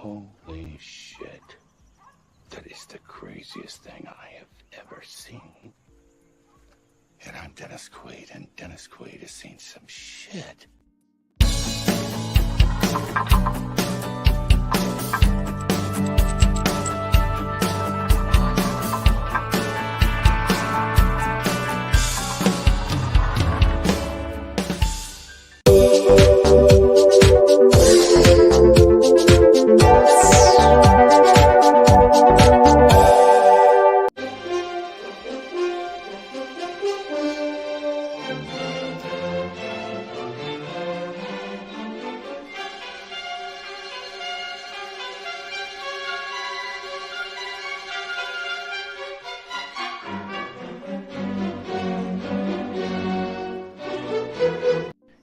Holy shit. That is the craziest thing I have ever seen. And I'm Dennis Quaid, and Dennis Quaid has seen some shit.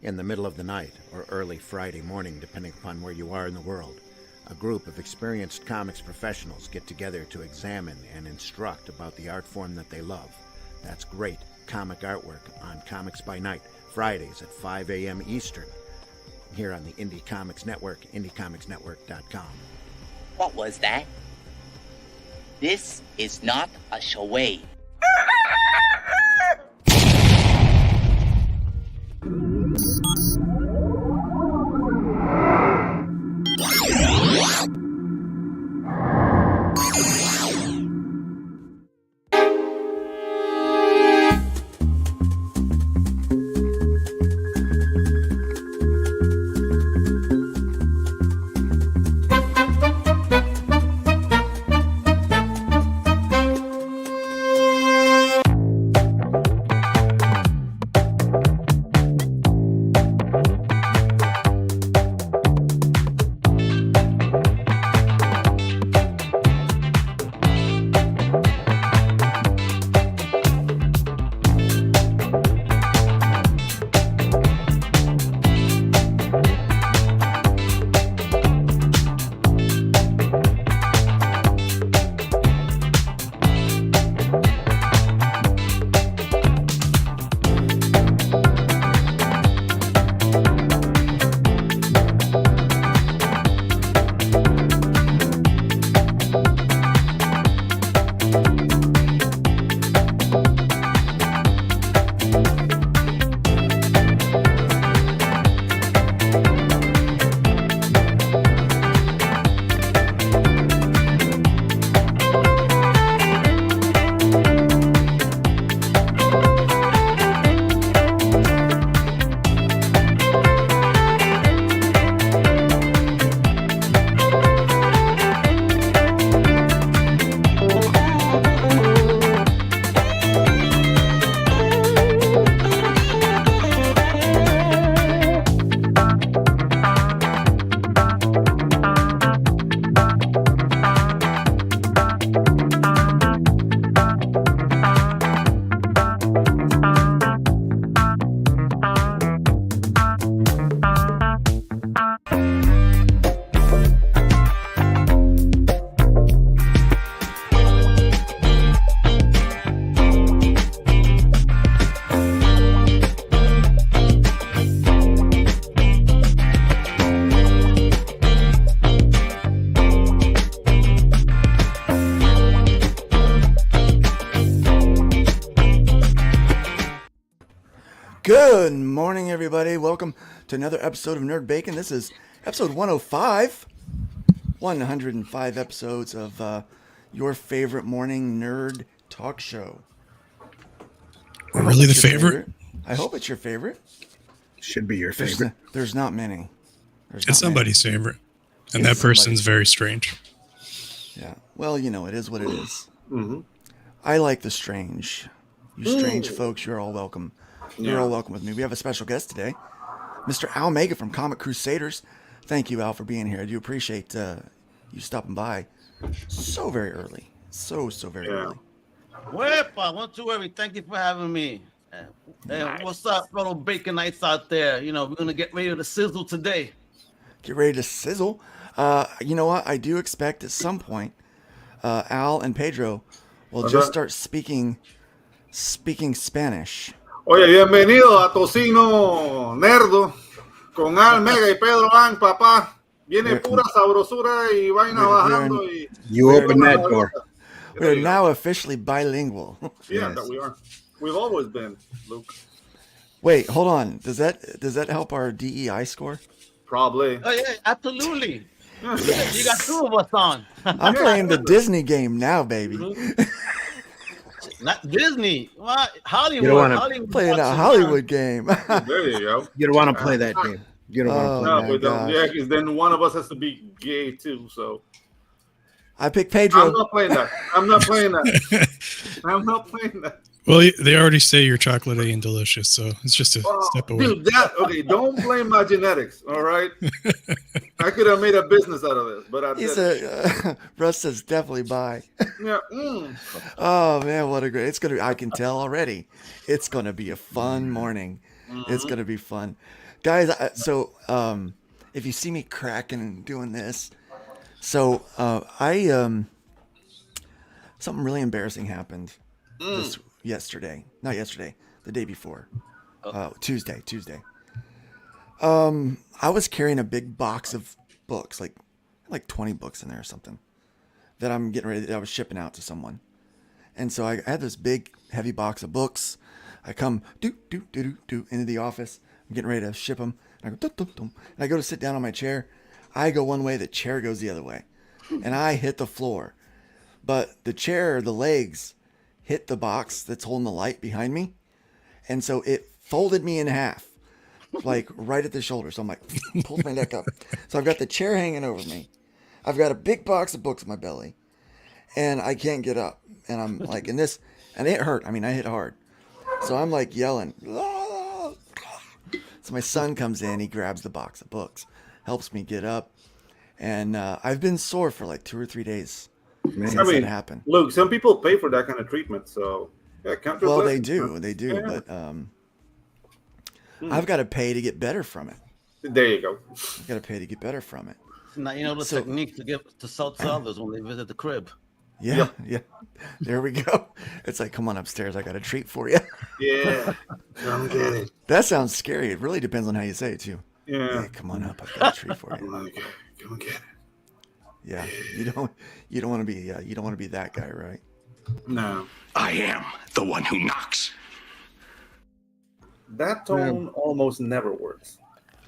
In the middle of the night or early Friday morning, depending upon where you are in the world, a group of experienced comics professionals get together to examine and instruct about the art form that they love. That's great comic artwork on Comics by Night, Fridays at 5 a.m. Eastern, here on the Indie Comics Network, indiecomicsnetwork.com. What was that? This is not a charade. Good morning, everybody. Welcome to another episode of Nerd Bacon. This is episode 105. 105 episodes of your favorite morning nerd talk show. Really the favorite? I hope it's your favorite. Should be your favorite. There's not many. It's somebody's favorite. And that person's very strange. Yeah. Well, you know, it is what it is. Mm-hmm. I like the strange. You strange folks, you're all welcome. You're all welcome with me. We have a special guest today, Mr. Al Mega from Comic Crusaders. Thank you, Al, for being here. I do appreciate you stopping by so very early. So very early. Wepa, 1, 2, every. Thank you for having me. Nice. What's up, fellow Baconites out there? You know, we're going to get ready to sizzle today. Get ready to sizzle? You know what? I do expect at some point, Al and Pedro will just start speaking Spanish. Oye, bienvenido a Tocino Nerdo con Al Mega y Pedro Ang, papá. Viene pura sabrosura y vaina bajando. Y You open that door. We're now officially bilingual. Yeah, Yes. that we are. We've always been, Luke. Wait, hold on. Does that help our DEI score? Probably. Oh yeah, absolutely. You got two of us on. I'm playing the Disney game now, baby. Not Disney. What? Hollywood. You don't wanna- Hollywood Playing a watching Hollywood game. There you go. You don't want to play that game. You don't want to play No, my we don't. gosh. Yeah, because then one of us has to be gay too. So I picked I'm Pedro. not playing that. I'm not playing that. I'm not playing that. Well, they already say you're chocolatey and delicious, so it's just a step away. Dude, don't blame my genetics, all right? I could have made a business out of this, but I He didn't. said, Russ says definitely buy. Yeah, Oh man, what a great! It's gonna. I can tell already. It's gonna be a fun morning. It's gonna be fun, guys. If you see me cracking and doing this, something really embarrassing happened the day before, Tuesday. I was carrying a big box of books, like 20 books in there or something, that I was shipping out to someone. And so I had this big heavy box of books. I come into the office. I'm getting ready to ship them. And I go, dum, dum, dum. And I go to sit down on my chair. I go one way, the chair goes the other way. And I hit the floor. But the chair, the legs, hit the box that's holding the light behind me. And so it folded me in half, like right at the shoulder. So I'm like, pulls my neck up. So I've got the chair hanging over me. I've got a big box of books in my belly. And I can't get up. And I'm like, and it hurt. I mean, I hit hard. So I'm like yelling. So my son comes in, he grabs the box of books, helps me get up. And I've been sore for like 2 or 3 days since that happened. Look, some people pay for that kind of treatment, so yeah, count your Well, blessings. they do, Yeah. but I've got to pay to get better from it. There you go. I've got to pay to get better from it. Now you know the technique to sell to others when they visit the crib. Yeah. There we go. It's like, come on upstairs. I got a treat for you. Yeah, come get it. That sounds scary. It really depends on how you say it too. Yeah, Hey, come on up. I've got a treat for you. come get it. Yeah. You don't want to be that guy, right? No, I am the one who knocks. that tone almost never works.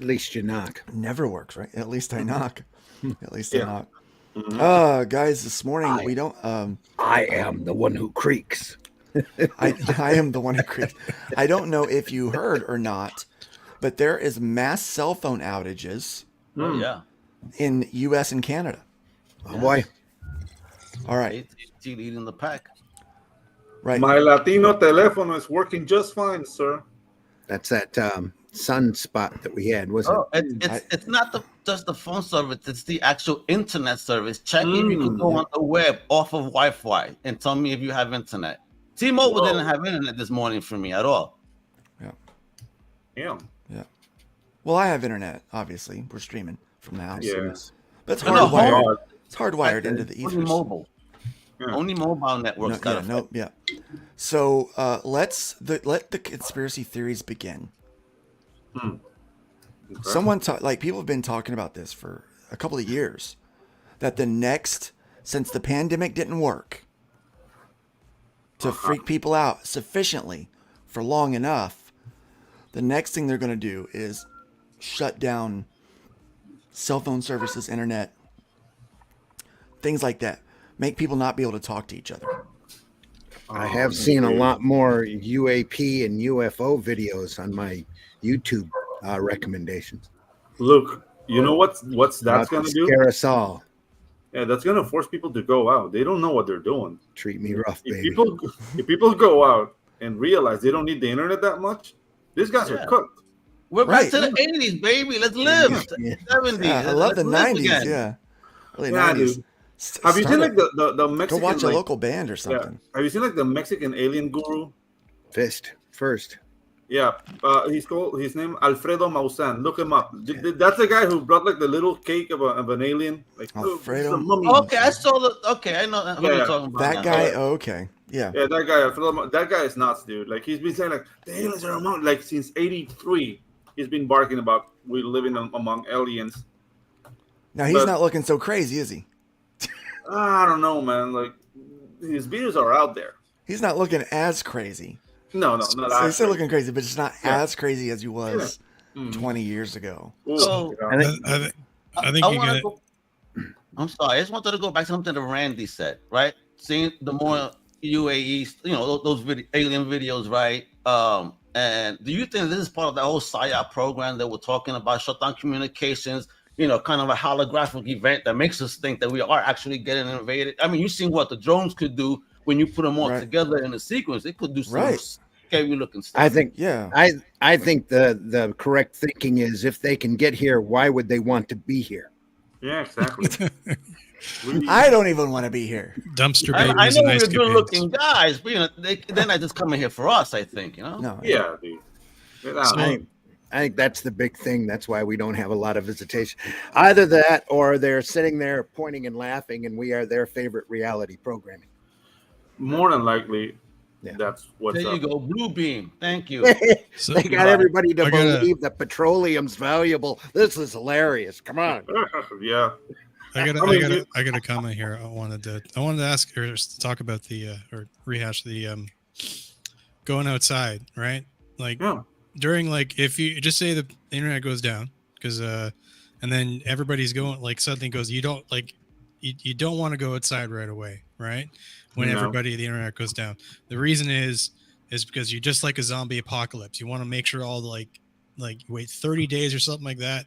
At least you knock. Never works, right? At least I knock. At least I Yeah. knock. Guys, this morning we don't. I am the one who creaks. I am the one who creeps. I don't know if you heard or not, but there is mass cell phone outages Oh yeah. in U.S. and Canada. Oh boy. All right, AT&T leading the pack. right. My Latino teléfono is working just fine, sir. That's that sunspot that we had, wasn't Oh, it's not just the phone service; it's the actual internet service. Check if you can go on the web off of Wi-Fi and tell me if you have internet. T-Mobile didn't have internet this morning for me at all. Yeah. Well, I have internet. Obviously, we're streaming from the house. Yeah. But it's No, hardwired. It's hardwired into the Only ethers. mobile. Yeah. Only mobile networks got Yeah. So let the conspiracy theories begin. Okay. People have been talking about this for a couple of years, that since the pandemic didn't work to freak people out sufficiently for long enough, the next thing they're going to do is shut down cell phone services, internet, things like that. Make people not be able to talk to each other. I have seen a lot more UAP and UFO videos on my YouTube recommendations. Look, you know what's that's Not gonna to do? scare us all. Yeah, that's gonna force people to go out. They don't know what they're doing. Treat me rough, If baby. people go out and realize they don't need the internet that much, these guys are cooked. We're Right. back to the 80s, baby. Let's live. Yeah. 70s. Yeah, I love the Let's live 90s. again. Yeah. Early Yeah, 90s. dude. Have you seen like the Go Mexican? watch a like, local band or something. Have you seen like the Mexican alien guru? Fist first. Yeah, his name Alfredo Maussan. Look him up. That's the guy who brought like the little cake of an alien. Like Alfredo? it's a mummy. Okay, I saw the. Okay, I know who you're talking about. That now. guy, okay. Yeah. Yeah, that guy Alfredo. That guy is nuts, dude. Like he's been saying like the aliens are among like since '83. He's been barking about we're living among aliens. Now he's not looking so crazy, is he? I don't know, man. Like his videos are out there. He's not looking as crazy. No, not So he's still looking crazy, but it's not as crazy as he was 20 years ago. So I think you get it. I'm sorry. I just wanted to go back to something that Randy said, right? Seeing the more UAE, those alien videos, right? And do you think this is part of that whole PSYOP program that we're talking about, shut down communications, kind of a holographic event that makes us think that we are actually getting invaded? I mean, you've seen what the drones could do when you put them all together in a sequence. It could do some scary looking stuff. I think, I think the correct thinking is if they can get here, why would they want to be here? Yeah, exactly. I don't even want to be here. Dumpster babies. I know and we're good looking guys, but they're not just coming here for us. I think No. Yeah, dude. I think that's the big thing. That's why we don't have a lot of visitation. Either that, or they're sitting there pointing and laughing, and we are their favorite reality programming. More than likely, that's what's there. up. You go, Blue Beam. Thank you. They got everybody to believe that petroleum's valuable. This is hilarious. Come on. Yeah. I got a comment here. I wanted to ask or talk about or rehash the going outside, right? Like during if you just say the internet goes down because and then everybody's going suddenly goes, you don't want to go outside right away, right? When the internet goes down. The reason is because you're just like a zombie apocalypse. You want to make sure all wait 30 days or something like that.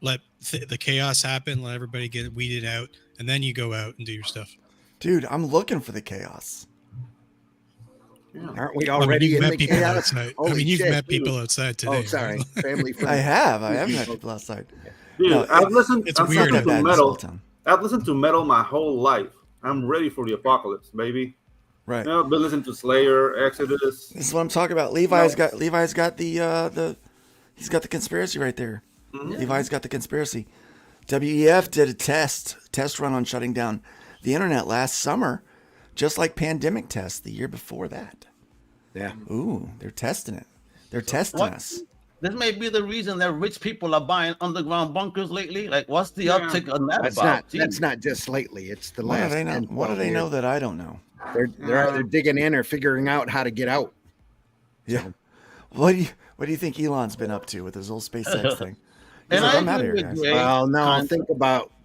Let the chaos happen. Let everybody get weeded out, and then you go out and do your stuff. Dude, I'm looking for the chaos. Yeah. Aren't we already in the chaos? You've met people outside today. Oh, sorry, family. I have met people outside. Dude, I've listened. It's I've weird. listened to metal. I've listened to metal my whole life. I'm ready for the apocalypse, baby. Right. I've been listening to Slayer, Exodus. This is what I'm talking about. Levi's got the he's got the conspiracy right there. Mm-hmm. Levi's got the conspiracy. WEF did a test run on shutting down the internet last summer, just like pandemic tests the year before that. Yeah. Ooh, they're testing it. They're testing us. This may be the reason that rich people are buying underground bunkers lately. What's the uptick on that about? That's not just lately. It's the last. What do they know that I don't know? They're either digging in or figuring out how to get out. Yeah. What do you think Elon's been up to with his whole SpaceX thing? I'm out here, guys. Well, no,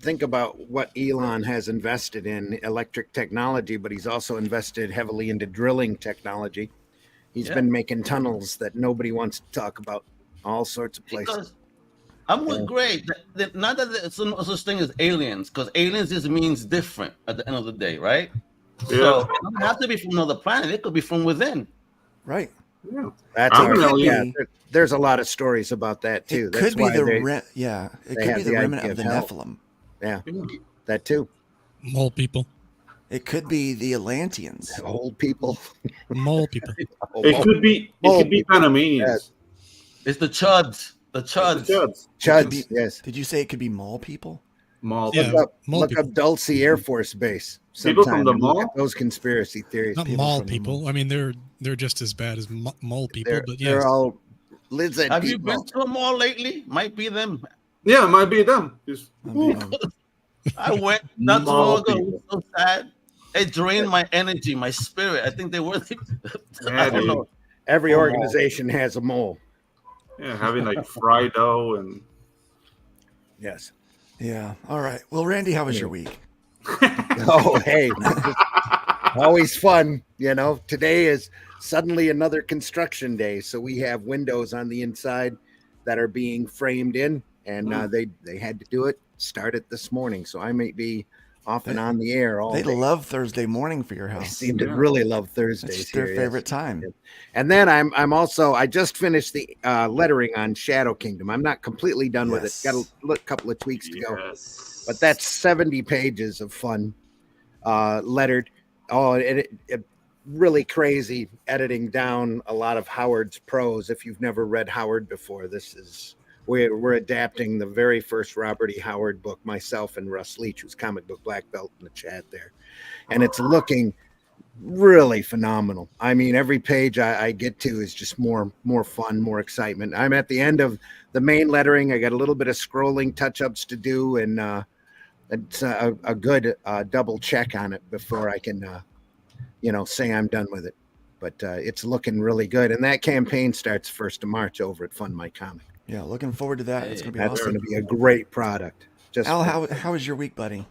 think about what Elon has invested in electric technology, but he's also invested heavily into drilling technology. He's been making tunnels that nobody wants to talk about, all sorts of places. Because I'm with Gray. Not that there's no such thing as aliens, because aliens just means different at the end of the day, right? Yeah. So it doesn't have to be from another planet. It could be from within. Right. Yeah. There's a lot of stories about that too. It could be the remnant of the Nephilim. Yeah, that too. Mole people. It could be the Atlanteans. Old people. Mole people. It could be Panamanians. It's the Chuds. The Chuds. Chuds. Yes. Did you say it could be mole people? Mall. Look up Dulce Air Force Base. People from the mall. Those conspiracy theories. Not mall people. I mean, they're just as bad as mole people. They're all lizard. Have you been to a mall lately? Might be them. Yeah, it might be them. I went not too long ago. It was so sad. It drained my energy, my spirit. I think they were. I don't know. Every organization has a mole. Yeah, having fried dough and. Yes. Yeah. All right. Well, Randy, how was your week? Oh, hey. Always fun. Today is suddenly another construction day. So we have windows on the inside that are being framed in, and they had to do it. Start it this morning. So I may be off and on the air all day. They love Thursday morning for your house. They seem to really love Thursdays. It's their favorite time. And then I just finished the lettering on Shadow Kingdom. I'm not completely done with it. Got a couple of tweaks to go. But that's 70 pages of fun lettered. Oh, it really crazy editing down a lot of Howard's prose. If you've never read Howard before, we're adapting the very first Robert E. Howard book, myself and Russ Leach, who's comic book black belt in the chat there. And it's looking really phenomenal. I mean, every page I get to is just more fun, more excitement. I'm at the end of the main lettering. I got a little bit of scrolling touch-ups to do, and It's a good double check on it before I can, say I'm done with it. But it's looking really good. And that campaign starts 1st of March over at Fund My Comic. Yeah, looking forward to that. It's going to be That's awesome. going to be a great product. Al, how was your week, buddy?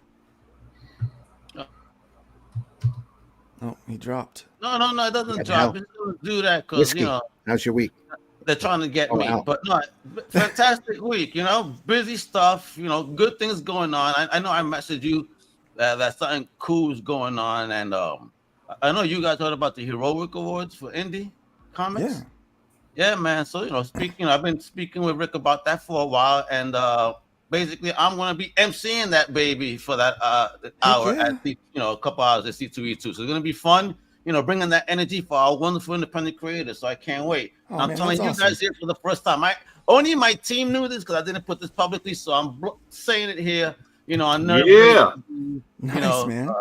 Oh, he dropped. No, it doesn't drop. It doesn't do that because, how's your week? They're trying to get me. Al. But no, fantastic week, busy stuff, good things going on. I know I messaged you that something cool is going on. And I know you guys heard about the Heroic Awards for indie comics. Yeah, man. So, I've been speaking with Rick about that for a while. And basically, I'm going to be emceeing that baby for that hour at a couple hours at C2E2. So it's going to be fun, bringing that energy for our wonderful independent creators. So I can't wait. I'm telling you guys here for the first time. Only my team knew this because I didn't put this publicly. So I'm saying it here. On nice, man.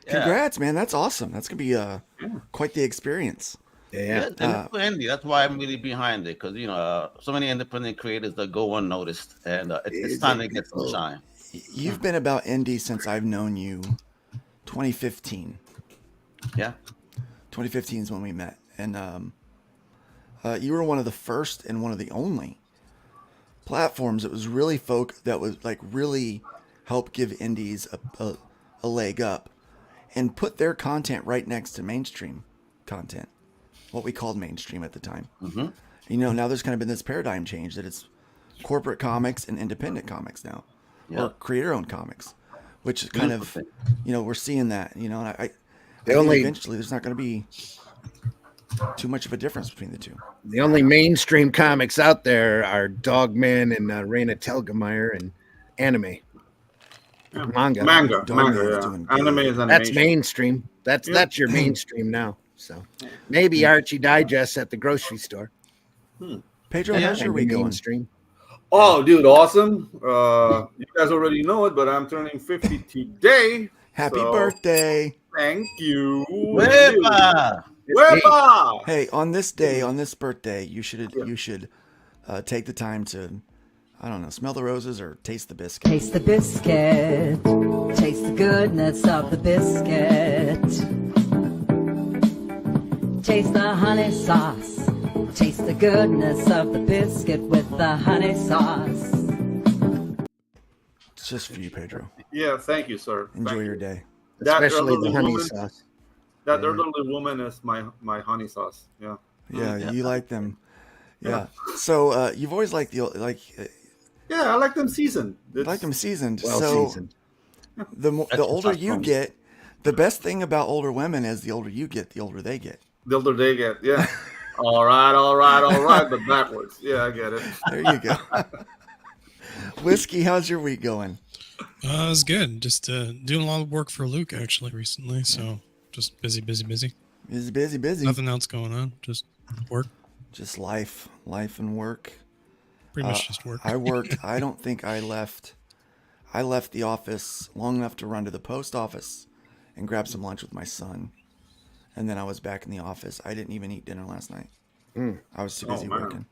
Congrats, man. That's awesome. That's going to be quite the experience. Yeah, indie. That's why I'm really behind it because so many independent creators that go unnoticed, and it's time to get some shine. You've been about indie since I've known you, 2015. Yeah, 2015 is when we met, and you were one of the first and one of the only platforms that was really really help give indies a leg up, and put their content right next to mainstream content. What we called mainstream at the time. Mm-hmm. Now there's kind of been this paradigm change that it's corporate comics and independent comics now, or creator-owned comics, which is kind of, we're seeing that. And I think eventually there's not going to be too much of a difference between the two. The only mainstream comics out there are Dogman and Raina Telgemeier and anime. Yeah. Manga. Yeah. Anime is animation. That's mainstream. That's your mainstream now. So maybe Archie Digest at the grocery store. Pedro, how's your week going? Mainstream. Oh, dude, awesome. You guys already know it, but I'm turning 50 today. Happy birthday. Thank you. Wepa. Hey, on this day, on this birthday, you should take the time to, I don't know, smell the roses or taste the biscuit. Taste the biscuit. Taste the goodness of the biscuit. Taste the honey sauce. Taste the goodness of the biscuit with the honey sauce. It's just for you, Pedro. Yeah, thank you, sir. Enjoy your day. Especially the honey sauce. That elderly woman is my honey sauce. Yeah. Yeah, you like them. Yeah. So you've always liked Yeah, I like them seasoned. Like them seasoned. Well seasoned. The older you get, the best thing about older women is the older you get, the older they get. The older they get, yeah. all right, but backwards. Yeah, I get it. There you go. Whiskey, how's your week going? It was good. Just doing a lot of work for Luke actually recently. So just busy. Busy. Nothing else going on. Just work. Just life and work. Pretty much just work. I worked. I don't think I left the office long enough to run to the post office and grab some lunch with my son. And then I was back in the office. I didn't even eat dinner last night. I was too busy working.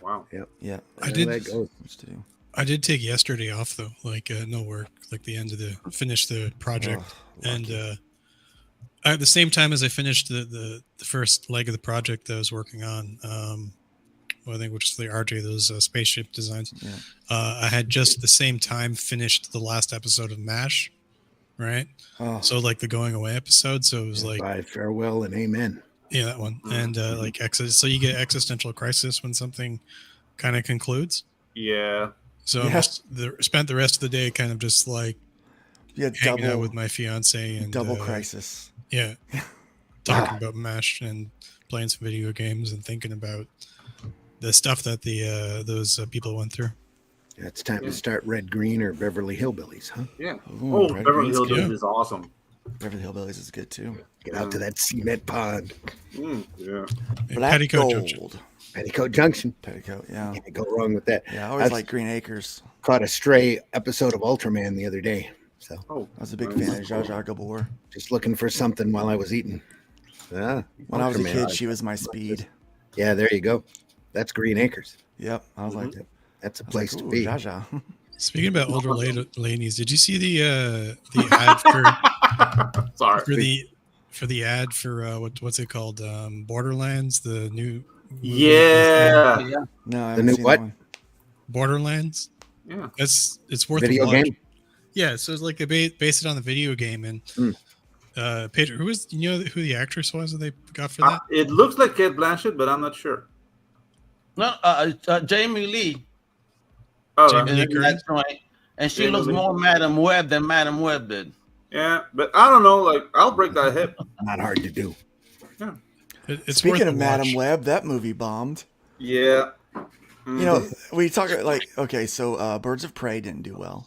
Wow. Yeah. I did take yesterday off though, no work, like finish the project. And at the same time as I finished the first leg of the project that I was working on, I think which is the RJ, those spaceship designs. Yeah. I had just at the same time finished the last episode of MASH. Right. Oh. So the going away episode. So it was bye, farewell and amen. Yeah, that one. And so you get existential crisis when something kind of concludes. Yeah. So I spent the rest of the day kind of just hanging out with my fiance and double crisis. Yeah. Talking about MASH and playing some video games and thinking about the stuff that those people went through. Yeah, it's time to start Red Green or Beverly Hillbillies, huh? Yeah. Beverly Hillbillies is awesome. Beverly Hillbillies is good too. Get out to that cement pond. Yeah. Petticoat Junction. Petticoat Junction. Petticoat, yeah. Can't go wrong with that. Yeah, I always like Green Acres. Caught a stray episode of Ultraman the other day. So I was a big fan of Zsa Zsa Gabor. Just looking for something while I was eating. When I was a kid, she was my speed. Yeah, there you go. That's Green Acres. Yep. I was like, that's a place to be. Zsa Zsa. Speaking about older ladies, did you see the ad for Sorry. for the ad for what's it called? Borderlands, the new movie. Yeah. No, I The haven't new seen what? that one. Borderlands. Yeah. It's worth Video a watch. game? Yeah, so it's like they based it on the video game, and Pedro, you know who the actress was that they got for that? It looks like Kate Blanchett, but I'm not sure. No, Jamie Lee. Oh, Jamie Lee That's Curtis. right. And she Jamie looks Lee. more Madam Web than Madam Web did. Yeah, but I don't know. Like, I'll break that hip. Not hard to do. Yeah. It's Speaking worth of a Madam watch. Web, that movie bombed. Yeah. You know, we talk like, okay, so Birds of Prey didn't do well.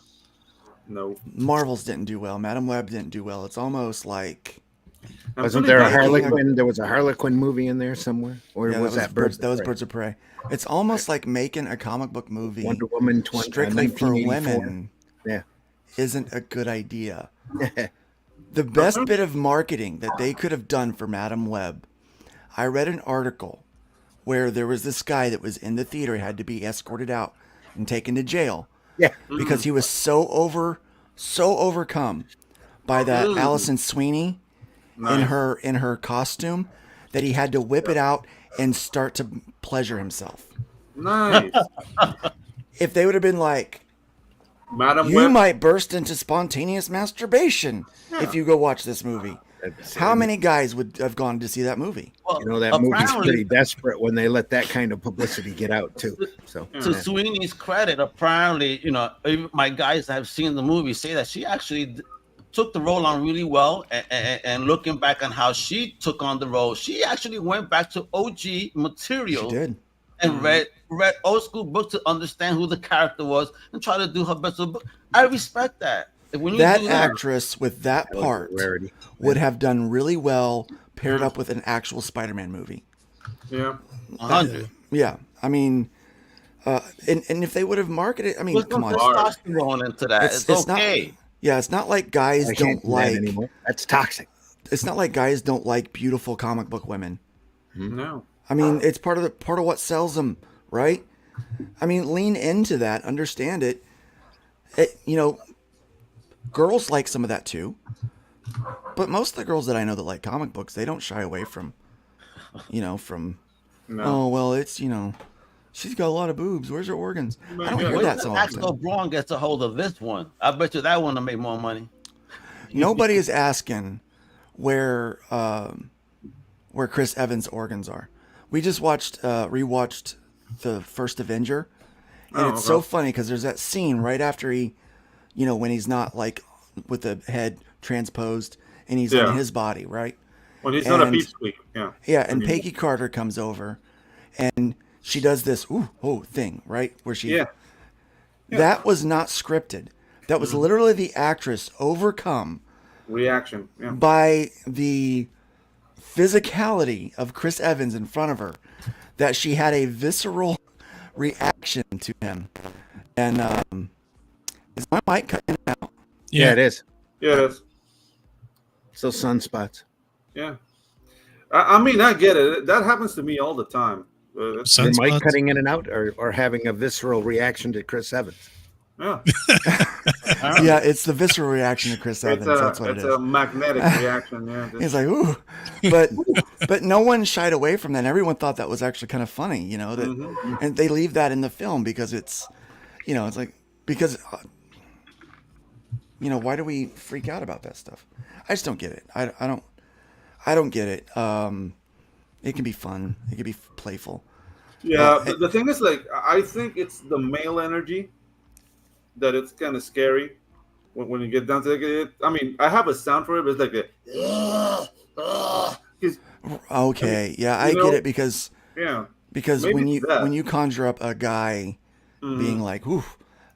No. Marvels didn't do well. Madam Web didn't do well. It's almost like Wasn't there a Harlequin? There was a Harlequin movie in there somewhere, or yeah, was that Birds? That was Birds of Prey. It's almost like making a comic book movie Wonder Woman strictly for 1984. women. Yeah, isn't a good idea. The best bit of marketing that they could have done for Madam Web, I read an article where there was this guy that was in the theater, had to be escorted out and taken to jail. Yeah, because he was so overcome by that Allison Sweeney in her costume that he had to whip it out and start to pleasure himself. Nice. If they would have been like, Madam you Web. might burst into spontaneous masturbation if you go watch this movie. How many guys would have gone to see that movie? Well, you know that movie's apparently- pretty desperate when they let that kind of publicity get out too. So To Sweeney's credit, apparently, you know, even my guys that have seen the movie say that she actually took the role on really well. And looking back on how she took on the role, she actually went back to OG material. She did. And read old school books to understand who the character was and try to do her best. I respect that. When you That do actress with that part would have done really well paired up with an actual Spider-Man movie. Yeah. 100. Yeah, I mean, and if they would have marketed, I mean, Put come some on, testosterone into that. It's okay. Not, yeah, it's not like guys I don't can't do that like anymore. That's toxic. It's not like guys don't like beautiful comic book women. No. I mean, it's part of what sells them, right? I mean, lean into that, understand it. You know, girls like some of that too. But most of the girls that I know that like comic books, they don't shy away from, oh, well, it's, she's got a lot of boobs. Where's her organs? I don't hear that so often. Axel Braun gets a hold of this one. I bet you that one will make more money. Nobody is asking where Chris Evans' organs are. We just rewatched the first Avenger, and it's so funny because there's that scene right after he, when he's not like with the head transposed and he's in his body, right? When he's not a pipsqueak, yeah. Yeah, and Peggy Carter comes over, and she does this thing, right? Where she, that was not scripted. That was literally the actress overcome reaction by the physicality of Chris Evans in front of her, that she had a visceral reaction to him. And is my mic cutting out? Yeah, it is. Yeah, it is. So sunspots. Yeah. I mean, I get it. That happens to me all the time. Your mic cutting in and out, or having a visceral reaction to Chris Evans. Yeah. Yeah, it's the visceral reaction to Chris Evans. That's what it is. It's a magnetic reaction. Yeah. He's like, ooh, but no one shied away from that. Everyone thought that was actually kind of funny, that, and they leave that in the film because it's, it's like, because, why do we freak out about that stuff? I just don't get it. I don't get it. It can be fun. It can be playful. Yeah, the thing is, like, I think it's the male energy that it's kind of scary when you get down to it. I mean, I have a sound for it, but it's like okay, yeah, I get it because maybe when you conjure up a guy being like, "Ooh,"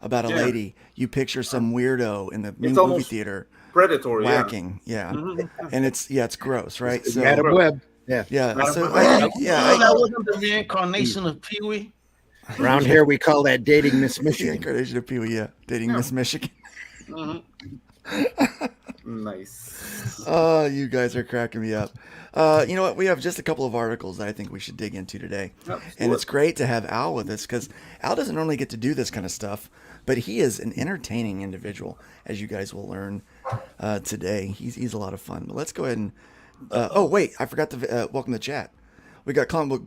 about a lady, you picture some weirdo in the movie theater, predatory, whacking, and it's gross, right? So Madam Web, yeah. So that wasn't the reincarnation of Pee Wee. Around here, we call that dating Miss Michigan. Reincarnation of Pee Wee, dating Miss Michigan. Nice. Oh, you guys are cracking me up. You know what? We have just a couple of articles that I think we should dig into today. And it's great to have Al with us because Al doesn't normally get to do this kind of stuff, but he is an entertaining individual, as you guys will learn today. He's a lot of fun. But let's go ahead and... oh, wait. I forgot to welcome the chat. We got comic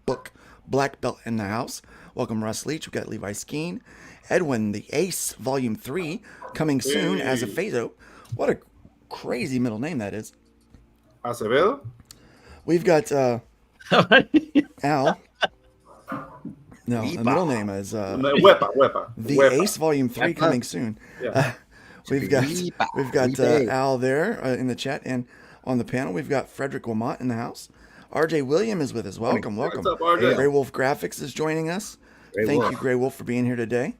book black belt in the house. Welcome, Russ Leach. We got Levi Skeen. Edwin, the Ace, Volume 3, coming soon as a Phaso. What a crazy middle name that is. Acevedo? We've got Al. No, the middle name is Wepa. The Ace, Volume 3, coming soon. Yeah. We've got Al there in the chat, and on the panel we've got Frederick Wilmot in the house. RJ William is with us. Welcome. What's up, RJ? Grey Wolf Graphics is joining us. Thank you, Grey Wolf, for being here today.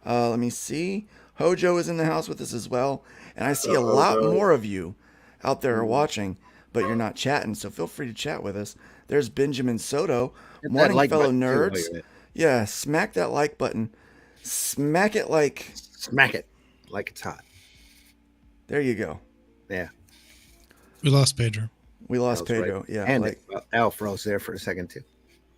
Let me see. Hojo is in the house with us as well. And I see a lot more of you out there watching, but you're not chatting, so feel free to chat with us. There's Benjamin Soto. Morning, like fellow nerds. Yeah, smack that like button. Smack it like it's hot. There you go. Yeah. We lost Pedro. Pedro. Right. Yeah. And Al froze there for a second, too.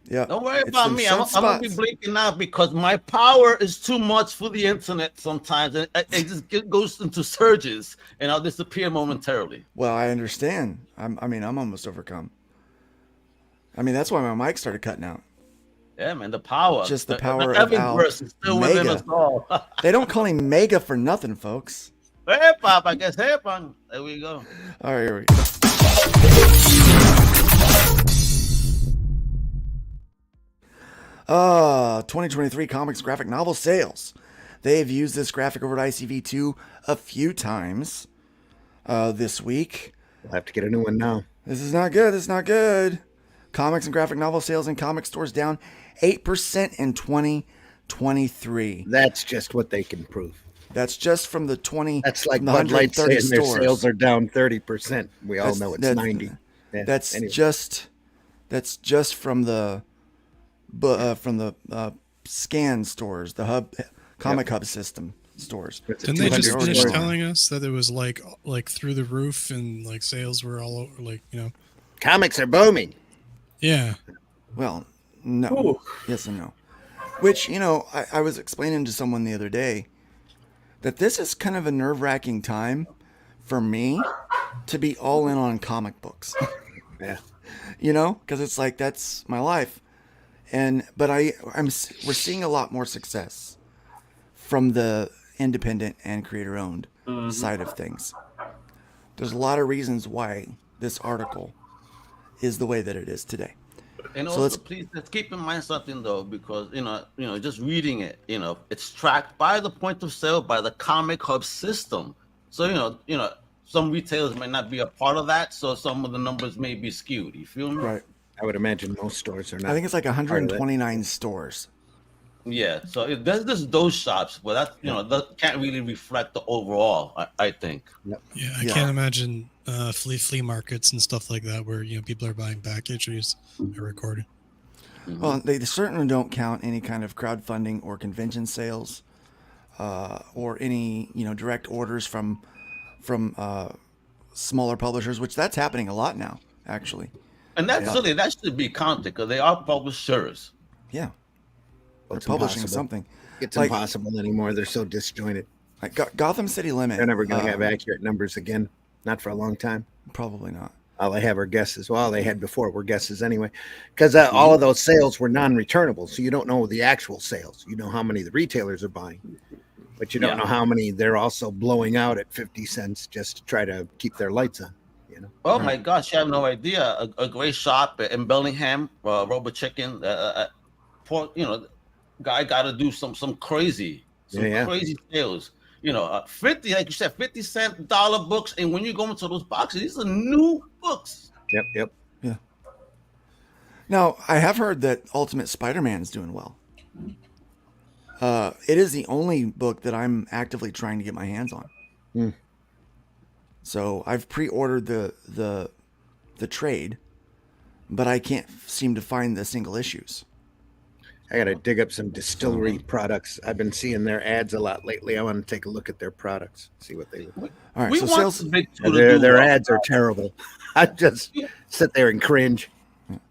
Yeah. Don't worry about me. I'm gonna be blinking out because my power is too much for the internet sometimes, and it just goes into surges, and I'll disappear momentarily. Well, I understand. I'm almost overcome. I mean, that's why my mic started cutting out. Yeah, man, the power. Just the power of Al. Is still within us all. They don't call him Mega for nothing, folks. Hey, Pop, I guess. Hey, Pop. There we go. All right, here we go. 2023 comics graphic novel sales. They've used this graphic over at ICV2 a few times this week. We'll have to get a new one now. This is not good. Comics and graphic novel sales in comic stores down 8% in 2023. That's just what they can prove. That's just from the 20. That's like Bud Light saying stores. Their sales are down 30%. We all know it's 90. Yeah, that's just from the scan stores, the hub comic hub system stores. Didn't they just finish telling us that it was like through the roof and like sales were all over, like, you know, comics are booming. Yeah. Well, no. Ooh. Yes and no. Which, you know, I was explaining to someone the other day that this is kind of a nerve-wracking time for me to be all in on comic books. Yeah. You know, because it's like that's my life. But we're seeing a lot more success from the independent and creator-owned side of things. There's a lot of reasons why this article is the way that it is today. And so also, please let's keep in mind something though, because you know, just reading it, you know, it's tracked by the point of sale by the comic hub system. So you know, some retailers may not be a part of that, so some of the numbers may be skewed. You feel me? Right. I would imagine most stores are not. I think it's like 129 stores. Yeah, so there's just those shops, but that that can't really reflect the overall. I think. Yep. Yeah, I can't imagine flea markets and stuff like that where people are buying back issues and recording. Well, they certainly don't count any kind of crowdfunding or convention sales, or any direct orders from smaller publishers, which that's happening a lot now, actually. And that's silly. That should be counted because they are publishers. Yeah. They're publishing something. It's impossible anymore. They're so disjointed. Like Gotham City Limit. They're never going to have accurate numbers again. Not for a long time. Probably not. All they have are guesses. Well, they had before were guesses anyway. Because all of those sales were non-returnable. So you don't know the actual sales. You know how many the retailers are buying. But you don't know how many they're also blowing out at 50 cents just to try to keep their lights on. Oh my gosh, you have no idea. A great shop in Bellingham, Robot Chicken. Guy got to do some crazy sales. 50, like you said, 50-cent dollar books, and when you go into those boxes, these are new books. Yep. Yeah. Now I have heard that Ultimate Spider-Man is doing well. It is the only book that I'm actively trying to get my hands on. So I've pre-ordered the trade, but I can't seem to find the single issues. I got to dig up some distillery products. I've been seeing their ads a lot lately. I want to take a look at their products, see what they look like. All right, We so want sales. the big two to Their do ads are terrible. I just sit there and cringe.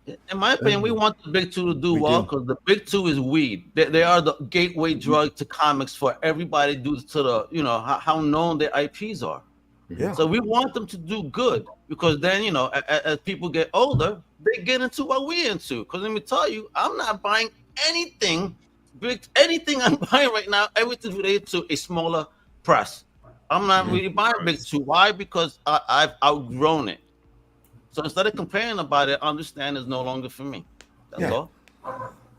In my opinion, we want the big two to do We well do. because the big two is weed. They are the gateway drug to comics for everybody due to the how known their IPs are. Yeah. So we want them to do good because then as people get older, they get into what we into. Because let me tell you, I'm not buying anything big. Anything I'm buying right now, everything related to a smaller press. I'm not really buying big two. Why? Because I've outgrown it. So instead of complaining about it, understand it's no longer for me. That's all.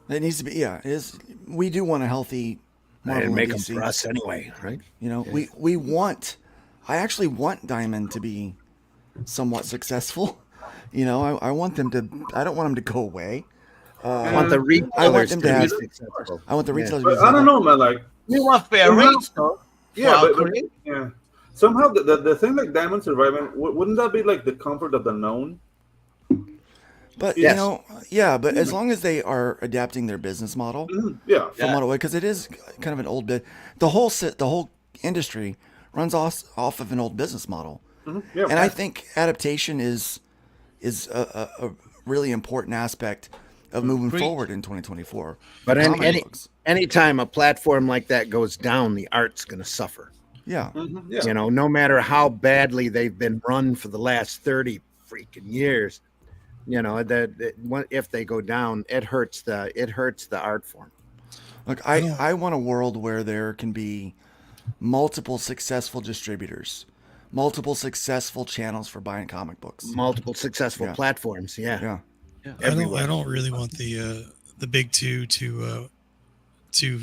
It needs to be. Yeah, it is. We do want a healthy Marvel And and make them DC. for us anyway, right? You know, we want. I actually want Diamond to be somewhat successful. You know, I want them to. I don't want them to go away. I want the I want retailers them to to be have. successful. I want the retailers. But to be I don't successful. know, man. Like, We want fair somehow- rates, though. yeah, for our but creators. yeah. Somehow the thing like Diamond surviving, wouldn't that be like the comfort of the known? But Yes. you know, yeah. But as long as they are adapting their business model Yeah. from what away, because it is kind of an old bit. The whole industry runs off of an old business model, Yeah. and I think adaptation is a really important aspect of moving forward in 2024. But for comic books. anytime a platform like that goes down, the art's going to suffer. Yeah. Yeah. You know, no matter how badly they've been run for the last 30 freaking years, you know, if they go down, it hurts the art form. Look, I want a world where there can be multiple successful distributors, multiple successful channels for buying comic books, Multiple successful platforms. Yeah. I don't really want the big two to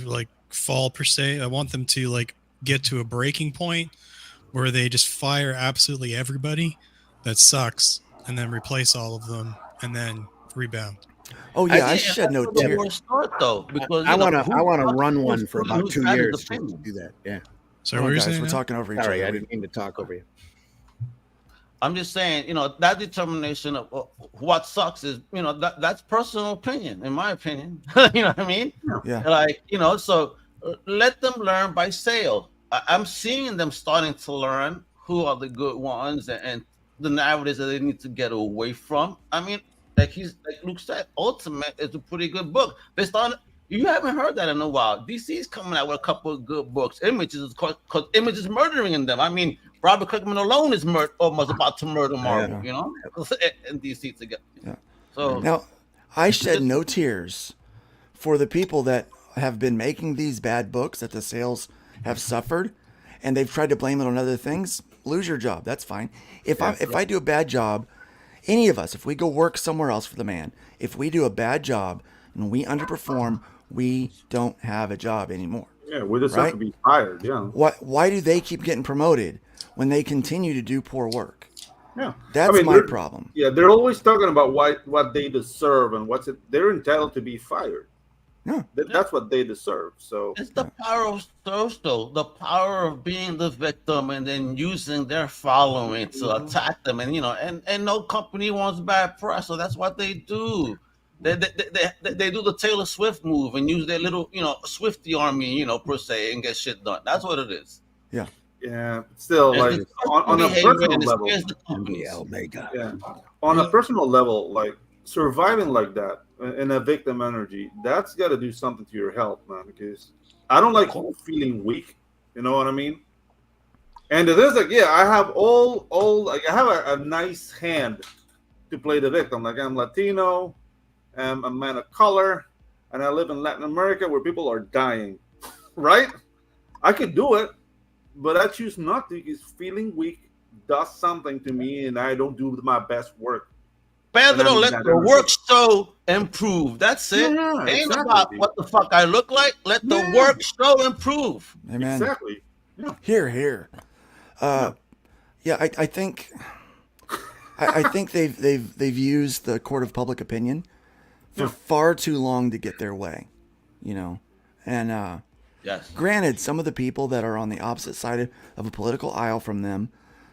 like fall per se. I want them to like get to a breaking point where they just fire absolutely everybody that sucks and then replace all of them and then rebound. Oh yeah, I shed no tears. Start though, because I want to run one for about who's 2 had his years to opinion? do that. Yeah. So what are you saying? We're now? talking over each Sorry, other. I didn't mean to talk over you. I'm just saying, that determination of what sucks is, that's personal opinion, in my opinion. You know what I mean? Yeah. Like, so let them learn by sale. I'm seeing them starting to learn who are the good ones and the narratives that they need to get away from. I mean, like Luke said, Ultimate is a pretty good book. You haven't heard that in a while. DC's coming out with a couple of good books. Images, because Image is murdering in them. I mean, Robert Kirkman alone is almost about to murder Marvel, and DC together. Yeah. So now, I shed no tears for the people that have been making these bad books that the sales have suffered, and they've tried to blame it on other things. Lose your job. That's fine. If I do a bad job, any of us, if we go work somewhere else for the man, if we do a bad job and we underperform, we don't have a job anymore. Yeah, we just have to be fired. Yeah. Why do they keep getting promoted when they continue to do poor work? Yeah, that's my problem. Yeah, they're always talking about what they deserve and they're entitled to be fired. Yeah, that's what they deserve. So it's the power of social, the power of being the victim and then using their following to attack them. And and no company wants bad press, so that's what they do. They do the Taylor Swift move and use their little Swiftie army per se and get shit done. That's what it is. Yeah. Yeah, still like on a personal level. Omega. Yeah, on a personal level, like surviving like that in a victim energy, that's got to do something to your health, man. Because I don't like feeling weak. You know what I mean? And it is like, I have I have a nice hand to play the victim. Like I'm Latino, I'm a man of color, and I live in Latin America where people are dying. Right? I could do it. But I choose not to because feeling weak does something to me and I don't do my best work. Pedro, let the work show improve. That's it. Yeah, Ain't about what the fuck I look like. Let the work show improve. Amen. Exactly. Yeah. Here. I think they've used the court of public opinion for far too long to get their way, and yes. Granted, some of the people that are on the opposite side of a political aisle from them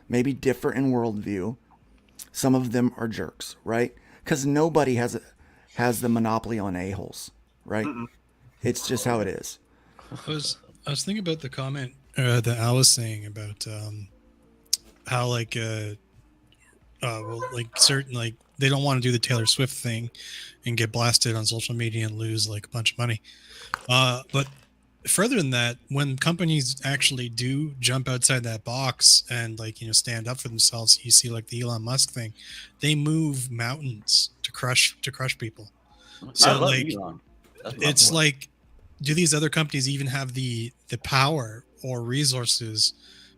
may be different in worldview. Some of them are jerks, right? Because nobody has the monopoly on a-holes, right? It's just how it is. I was thinking about the comment that Al was saying about how like well, like certain, like they don't want to do the Taylor Swift thing and get blasted on social media and lose like a bunch of money. But further than that, when companies actually do jump outside that box and like, you know, stand up for themselves, you see like the Elon Musk thing, they move mountains to crush people. So like, it's like, do these other companies even have the power or resources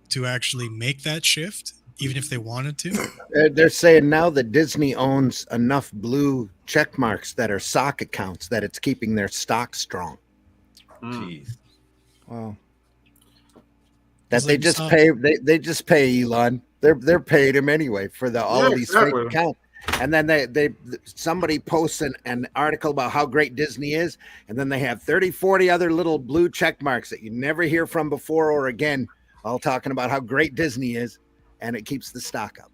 to actually make that shift, even if they wanted to? They're saying now that Disney owns enough blue check marks that are stock accounts that it's keeping their stock strong. Jeez. Wow. That they just pay. They just pay Elon. They're paid him anyway for all these fake accounts. And then somebody posts an article about how great Disney is, and then they have 30, 40 other little blue check marks that you never hear from before or again, all talking about how great Disney is, and it keeps the stock up.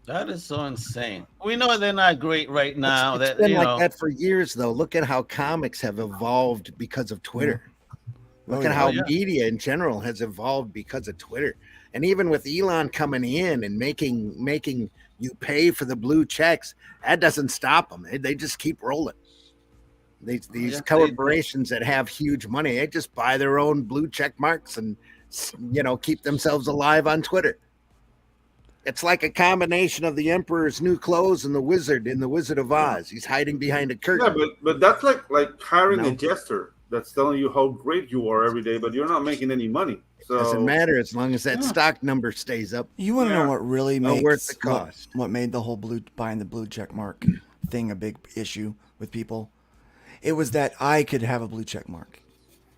That is so insane. We know they're not great right now. It's been like that for years, though. Look at how comics have evolved because of Twitter. Look at how media in general has evolved because of Twitter. And even with Elon coming in and making you pay for the blue checks, that doesn't stop them. They just keep rolling. These corporations that have huge money, they just buy their own blue check marks and, you know, keep themselves alive on Twitter. It's like a combination of the Emperor's New Clothes and the Wizard in The Wizard of Oz. He's hiding behind a curtain. Yeah, but that's like hiring a jester that's telling you how great you are every day, but you're not making any money. So doesn't matter as long as that stock number stays up. You want to know what really makes worth the cost? What made the whole buying the blue check mark thing a big issue with people? It was that I could have a blue check mark.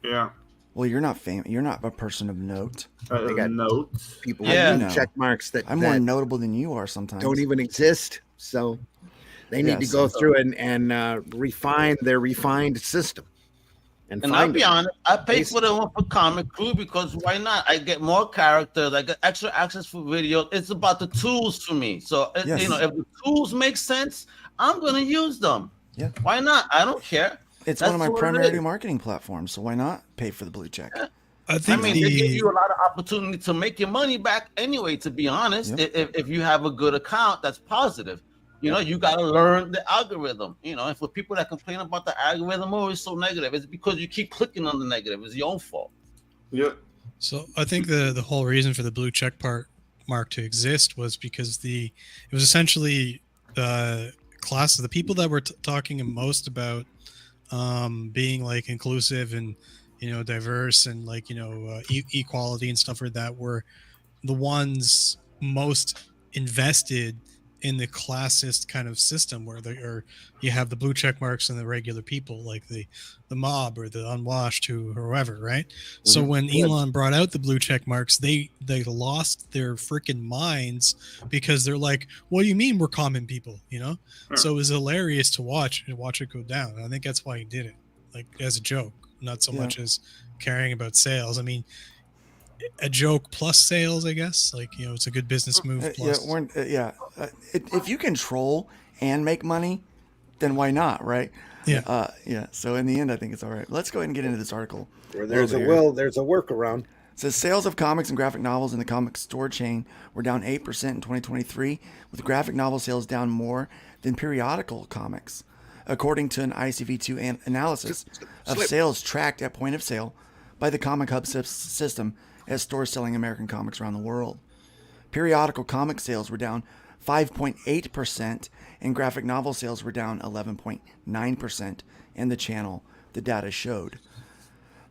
Yeah. Well, you're not famous. You're not a person of note. They got notes. People with blue check marks that I'm more notable than you are sometimes. Don't even exist. So they need to go through and refine their refined system. And I'll be honest, I pay for the one for Comic Crew because why not? I get more characters, I get extra access for videos. It's about the tools for me. So you know, if the tools make sense, I'm gonna use them. Yeah. Why not? I don't care. It's one of my primary marketing platforms, so why not pay for the blue check? Yeah. I mean, they give you a lot of opportunity to make your money back anyway, to be honest. If you have a good account that's positive. You know, you got to learn the algorithm. You know, and for people that complain about the algorithm, oh, it's so negative, it's because you keep clicking on the negative. It's your own fault. Yeah. So I think the whole reason for the blue check mark to exist was because it was essentially class of the people that were talking most about being like inclusive and, you know, diverse and like, you know, equality and stuff like that were the ones most invested in the classist kind of system where you have the blue check marks and the regular people like the mob or the unwashed or whoever, right? Mm-hmm. So when Elon brought out the blue check marks, they lost their freaking minds because they're like, what do you mean we're common people, you know? So it was hilarious to watch it go down. And I think that's why he did it, like as a joke, not so much as caring about sales. I mean, a joke plus sales, I guess. Like, you know, it's a good business move. Plus. If you control and make money, then why not, right? Yeah. So in the end, I think it's all right. Let's go ahead and get into this article. Where there's a will, there's a workaround. It says sales of comics and graphic novels in the comic store chain were down 8% in 2023, with graphic novel sales down more than periodical comics, according to an ICV2 analysis of sales tracked at point of sale by the Comic Hub system at stores selling American comics around the world. Periodical comic sales were down 5.8%, and graphic novel sales were down 11.9% in the channel, the data showed.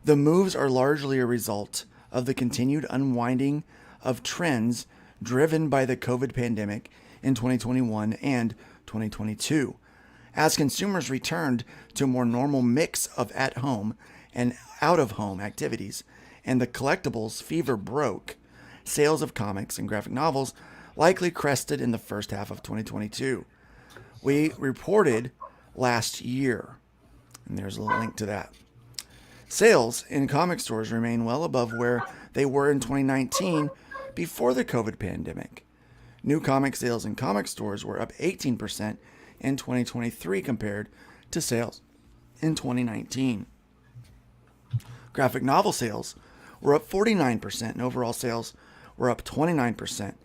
The moves are largely a result of the continued unwinding of trends driven by the COVID pandemic in 2021 and 2022, as consumers returned to a more normal mix of at-home and out-of-home activities, and the collectibles fever broke. Sales of comics and graphic novels likely crested in the first half of 2022. We reported last year, and there's a link to that. Sales in comic stores remain well above where they were in 2019 before the COVID pandemic. New comic sales in comic stores were up 18% in 2023 compared to sales in 2019. graphic novel sales were up 49%, and overall sales were up 29%.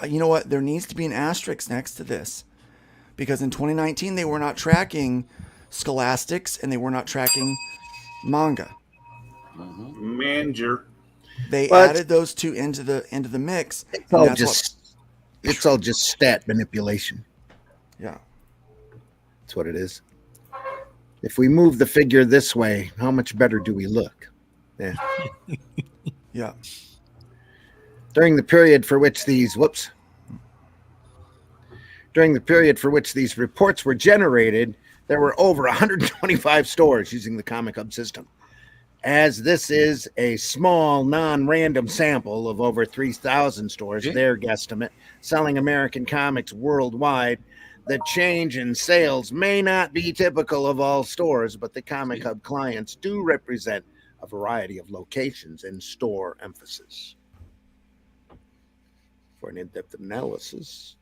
You know what? There needs to be an asterisk next to this, because in 2019 they were not tracking scholastics and they were not tracking manga. Manger. They added those two into the mix. It's all just stat manipulation. Yeah, that's what it is. If we move the figure this way, how much better do we look? Yeah. Yeah. During the period for which these reports were generated, there were over 125 stores using the Comic Hub system. As this is a small, non-random sample of over 3,000 stores, their guesstimate, selling American comics worldwide, the change in sales may not be typical of all stores, but the Comic Hub clients do represent a variety of locations and store emphasis. For an in-depth analysis.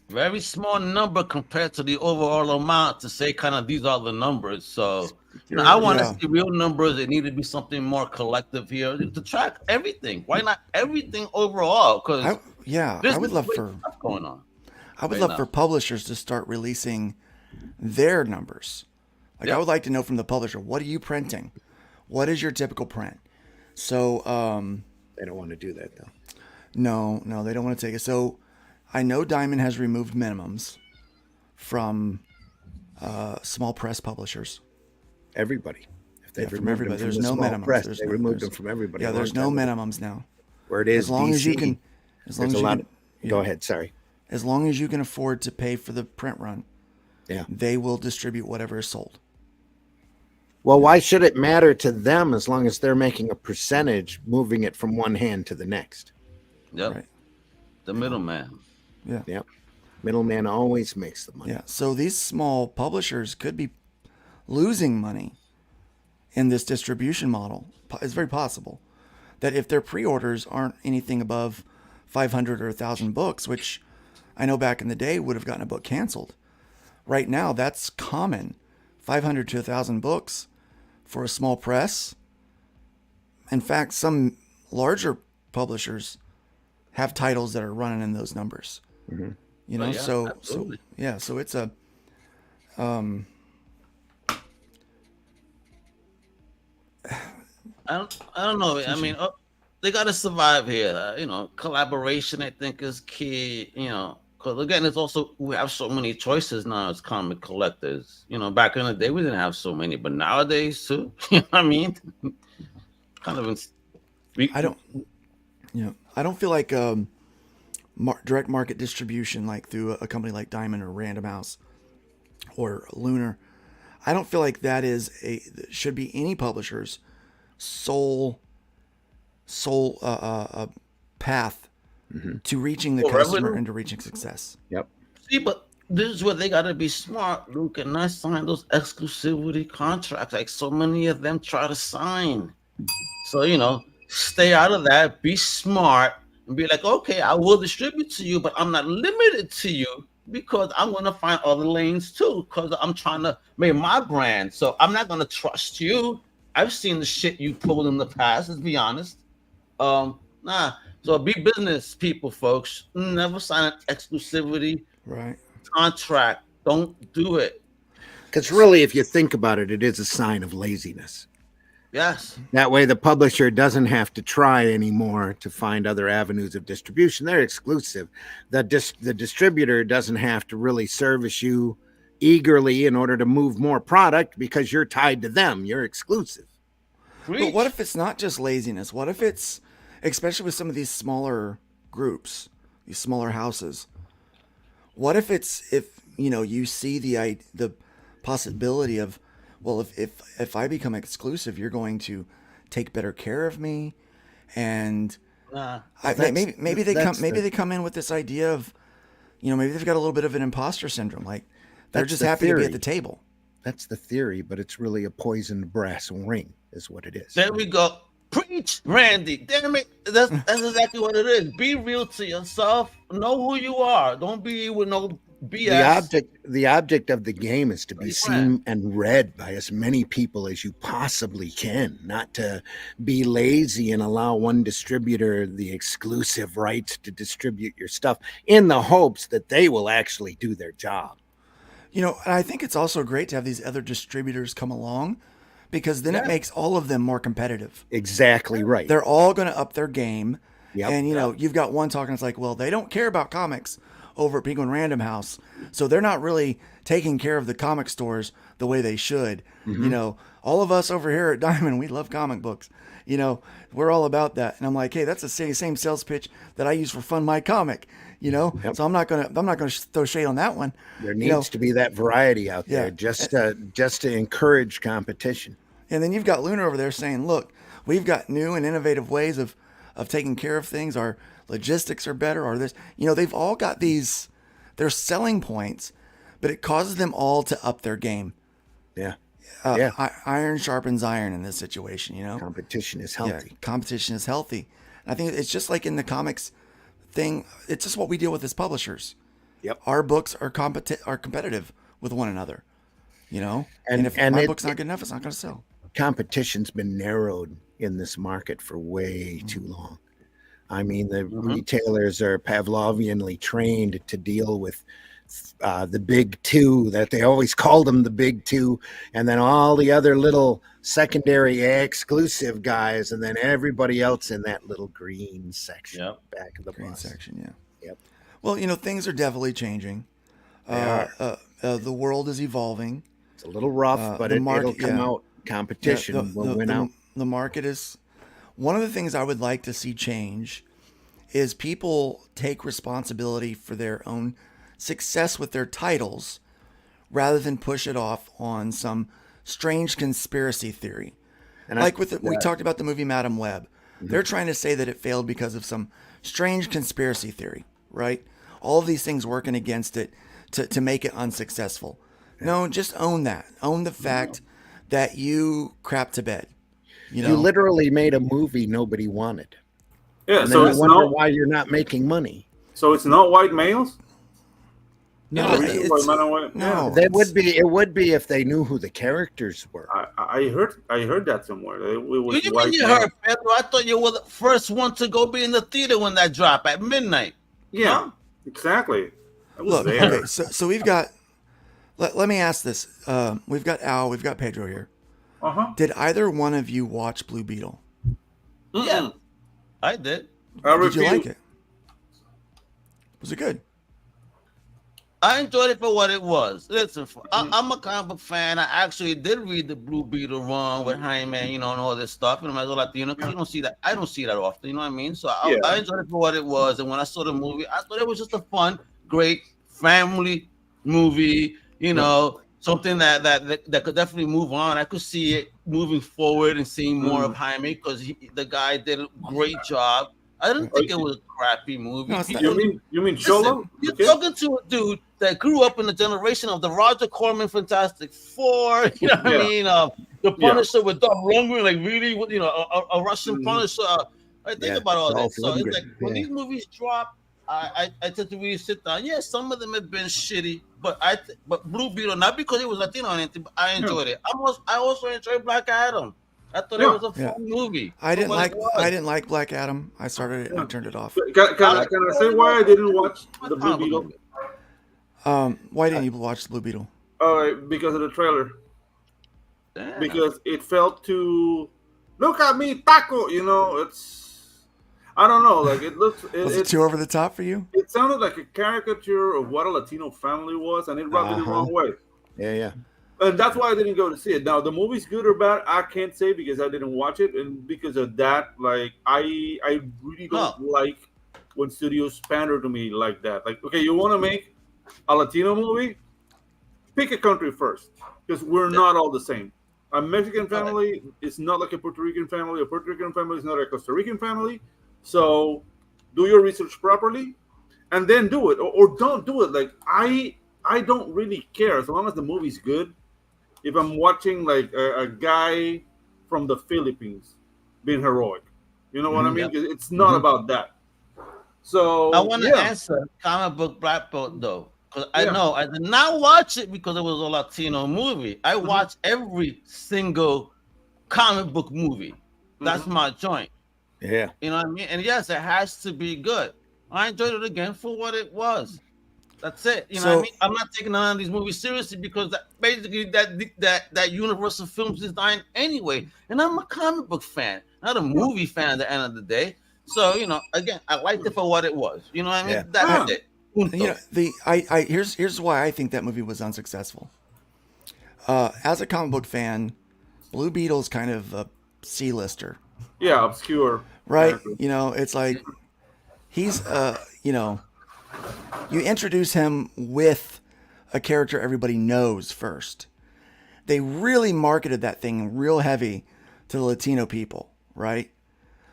Very small number compared to the overall amount to say kind of these are the numbers. So I want to see real numbers. It need to be something more collective here to track everything. Why not everything overall? Because I would love for stuff going on. I would love for publishers to start releasing their numbers. Like I would like to know from the publisher, what are you printing? What is your typical print? So they don't want to do that though. No, they don't want to take it. So I know Diamond has removed minimums from small press publishers. Everybody. If they've from everybody. There's no minimums. Press, they removed them from everybody. Yeah, there's no minimums now. Where it is, as long DC, as you can. As long as you can, go ahead. Sorry. As long as you can afford to pay for the print run, they will distribute whatever is sold. Well, why should it matter to them as long as they're making a percentage, moving it from one hand to the next? Yep. Right. The middleman. Yeah. Yep. Middleman always makes the money. Yeah. So these small publishers could be losing money in this distribution model. It's very possible that if their pre-orders aren't anything above 500 or 1,000 books, which I know back in the day would have gotten a book canceled. Right now, that's common. 500 to 1,000 books for a small press. In fact, some larger publishers have titles that are running in those numbers. Mm-hmm. You know, so it's a I don't know. I mean, they got to survive here. Collaboration I think is key. Because again, it's also we have so many choices now as comic collectors. Back in the day we didn't have so many, but nowadays too. You know what I mean? Kind of. I don't feel like direct market distribution, like through a company like Diamond or Random House or Lunar. I don't feel like that should be any publisher's sole path to reaching the customer and to reaching success. Yep. See, but this is where they got to be smart, Luke, and not sign those exclusivity contracts like so many of them try to sign. So, stay out of that, be smart, and be like, okay, I will distribute to you, but I'm not limited to you because I'm going to find other lanes too because I'm trying to make my brand. So I'm not going to trust you. I've seen the shit you pulled in the past, let's be honest. So be business people, folks. Never sign an exclusivity contract. Don't do it. Because really, if you think about it, it is a sign of laziness. Yes. That way the publisher doesn't have to try anymore to find other avenues of distribution. They're exclusive. The distributor doesn't have to really service you eagerly in order to move more product because you're tied to them. You're exclusive. But what if it's not just laziness? What if it's, especially with some of these smaller groups, these smaller houses, what if you see the possibility of, well, if I become exclusive, you're going to take better care of me, and maybe they come in with this idea of, maybe they've got a little bit of an imposter syndrome, like they're just happy to be at the table. That's the theory, but it's really a poisoned brass ring, is what it is. There we go. Preach, Randy. Damn it. That's exactly what it is. Be real to yourself. Know who you are. Don't be with no BS. The object of the game is to be seen and read by as many people as you possibly can, not to be lazy and allow one distributor the exclusive rights to distribute your stuff in the hopes that they will actually do their job. And I think it's also great to have these other distributors come along, because then it makes all of them more competitive. Exactly right. They're all going to up their game. Yep. And, you've got one talking, it's like, well, they don't care about comics over at Penguin Random House, so they're not really taking care of the comic stores the way they should. All of us over here at Diamond, we love comic books. We're all about that. And I'm like, hey, that's the same sales pitch that I use for Fund My Comic. So I'm not gonna throw shade on that one. There needs to be that variety out there, just to encourage competition. And then you've got Lunar over there saying, look, we've got new and innovative ways of taking care of things. Our logistics are better, or this. They've all got their selling points, but it causes them all to up their game. Yeah. Iron sharpens iron in this situation, Competition is healthy. Yeah, competition is healthy. And I think it's just like in the comics thing. It's just what we deal with as publishers. Yep. Our books are competitive with one another, And if my book's not good enough, it's not going to sell. Competition's been narrowed in this market for way too long. I mean, the retailers are Pavlovianly trained to deal with the big two, that they always called them the big two, and then all the other little secondary exclusive guys, and then everybody else in that little green section back of the green bus. section. Yeah. Yep. Well, things are definitely changing. The world is evolving. It's a little rough, but it'll come out. Competition will win out. The market is one of the things I would like to see change is people take responsibility for their own success with their titles rather than push it off on some strange conspiracy theory. And we talked about the movie Madam Web. They're trying to say that it failed because of some strange conspiracy theory, right? All of these things working against it to make it unsuccessful. No, just own that. Own the fact that you crap to bed. You literally made a movie nobody wanted. Yeah, and so then you wonder why you're not making money. So it's not white males? No, No. It would be if they knew who the characters were. I heard that somewhere. It was What do you mean you heard, Pedro? I thought you were the first one to go be in the theater when that dropped at midnight. Yeah, exactly. Look, okay, so we've got. Let me ask this. We've got Al, we've got Pedro here. Did either one of you watch Blue Beetle? Yeah, I did. Did you like it? Was it good? I enjoyed it for what it was. Listen, I'm a comic book fan. I actually did read the Blue Beetle run with Jaime, and all this stuff. And I'm like, Latino, because you don't see that. I don't see that often. You know what I mean? So I enjoyed it for what it was. And when I saw the movie, I thought it was just a fun, great family movie. Something that could definitely move on. I could see it moving forward and seeing more of Jaime because the guy did a great job. I didn't think it was a crappy movie. No, you mean Cholo? You're talking to a dude that grew up in the generation of the Roger Corman Fantastic Four. You know what I mean? The Punisher with Dolph Lundgren, like really, a Russian Punisher. I think about all that. So it's like when these movies drop, I tend to really sit down. Yeah, some of them have been shitty, but Blue Beetle, not because it was Latino or anything, but I enjoyed it. I also enjoyed Black Adam. I thought it was a fun movie. I didn't like Black Adam. I started it and turned it off. Can I say why I didn't watch the Blue Beetle? Why didn't you watch the Blue Beetle? Because of the trailer. Damn. Because it felt too. Look at me, Taco. It's. I don't know. Like it looks. Was it too over the top for you? It sounded like a caricature of what a Latino family was, and it rubbed me the wrong way. Yeah. And that's why I didn't go to see it. Now, the movie's good or bad, I can't say because I didn't watch it, and because of that, like I really don't like when studios pander to me like that. Like, okay, you want to make a Latino movie? Pick a country first, because we're not all the same. A Mexican family is not like a Puerto Rican family. A Puerto Rican family is not a Costa Rican family. So, do your research properly, and then do it, or don't do it. Like I don't really care as long as the movie's good. If I'm watching like a guy from the Philippines being heroic, you know what I mean? It's not about that. So I want to answer comic book black belt though. Because I know I did not watch it because it was a Latino movie. I watched every single comic book movie. That's my joint. Yeah. You know what I mean? And yes, it has to be good. I enjoyed it again for what it was. That's it. You know what I mean? I'm not taking none of these movies seriously because basically that Universal Films is dying anyway. And I'm a comic book fan, not a movie fan at the end of the day. So, you know, again, I liked it for what it was. You know what I mean? That's it. You know, here's why I think that movie was unsuccessful. As a comic book fan, Blue Beetle's kind of a C-lister. Yeah, obscure. Right? Character. You know, it's like he's you know, you introduce him with a character everybody knows first. They really marketed that thing real heavy to the Latino people, right?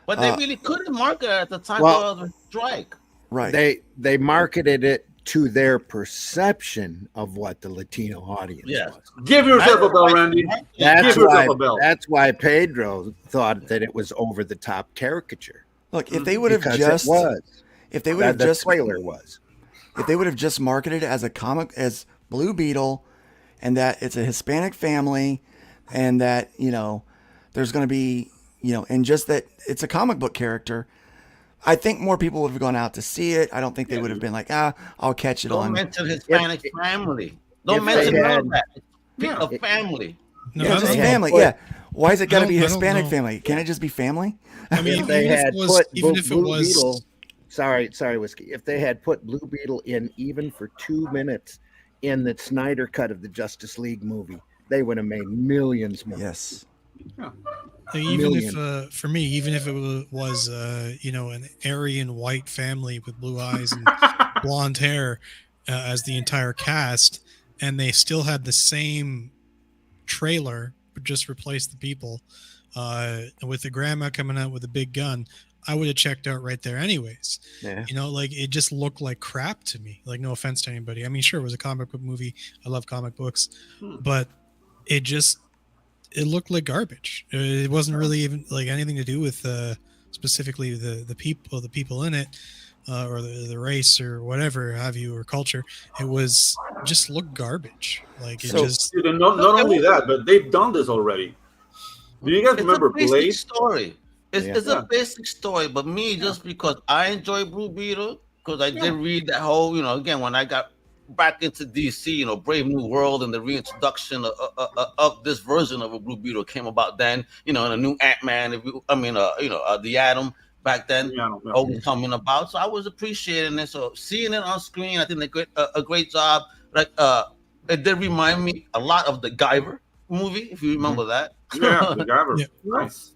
But they really couldn't market it at the time of the strike. Right. They marketed it to their perception of what the Latino audience was. Give yourself a bell, Randy. Give yourself a bell. That's why Pedro thought that it was over the top caricature. Look, if they would have Because if they would have the just trailer was. If they would have just marketed it as a comic, as Blue Beetle, and that it's a Hispanic family, and that, you know, there's going to be, you know, and just that it's a comic book character, I think more people would have gone out to see it. I don't think they would have been like, I'll catch it on. Don't mention Hispanic family. Don't mention that. A family. No, yeah, just family. Yeah. Why is it got to be a Hispanic family? Can't it just be family? I mean, if they had put Blue Beetle. Sorry, Whiskey. If they had put Blue Beetle in even for 2 minutes in the Snyder cut of the Justice League movie, they would have made millions more. Yes. Yeah. Even if, for me, even if it was, you know, an Aryan white family with blue eyes and blonde hair as the entire cast, and they still had the same trailer, but just replaced the people, with the grandma coming out with a big gun, I would have checked out right there anyways. Yeah. You know, like it just looked like crap to me. Like, no offense to anybody. I mean, sure, it was a comic book movie. I love comic books, but it looked like garbage. It wasn't really even like anything to do with specifically the people in it, or the race or whatever have you, or culture. It was just looked garbage. Like it not only that, but they've done this already. Do you guys remember Blade? Story. It's a basic story, but me, just because I enjoy Blue Beetle, because I did read that whole, you know, again, when I got back into DC, you know, Brave New World and the reintroduction of this version of a Blue Beetle came about then, you know, and a new Ant-Man, the Atom back then, always coming about. So I was appreciating it. So seeing it on screen, I think they did a great job. Like, it did remind me a lot of the Guyver movie, if you remember that. Yeah, the Guyver. Nice.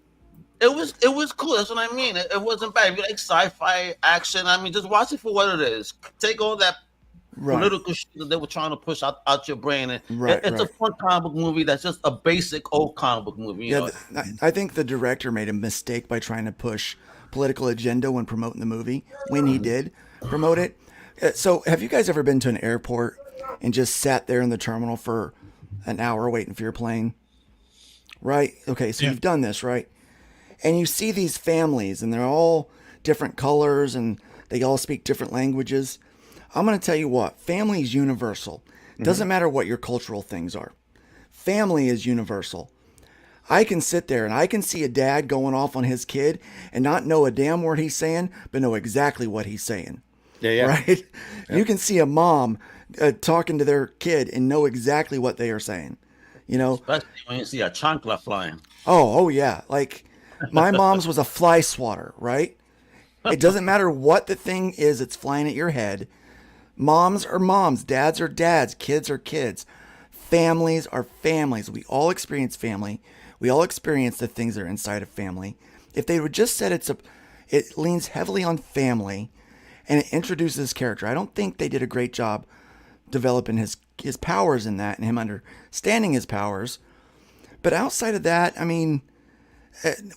It was cool. That's what I mean. It wasn't bad. If you like sci-fi action, I mean, just watch it for what it is. Take all that political shit that they were trying to push out your brain. And it's a fun comic book movie that's just a basic old comic book movie. You know? I think the director made a mistake by trying to push political agenda when promoting the movie, when he did promote it. So have you guys ever been to an airport and just sat there in the terminal for an hour waiting for your plane? Right? Okay, so you've done this, right? And you see these families, and they're all different colors, and they all speak different languages. I'm going to tell you what, family is universal. Doesn't matter what your cultural things are. Family is universal. I can sit there, and I can see a dad going off on his kid and not know a damn word he's saying, but know exactly what he's saying. Yeah. Right? Yeah. You can see a mom talking to their kid and know exactly what they are saying. You know? Especially when you see a chancla flying. Oh, yeah. Like... My mom's was a fly swatter, right? It doesn't matter what the thing is that's flying at your head. Moms are moms, dads are dads, kids are kids. Families are families. We all experience family. We all experience the things that are inside of family. If they would just said it leans heavily on family and it introduces this character. I don't think they did a great job developing his powers in that and him understanding his powers. But outside of that, I mean...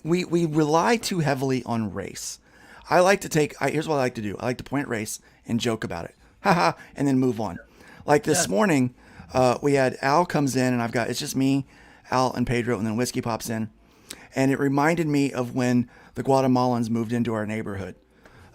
We rely too heavily on race. Here's what I like to do. I like to point at race and joke about it. Haha, and then move on. Like this morning, we had Al comes in, and it's just me, Al, and Pedro, and then Whiskey pops in. And it reminded me of when the Guatemalans moved into our neighborhood.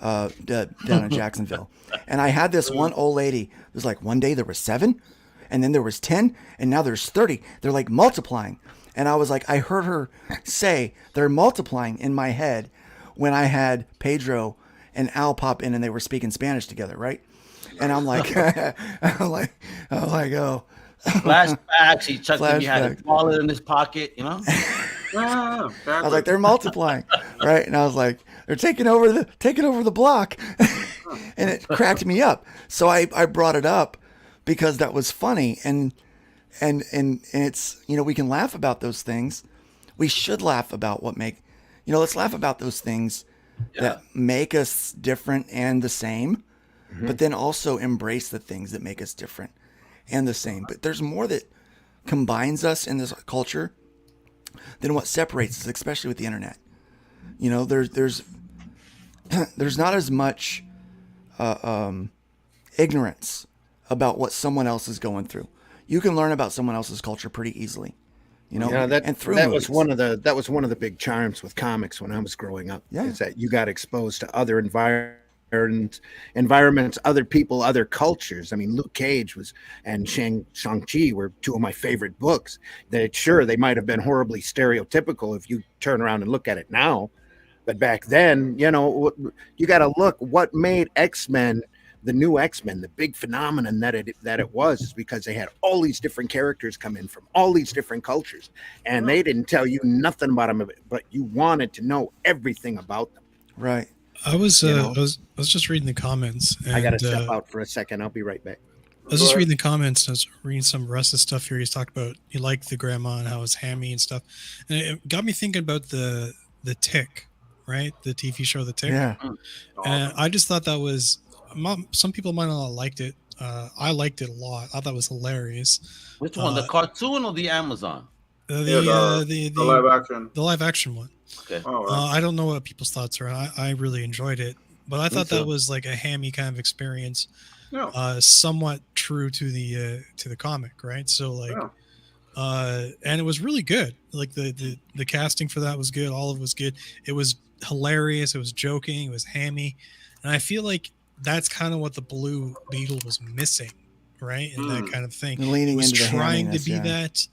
down in Jacksonville. And I had this one old lady. It was like one day there was 7, and then there was 10, and now there's 30. They're like multiplying. And I was like, I heard her say they're multiplying in my head when I had Pedro and Al pop in and they were speaking Spanish together, right? And I'm like, oh. Flashbacks. He chucked him. He had a wallet in his pocket, you know. I was like, they're multiplying, right? And I was like, they're taking over the block, and it cracked me up. So I brought it up because that was funny, and it's, you know, we can laugh about those things. We should laugh about let's laugh about those things that make us different and the same, but then also embrace the things that make us different and the same. But there's more that combines us in this culture than what separates us, especially with the internet. You know, there's not as much ignorance about what someone else is going through. You can learn about someone else's culture pretty easily. You know, that was one of the big charms with comics when I was growing up. Yeah. Is that you got exposed to other environments, other people, other cultures. I mean, Luke Cage and Shang-Chi were two of my favorite books. They might have been horribly stereotypical if you turn around and look at it now, but back then, you know, you got to look what made X-Men. The new X-Men, the big phenomenon that it was, is because they had all these different characters come in from all these different cultures, and they didn't tell you nothing about them, but you wanted to know everything about them. Right. I was just reading the comments. And, I got to step out for a second. I'll be right back. I was just reading the comments. And I was reading some Russ's stuff here. He's talked about you like the grandma and how it's hammy and stuff, and it got me thinking about the Tick, right? The TV show The Tick. Yeah. And I just thought that was. Some people might not have liked it. I liked it a lot. I thought that was hilarious. Which one, the cartoon or the Amazon? The live action. The live action one. Okay. I don't know what people's thoughts are. I really enjoyed it, but I thought that was like a hammy kind of experience. Yeah. Somewhat true to the comic, right? So like, and it was really good. Like the casting for that was good. All of it was good. It was hilarious. It was joking. It was hammy, and I feel like that's kind of what the Blue Beetle was missing, right? And that kind of thing. Leaning it was into trying to be that.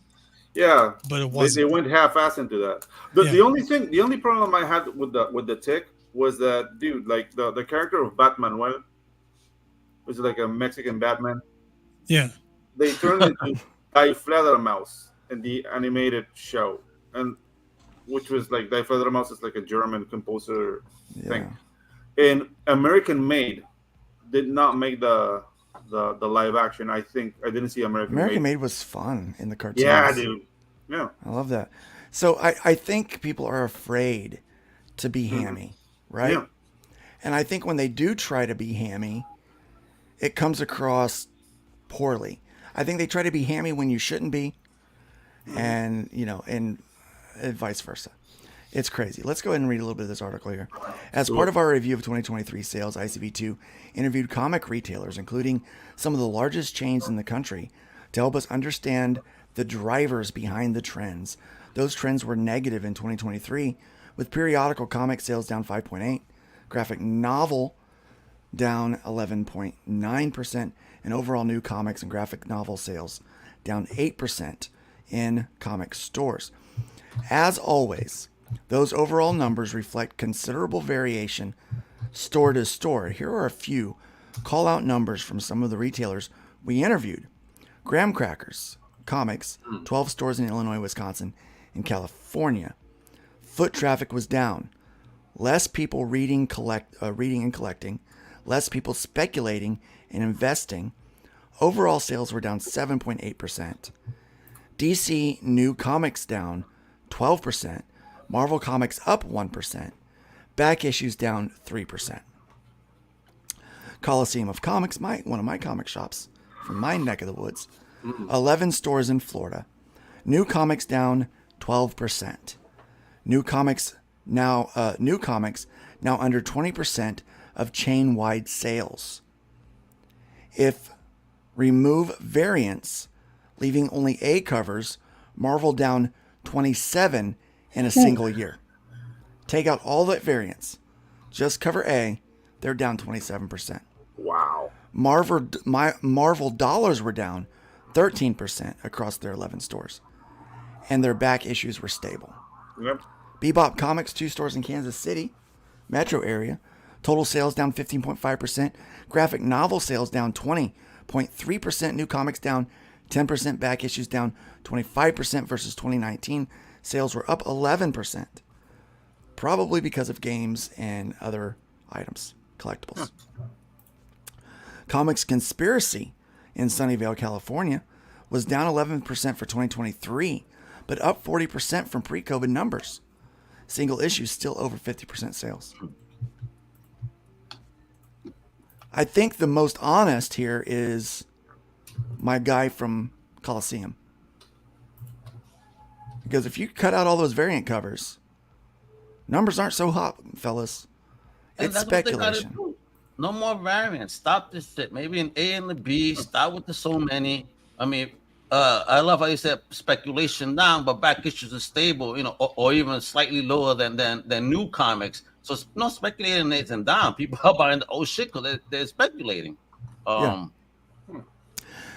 Yeah, but it wasn't. They went half-ass into that. The only problem I had with the Tick was that, dude, like the character of Batman, was like a Mexican Batman. Yeah, they turned into Die Fledermaus in the animated show, and which was like Die Fledermaus is like a German composer thing. And American Made did not make the live action. I think I didn't see American Made was fun in the cartoons. Yeah, dude. Yeah, I love that. So I think people are afraid to be hammy, right? Yeah. And I think when they do try to be hammy, it comes across poorly. I think they try to be hammy when you shouldn't be, and vice versa. It's crazy. Let's go ahead and read a little bit of this article here. As part of our review of 2023 sales, ICV2 interviewed comic retailers, including some of the largest chains in the country, to help us understand the drivers behind the trends. Those trends were negative in 2023, with periodical comic sales down 5.8%, graphic novel down 11.9%, and overall new comics and graphic novel sales down 8% in comic stores. As always, those overall numbers reflect considerable variation store to store. Here are a few call-out numbers from some of the retailers we interviewed. Graham Crackers Comics, 12 stores in Illinois, Wisconsin, and California. Foot traffic was down. Less people reading and collecting. Less people speculating and investing. Overall sales were down 7.8%. DC New Comics down 12%. Marvel Comics up 1%. Back issues down 3%. Coliseum of Comics, one of my comic shops from my neck of the woods. 11 stores in Florida. New Comics down 12%. New Comics now under 20% of chain-wide sales. If remove variants, leaving only A covers, Marvel down 27 in a single year. Take out all that variants. Just cover A, They're down 27%. Wow. Marvel dollars were down 13% across their 11 stores. And their back issues were stable. Yep. Bebop Comics, 2 stores in Kansas City, metro area. Total sales down 15.5%. Graphic novel sales down 20.3%. New comics down 10%. Back issues down 25% versus 2019. Sales were up 11%. Probably because of games and other items, collectibles. Comics Conspiracy in Sunnyvale, California was down 11% for 2023, but up 40% from pre-COVID numbers. Single issues still over 50% sales. I think the most honest here is my guy from Coliseum. Because if you cut out all those variant covers, numbers aren't so hot, fellas. It's speculation. No more variants. Stop this shit. Maybe an A and a B. Stop with the so many. I mean, I love how you said speculation down, but back issues are stable, or even slightly lower than new comics. So no speculating anything down. People are buying the old shit because they're speculating. I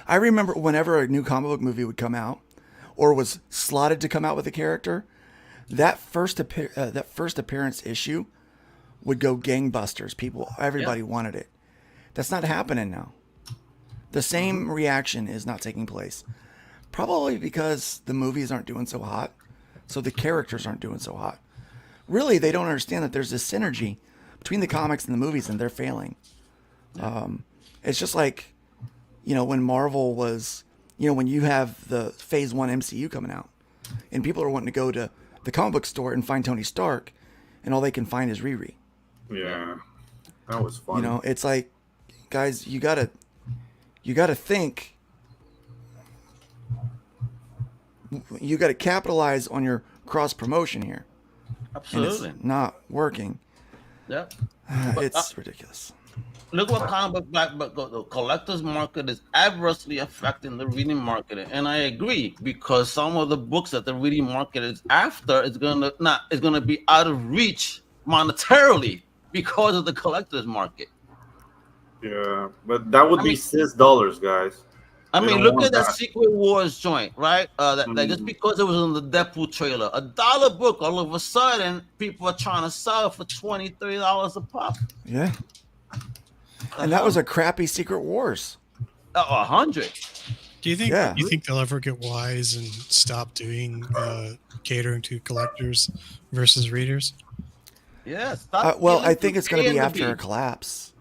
remember whenever a new comic book movie would come out, or was slotted to come out with a character, that first appearance issue would go gangbusters. Everybody wanted it. That's not happening now. The same reaction is not taking place. Probably because the movies aren't doing so hot, so the characters aren't doing so hot. Really, they don't understand that there's this synergy between the comics and the movies, and they're failing. It's just like, when Marvel was, when you have the Phase 1 MCU coming out, and people are wanting to go to the comic book store and find Tony Stark, and all they can find is Riri. Yeah, that was fun. It's like, guys, you gotta think. You gotta capitalize on your cross promotion here. Absolutely. And it's not working. Yep. It's ridiculous. Look what comic book the collector's market is adversely affecting the reading market, and I agree, because some of the books that the reading market is after is gonna be out of reach monetarily because of the collector's market. Yeah, but that would be $6, guys. I mean, look at that Secret Wars joint, right? That just because it was in the Deadpool trailer, $1 book, all of a sudden, people are trying to sell it for $20, $30 a pop. Yeah. And that was a crappy Secret Wars. 100. Do you think they'll ever get wise and stop doing catering to collectors versus readers? Yeah. I think it's going to be after a collapse.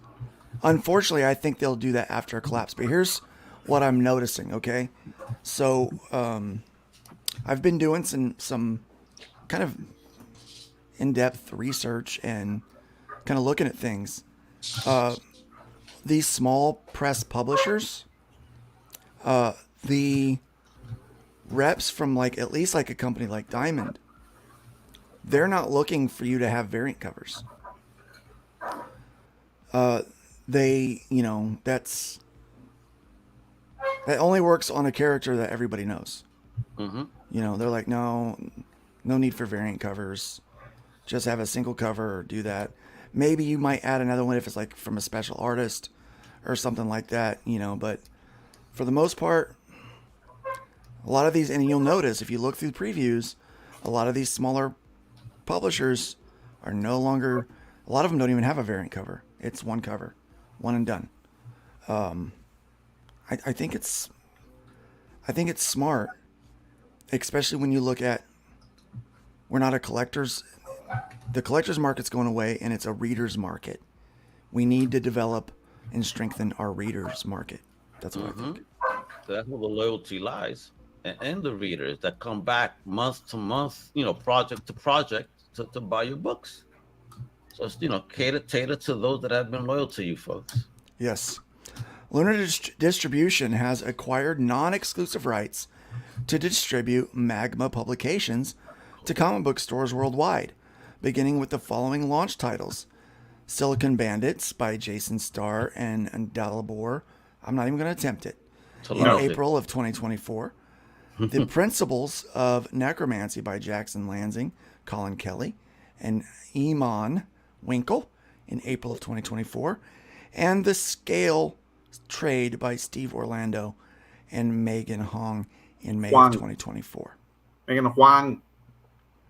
Unfortunately, I think they'll do that after a collapse. But here's what I'm noticing, okay? So I've been doing some kind of in-depth research and kind of looking at things. These small press publishers, the reps from at least a company like Diamond, they're not looking for you to have variant covers. That only works on a character that everybody knows. Mm-hmm. They're like, no need for variant covers. Just have a single cover or do that. Maybe you might add another one if it's from a special artist or something like that, but for the most part, a lot of these, and you'll notice if you look through previews, a lot of these smaller publishers are no longer, a lot of them don't even have a variant cover. It's one cover, one and done. I think it's smart, especially when you look at, we're not a collector's, the collector's market's going away and it's a reader's market. We need to develop and strengthen our reader's market. That's what I think. So that's where the loyalty lies, and the readers that come back month to month, project to project to buy your books. So it's, cater to those that have been loyal to you folks. Yes. Lunar Distribution has acquired non-exclusive rights to distribute Magma publications to comic book stores worldwide, beginning with the following launch titles: Silicon Bandits by Jason Starr and Dalibor. I'm not even going to attempt it. In April of 2024. The Principles of Necromancy by Jackson Lansing, Colin Kelly, and Iman Winkle in April of 2024, and The Scale trade by Steve Orlando and Megan Hong in May of 2024. Megan Huang.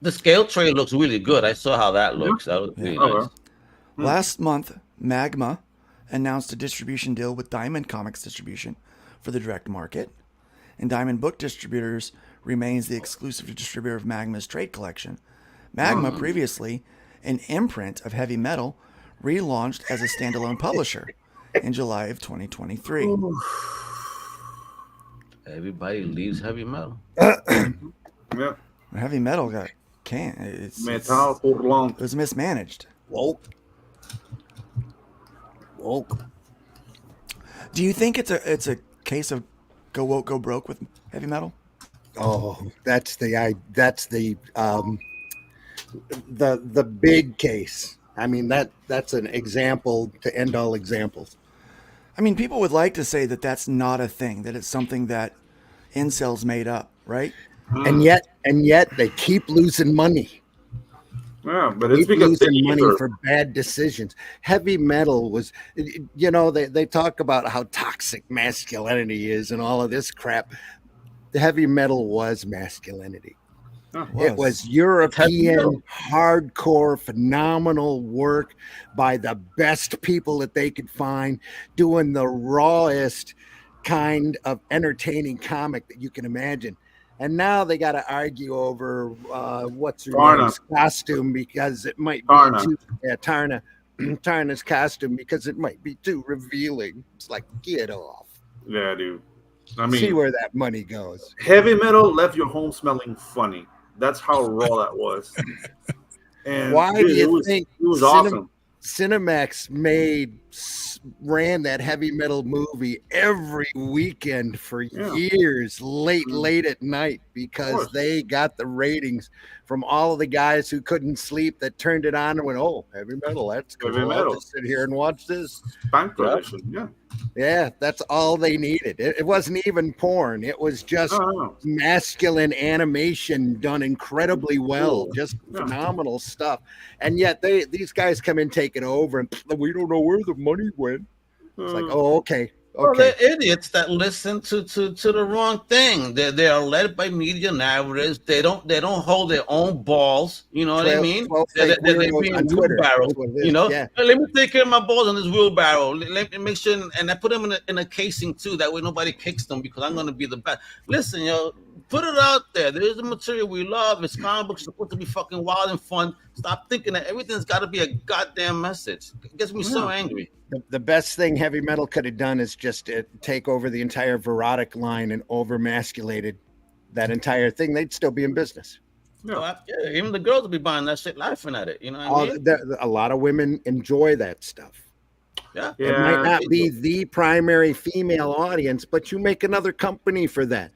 The Scale trade looks really good. I saw how that looks. That was really nice. Last month, Magma announced a distribution deal with Diamond Comics Distribution for the direct market, and Diamond Book Distributors remains the exclusive distributor of Magma's trade collection. Magma, previously an imprint of Heavy Metal, relaunched as a standalone publisher in July of 2023. Everybody leaves Heavy Metal. Yeah. Heavy Metal got canned. It was mismanaged. Woke. Do you think it's a case of go woke, go broke with Heavy Metal? Oh, that's the big case. I mean, that's an example to end all examples. I mean, people would like to say that that's not a thing, that it's something that incels made up, right? And yet they keep losing money. Yeah, but it's because losing money for bad decisions. Heavy Metal was, they talk about how toxic masculinity is and all of this crap. The Heavy Metal was masculinity. It was European, hardcore, phenomenal work by the best people that they could find, doing the rawest kind of entertaining comic that you can imagine. And now they got to argue over what's her name's costume because it might be Tarna's costume because it might be too revealing. It's like, get off. Yeah, dude. I mean, see where that money goes. Heavy Metal left your home smelling funny. That's how raw that was. And why do you think it was awesome? Cinemax ran that Heavy Metal movie every weekend for years, late at night, because they got the ratings from all of the guys who couldn't sleep that turned it on and went, "Oh, Heavy Metal, that's cool. I'll just sit here and watch this." Yeah, that's all they needed. It wasn't even porn. It was just masculine animation done incredibly well, just phenomenal stuff. And yet these guys come in, take it over, and we don't know where the money went. It's like, oh, okay. Well, they're idiots that listen to the wrong thing. They are led by media narratives. They don't hold their own balls. You know what I mean? They're being wheelbarrow. You know, let me take care of my balls on this wheelbarrow. Let me make sure, and I put them in a casing too. That way nobody kicks them because I'm going to be the best. Listen, put it out there. There's the material we love. It's comic books supposed to be fucking wild and fun. Stop thinking that everything's got to be a goddamn message. It gets me so angry. The best thing Heavy Metal could have done is just take over the entire Verotic line and over-masculated that entire thing. They'd still be in business. Even the girls would be buying that shit, laughing at it. You know what I mean? A lot of women enjoy that stuff. Yeah. It might not be the primary female audience, but you make another company for that.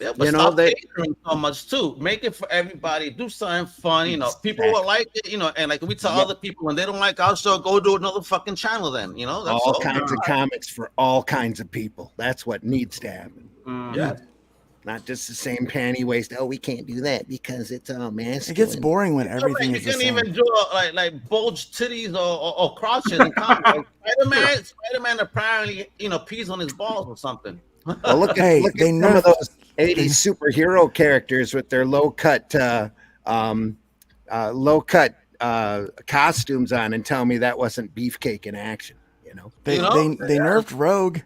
Yeah, but stop catering so much too. Make it for everybody. Do something fun. People will like it. And like we tell other people when they don't like our show, go do another fucking channel. Then that's all kinds of comics for all kinds of people. That's what needs to happen. Yeah, not just the same panty waist. Oh, we can't do that because it's all masculine. It gets boring when everything is the same. You can't even draw like bulge titties or crotches in comics. Like Spider-Man apparently pees on his balls or something. Well, look at some of those 80s superhero characters with their low cut costumes on, and tell me that wasn't beefcake in action. They nerfed Rogue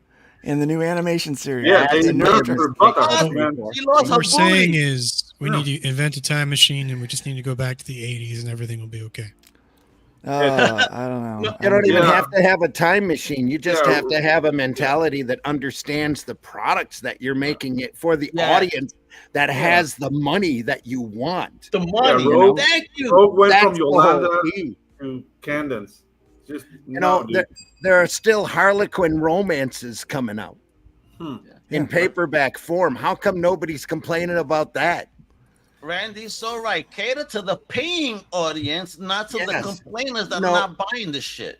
in the new animation series. Yeah, they nerfed her. What we're saying is we need to invent a time machine, and we just need to go back to the 80s, and everything will be okay. I don't know. You don't even have to have a time machine. You just have to have a mentality that understands the products that you're making it for the audience that has the money that you want. The money. Rogue, thank you. Rogue went That's from Yolanda to Candence. Just there are still Harlequin romances coming out in paperback form. How come nobody's complaining about that? Randy's so right. Cater to the paying audience, not to the complainers that are not buying the shit.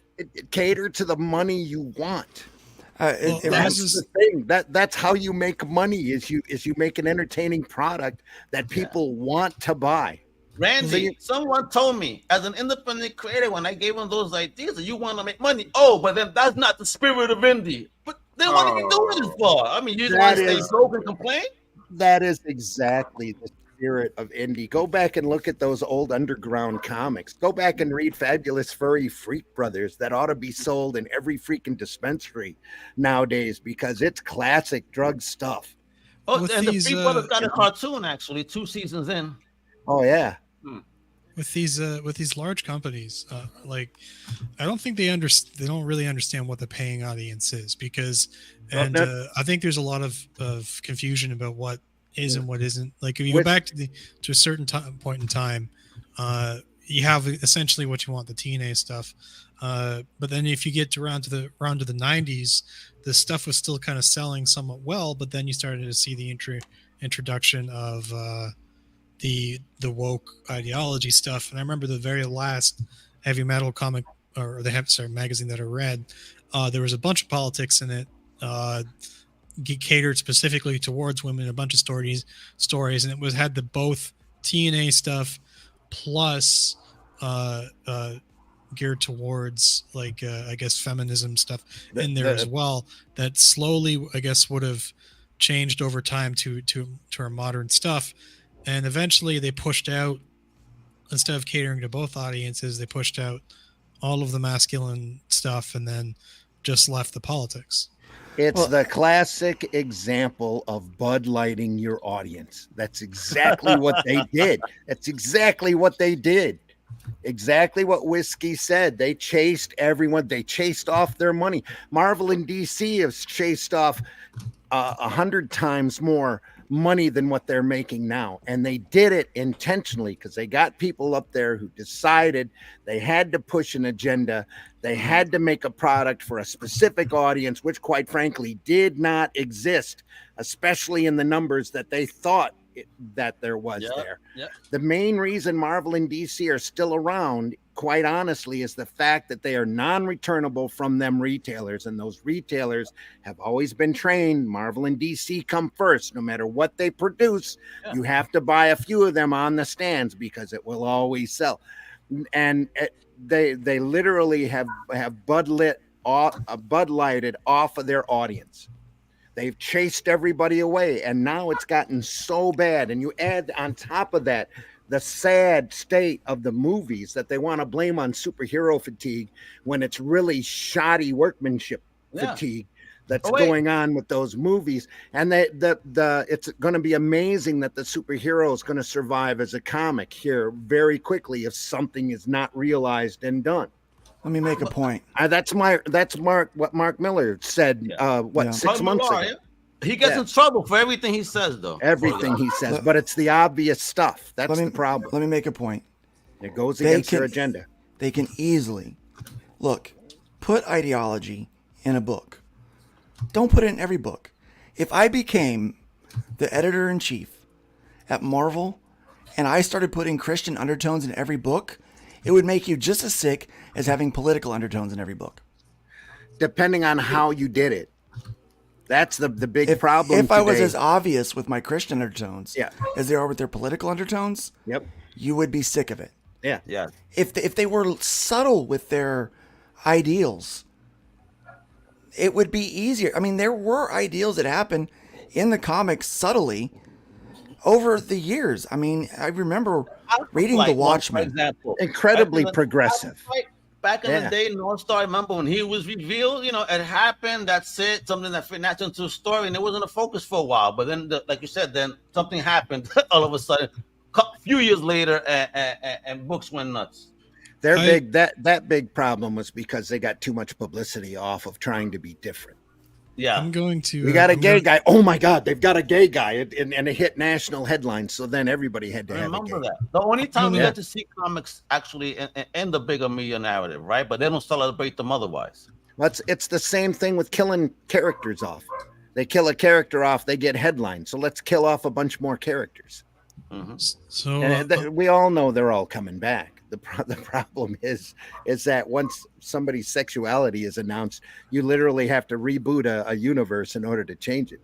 Cater to the money you want. That's the thing. That's how you make money. Is you make an entertaining product that people want to buy. Randy, someone told me as an independent creator when I gave them those ideas that you want to make money. Oh, but then that's not the spirit of indie. But then what are you doing this for? I mean, you just want to stay broke and complain? That is exactly the spirit of indie. Go back and look at those old underground comics. Go back and read Fabulous Furry Freak Brothers. That ought to be sold in every freaking dispensary nowadays because it's classic drug stuff. Oh, and the Freak Brothers got a cartoon actually 2 seasons in. Oh yeah. With these large companies, like I don't think they don't really understand what the paying audience is because, and I think there's a lot of confusion about what is and what isn't. Like if you go back to a certain point in time, you have essentially what you want, the TNA stuff, but then if you get around to the 90s, the stuff was still kind of selling somewhat well, but then you started to see the introduction of the woke ideology stuff. And I remember the very last heavy metal comic magazine that I read, there was a bunch of politics in it, catered specifically towards women, a bunch of stories, and it had both TNA stuff plus geared towards like I guess feminism stuff in there as well. That slowly, I guess, would have changed over time to our modern stuff. And eventually they pushed out, instead of catering to both audiences, they pushed out all of the masculine stuff and then just left the politics. It's the classic example of Bud Lighting your audience. That's exactly what they did. That's exactly what they did. Exactly what Whiskey said. They chased everyone. They chased off their money. Marvel and DC have chased off 100 times more money than what they're making now, and they did it intentionally because they got people up there who decided they had to push an agenda, they had to make a product for a specific audience, which quite frankly did not exist, especially in the numbers that they thought that there was there. The main reason Marvel and DC are still around, quite honestly, is the fact that they are non-returnable from them retailers, and those retailers have always been trained. Marvel and DC come first. No matter what they produce, you have to buy a few of them on the stands because it will always sell. And they literally have Bud Lighted off of their audience. They've chased everybody away, and now it's gotten so bad. And you add on top of that the sad state of the movies that they want to blame on superhero fatigue when it's really shoddy workmanship fatigue that's going on with those movies. And it's going to be amazing that the superhero is going to survive as a comic here very quickly if something is not realized and done. Let me make a point. That's what Mark Miller said. 6 months ago. He gets in trouble for everything he says, though. Everything he says, but it's the obvious stuff. That's the problem. Let me make a point. It goes against their agenda. They can easily put ideology in a book. Don't put it in every book. If I became the editor-in-chief at Marvel and I started putting Christian undertones in every book, it would make you just as sick as having political undertones in every book. Depending on how you did it. That's the big problem. If I was as obvious with my Christian undertones as they are with their political undertones, you would be sick of it. Yeah. If they were subtle with their ideals, it would be easier. I mean, there were ideals that happened in the comics subtly over the years. I mean, I remember reading The Watchmen. For example, incredibly progressive. Back in the day, North Star, I remember when he was revealed, it happened, that's it, something that fit naturally into a story, and it wasn't a focus for a while. But then, like you said, then something happened all of a sudden, a few years later, and books went nuts. That big problem was because they got too much publicity off of trying to be different. Yeah, I'm going to. We got a gay guy. Oh my God, they've got a gay guy, and it hit national headlines. So then everybody had to have a gay. That. The only time we get to see comics actually in the bigger media narrative, right? But they don't celebrate them otherwise. Well, it's the same thing with killing characters off. They kill a character off, they get headlines. So let's kill off a bunch more characters. Mm-hmm. So we all know they're all coming back. The problem is that once somebody's sexuality is announced, you literally have to reboot a universe in order to change it.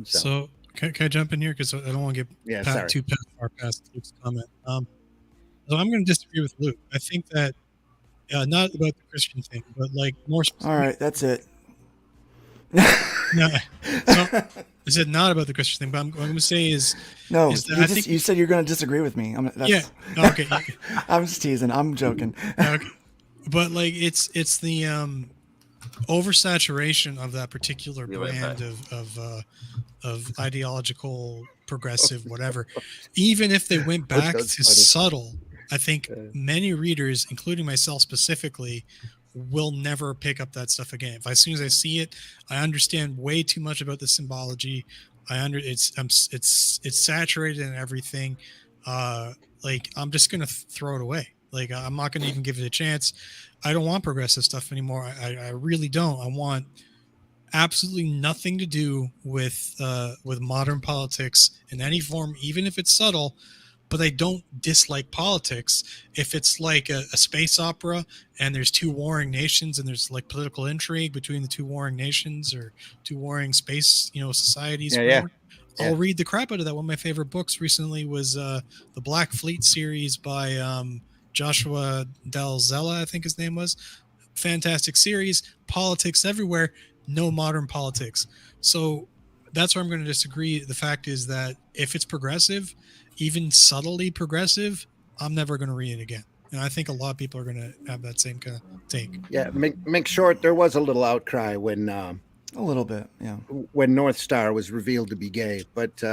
So can I jump in here because I don't want to get too far past Luke's comment. So I'm going to disagree with Luke. I think that not about the Christian thing, but like more. All right, that's it. No, so I said not about the Christian thing, but what I'm going to say is no. Is that you said you're going to disagree with me. Yeah. Okay. I'm just teasing. I'm joking. Okay. But like it's the oversaturation of that particular brand of ideological progressive whatever. Even if they went back to subtle, I think many readers, including myself specifically, will never pick up that stuff again. As soon as I see it, I understand way too much about the symbology. It's saturated in everything. Like I'm just gonna throw it away. Like I'm not gonna even give it a chance. I don't want progressive stuff anymore. I really don't. I want absolutely nothing to do with modern politics in any form, even if it's subtle. But I don't dislike politics if it's like a space opera and there's two warring nations and there's like political intrigue between the two warring nations or two warring space, societies. I'll read the crap out of that. One of my favorite books recently was the Black Fleet series by Joshua Del Zella, I think his name was. Fantastic series, politics everywhere, no modern politics. So that's where I'm going to disagree. The fact is that if it's progressive, even subtly progressive, I'm never going to read it again. And I think a lot of people are going to have that same kind of take. Yeah, make short, there was a little outcry when a little bit, yeah, when North Star was revealed to be gay. But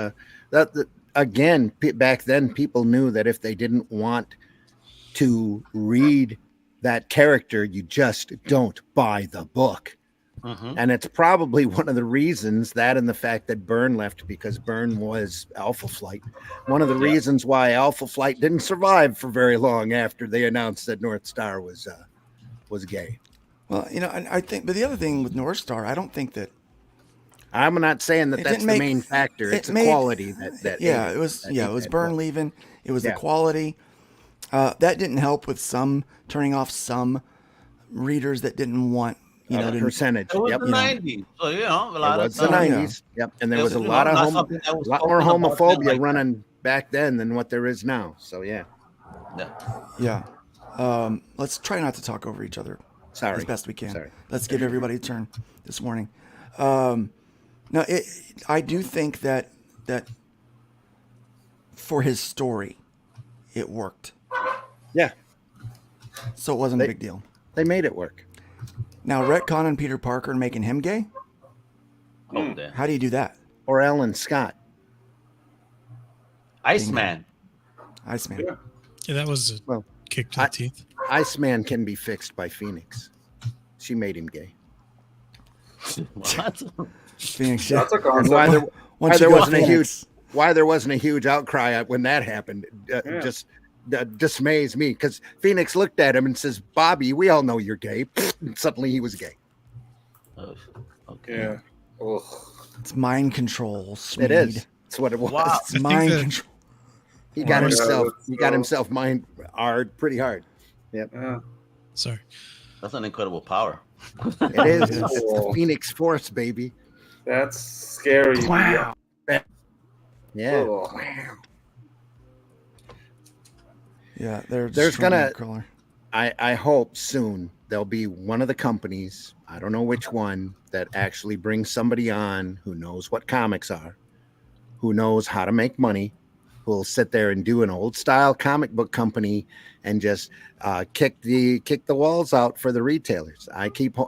again, back then, people knew that if they didn't want to read that character, you just don't buy the book. And it's probably one of the reasons, that and the fact that Byrne left, because Byrne was Alpha Flight. One of the reasons why Alpha Flight didn't survive for very long after they announced that North Star was gay. Well, I think, but the other thing with North Star, I don't think that. I'm not saying that that's the main factor. It's the quality that. Yeah, it was Byrne leaving. It was the quality. That didn't help with some turning off some readers that didn't want. Percentage. It was the 90s. So, a lot of the 90s. Yep. And there was a lot more homophobia running back then than what there is now. So, yeah. Let's try not to talk over each other. Sorry. As best we can. Sorry. Let's give everybody a turn this morning. I do think that for his story, it worked. Yeah. So it wasn't a big deal. They made it work. Now, retconning Peter Parker and making him gay? How do you do that? Or Alan Scott. Iceman. Yeah, that was a kick to the teeth. Iceman can be fixed by Phoenix. She made him gay. What? Phoenix. That's a concept. Why there wasn't a huge outcry when that happened. Just dismays me, because Phoenix looked at him and says, "Bobby, we all know you're gay." And suddenly he was gay. Okay. Yeah. Ugh. It's mind control. Smeed. It is. It's what it was. Wow. It's mind control. He got himself mind hard, pretty hard. Yep. Yeah. Sorry. That's an incredible power. It is. It's the Phoenix Force, baby. That's scary. Wow. Yeah. Ugh. Wow. Yeah, there's gonna. I hope soon there'll be one of the companies, I don't know which one, that actually brings somebody on who knows what comics are, who knows how to make money, who will sit there and do an old style comic book company and just kick the walls out for the retailers. I keep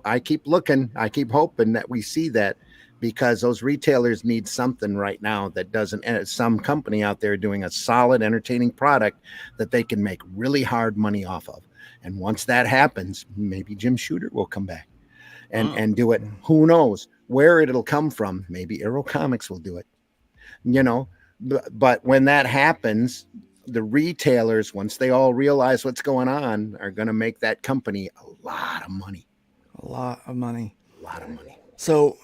looking, I keep hoping that we see that, because those retailers need something right now that doesn't. And some company out there doing a solid, entertaining product that they can make really hard money off of. And once that happens, maybe Jim Shooter will come back and do it. Who knows where it'll come from? Maybe Arrow Comics will do it. But when that happens, the retailers, once they all realize what's going on, are going to make that company a lot of money. A lot of money. So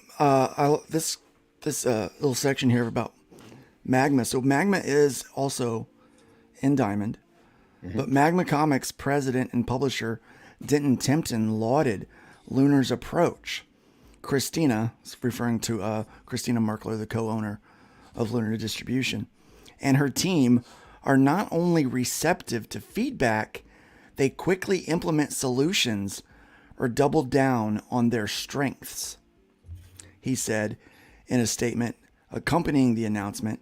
this little section here about Magma. So Magma is also in Diamond, but Magma Comics president and publisher Denton Timpton lauded Lunar's approach. Christina, referring to Christina Merkler, the co-owner of Lunar Distribution, and her team are not only receptive to feedback, they quickly implement solutions or double down on their strengths. He said in a statement accompanying the announcement,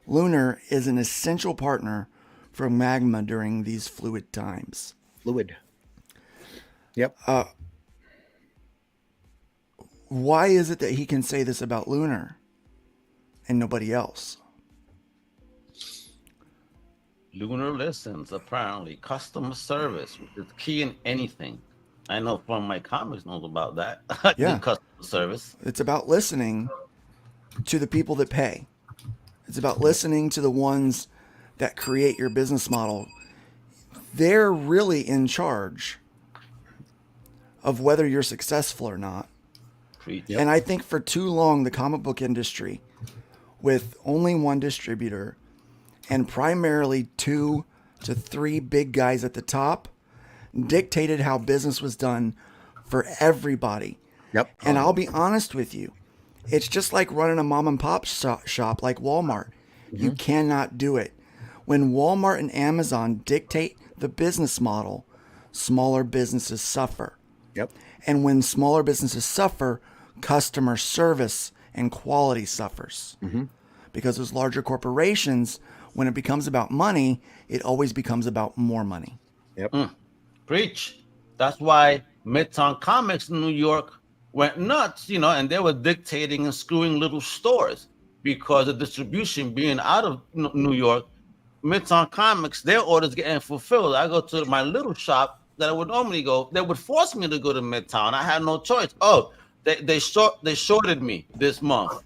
Lunar is an essential partner for Magma during these fluid times. Fluid. Yep. Why is it that he can say this about Lunar and nobody else? Lunar listens, apparently. Customer service is key in anything. I know from my comics knows about that. Yeah. Customer service. It's about listening to the people that pay. It's about listening to the ones that create your business model. They're really in charge of whether you're successful or not. Yep. And I think for too long, the comic book industry, with only one distributor and primarily 2 to 3 big guys at the top, dictated how business was done for everybody. Yep. And I'll be honest with you, it's just like running a mom and pop shop like Walmart. You cannot do it. When Walmart and Amazon dictate the business model, smaller businesses suffer. Yep. And when smaller businesses suffer, customer service and quality suffers. Because those larger corporations, when it becomes about money, it always becomes about more money. Yep. Preach. That's why Midtown Comics in New York went nuts, and they were dictating and screwing little stores because of distribution being out of New York. Midtown Comics, their orders getting fulfilled. I go to my little shop that I would normally go. They would force me to go to Midtown. I had no choice. Oh, they shorted me this month.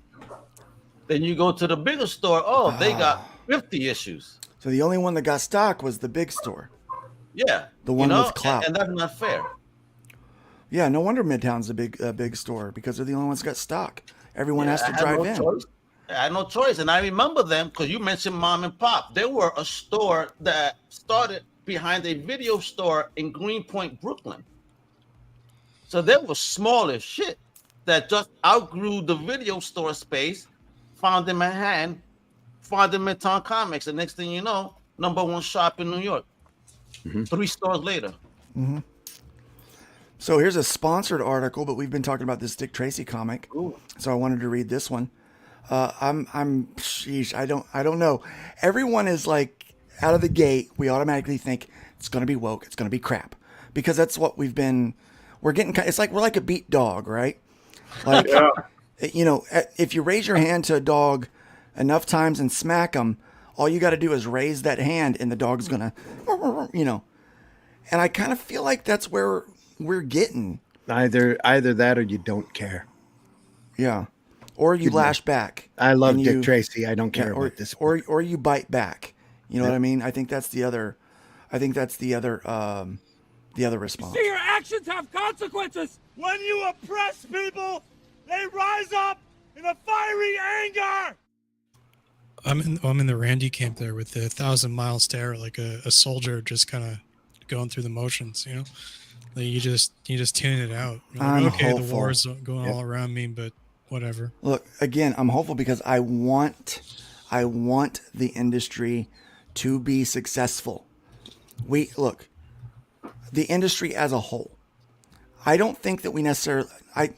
Then you go to the bigger store. Oh, they got 50 issues. So the only one that got stock was the big store. Yeah, the one with clout, and that's not fair. Yeah, no wonder Midtown's a big store because they're the only ones that got stock. Everyone has to drive in. I had no choice, and I remember them because you mentioned mom and pop. They were a store that started behind a video store in Greenpoint, Brooklyn. So they were small as shit that just outgrew the video store space, found in Manhattan, found in Midtown Comics. The next thing you know, #1 shop in New York. 3 stores later. So here's a sponsored article, but we've been talking about this Dick Tracy comic. Ooh. So I wanted to read this one. Sheesh, I don't know. Everyone is like out of the gate. We automatically think it's going to be woke. It's going to be crap because that's what we're getting. It's like, we're like a beat dog, right? Like, if you raise your hand to a dog enough times and smack them, all you got to do is raise that hand and the dog's going to, and I kind of feel like that's where we're getting. Either that or you don't care. Yeah. Or you lash back. I love Dick Tracy. I don't care about this. Or you bite back. You know what I mean? I think that's the other response. See, your actions have consequences. When you oppress people, they rise up in a fiery anger. I'm in the Randy camp there with the 1,000-mile stare, like a soldier just kind of going through the motions. Like you just tune it out. You're like, okay, hopeful. The war's going all around me, but whatever. Look, again, I'm hopeful because I want the industry to be successful. The industry as a whole. I don't think that we necessarily. I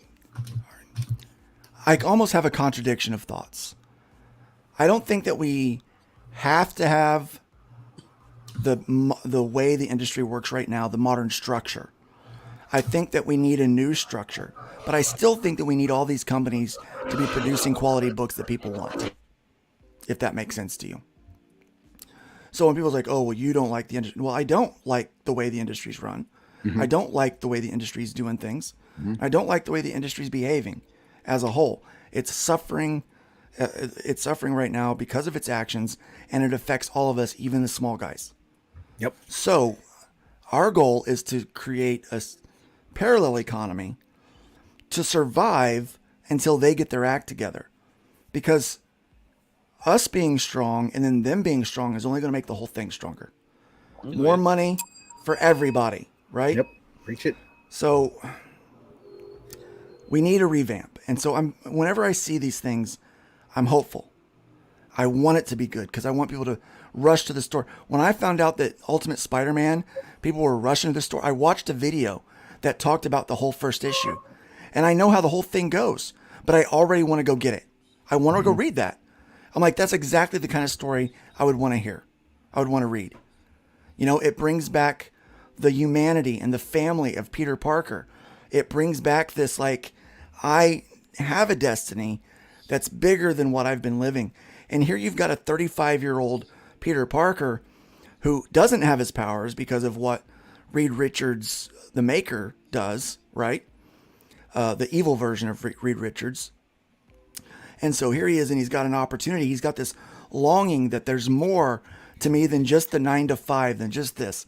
almost have a contradiction of thoughts. I don't think that we have to have the way the industry works right now, the modern structure. I think that we need a new structure, but I still think that we need all these companies to be producing quality books that people want, if that makes sense to you. So when people's like, oh, well, you don't like the industry. Well, I don't like the way the industry's run. I don't like the way the industry's doing things. I don't like the way the industry's behaving as a whole. It's suffering. It's suffering right now because of its actions, and it affects all of us, even the small guys. Yep. So our goal is to create a parallel economy to survive until they get their act together. Because us being strong and then them being strong is only going to make the whole thing stronger. More money for everybody, right? Yep. Preach it. So we need a revamp. And so whenever I see these things, I'm hopeful. I want it to be good because I want people to rush to the store. When I found out that Ultimate Spider-Man, people were rushing to the store, I watched a video that talked about the whole first issue. And I know how the whole thing goes, but I already want to go get it. I want to go read that. I'm like, that's exactly the kind of story I would want to hear. I would want to read. You know, it brings back the humanity and the family of Peter Parker. It brings back this, like, I have a destiny that's bigger than what I've been living. And here you've got a 35-year-old Peter Parker who doesn't have his powers because of what Reed Richards, the maker, does, right? The evil version of Reed Richards. And so here he is, and he's got an opportunity. He's got this longing that there's more to me than just the 9 to 5, than just this.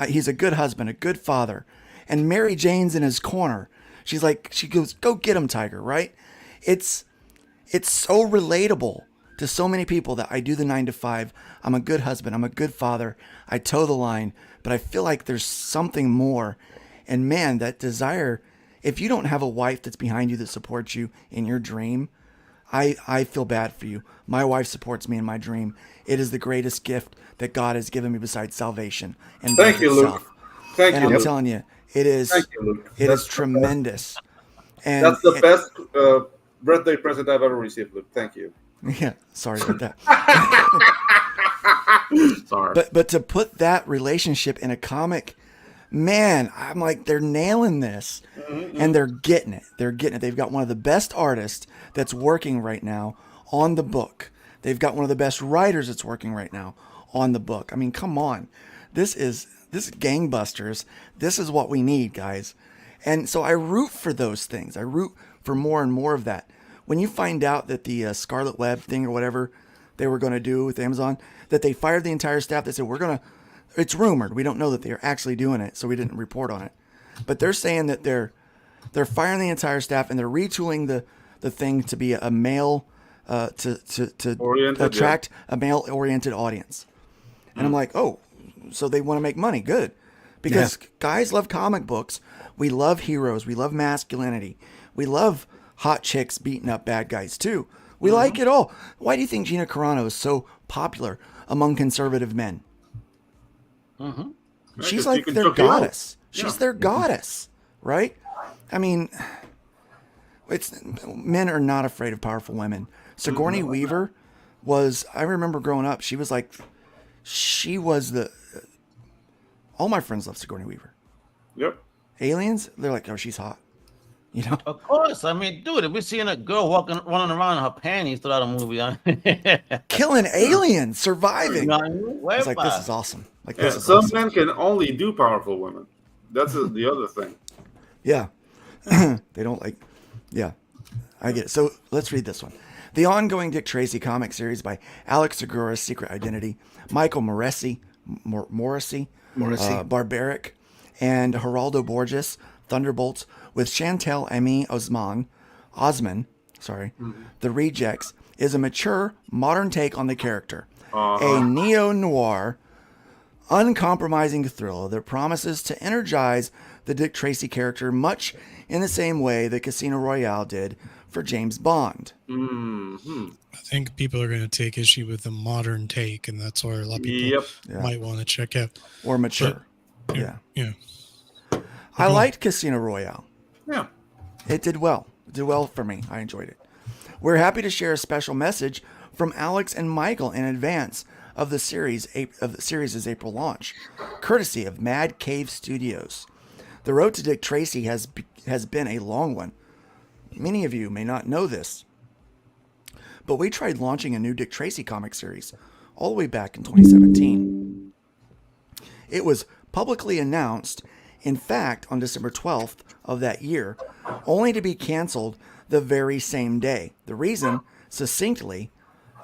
He's a good husband, a good father. And Mary Jane's in his corner. She's like, she goes, go get him, Tiger, right? It's so relatable to so many people that I do the 9 to 5. I'm a good husband. I'm a good father. I toe the line, but I feel like there's something more. And man, that desire, if you don't have a wife that's behind you that supports you in your dream, I feel bad for you. My wife supports me in my dream. It is the greatest gift that God has given me besides salvation. And thank you, Luke. Thank you, and I'm Luke. telling you, it is. Thank you, Luke. It is tremendous. And that's the best birthday present I've ever received, Luke. Thank you. Yeah, sorry about that. Sorry. But to put that relationship in a comic, man, I'm like, they're nailing this. And they're getting it. They're getting it. They've got one of the best artists that's working right now on the book. They've got one of the best writers that's working right now on the book. I mean, come on. This is gangbusters. This is what we need, guys. And so I root for those things. I root for more and more of that. When you find out that the Scarlet Web thing or whatever they were going to do with Amazon, that they fired the entire staff, they said, it's rumored. We don't know that they're actually doing it, so we didn't report on it. But they're saying that they're firing the entire staff and they're retooling the thing to be a male, to attract a male-oriented audience. And I'm like, oh, so they want to make money. Good. Because guys love comic books. We love heroes. We love masculinity. We love hot chicks beating up bad guys too. We like it all. Why do you think Gina Carano is so popular among conservative men? She's like their goddess. She's their goddess, right? I mean, men are not afraid of powerful women. Sigourney Weaver was, I remember growing up, she was all my friends love Sigourney Weaver. Yep. Aliens, they're like, oh, she's hot. You know? Of course. I mean, dude, if we're seeing a girl running around in her panties throughout a movie, killing aliens, surviving. It's like, this is awesome. Like, this is awesome. Men can only do powerful women. That's the other thing. Yeah. They don't like, yeah, I get it. So let's read this one. The ongoing Dick Tracy comic series by Alex Segura's Secret Identity, Michael Morrissey, Barbaric, and Geraldo Borges, Thunderbolts, with Chantel Aimee Osman, The Rejects, is a mature, modern take on the character. A neo-noir, uncompromising thriller that promises to energize the Dick Tracy character much in the same way that Casino Royale did for James Bond. I think people are going to take issue with the modern take, and that's why a lot of people might want to check out. Or mature. But, yeah. I liked Casino Royale. Yeah. It did well. It did well for me. I enjoyed it. We're happy to share a special message from Alex and Michael in advance of the series' April launch, courtesy of Mad Cave Studios. The road to Dick Tracy has been a long one. Many of you may not know this, but we tried launching a new Dick Tracy comic series all the way back in 2017. It was publicly announced, in fact, on December 12th of that year, only to be canceled the very same day. The reason, succinctly,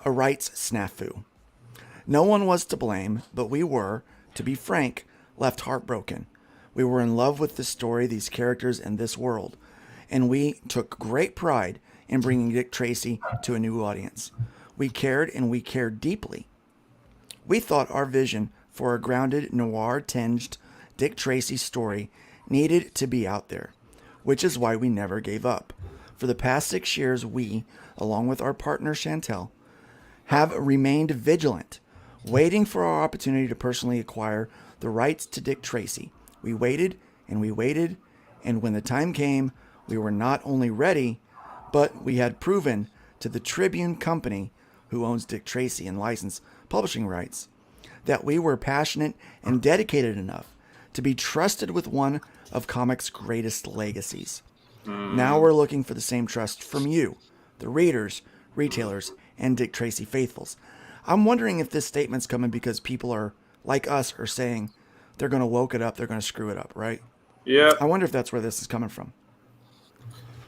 a rights snafu. No one was to blame, but we were, to be frank, left heartbroken. We were in love with the story, these characters, and this world, and we took great pride in bringing Dick Tracy to a new audience. We cared, and we cared deeply. We thought our vision for a grounded, noir-tinged Dick Tracy story needed to be out there, which is why we never gave up. For the past 6 years, we, along with our partner Chantel, have remained vigilant, waiting for our opportunity to personally acquire the rights to Dick Tracy. We waited and we waited, and when the time came, we were not only ready, but we had proven to the Tribune Company, who owns Dick Tracy and licensed publishing rights, that we were passionate and dedicated enough to be trusted with one of comics' greatest legacies. Now we're looking for the same trust from you, the readers, retailers, and Dick Tracy faithfuls. I'm wondering if this statement's coming because people are, like us, are saying they're going to woke it up, they're going to screw it up, right? Yeah. I wonder if that's where this is coming from.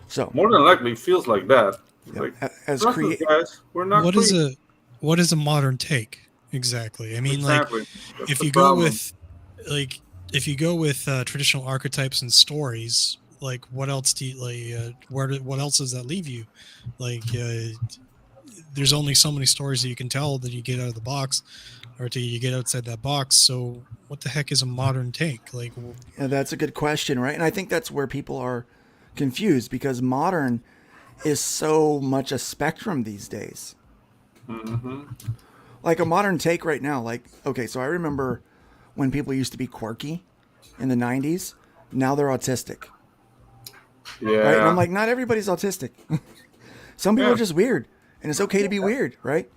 So more than likely, it feels like that. Yeah, like, as guys, we're not. What is a modern take exactly? I mean, exactly. like, if you go with traditional archetypes and stories, like what else do you, what else does that leave you? Like, there's only so many stories that you can tell that you get out of the box, or till you get outside that box. So, what the heck is a modern take? Like, yeah, that's a good question, right? And I think that's where people are confused because modern is so much a spectrum these days. Mm-hmm. Like a modern take right now, like, okay, so I remember when people used to be quirky in the 90s. Now they're autistic. Yeah. Right? And I'm like, not everybody's autistic. Some people are just weird, and it's okay to be weird, right?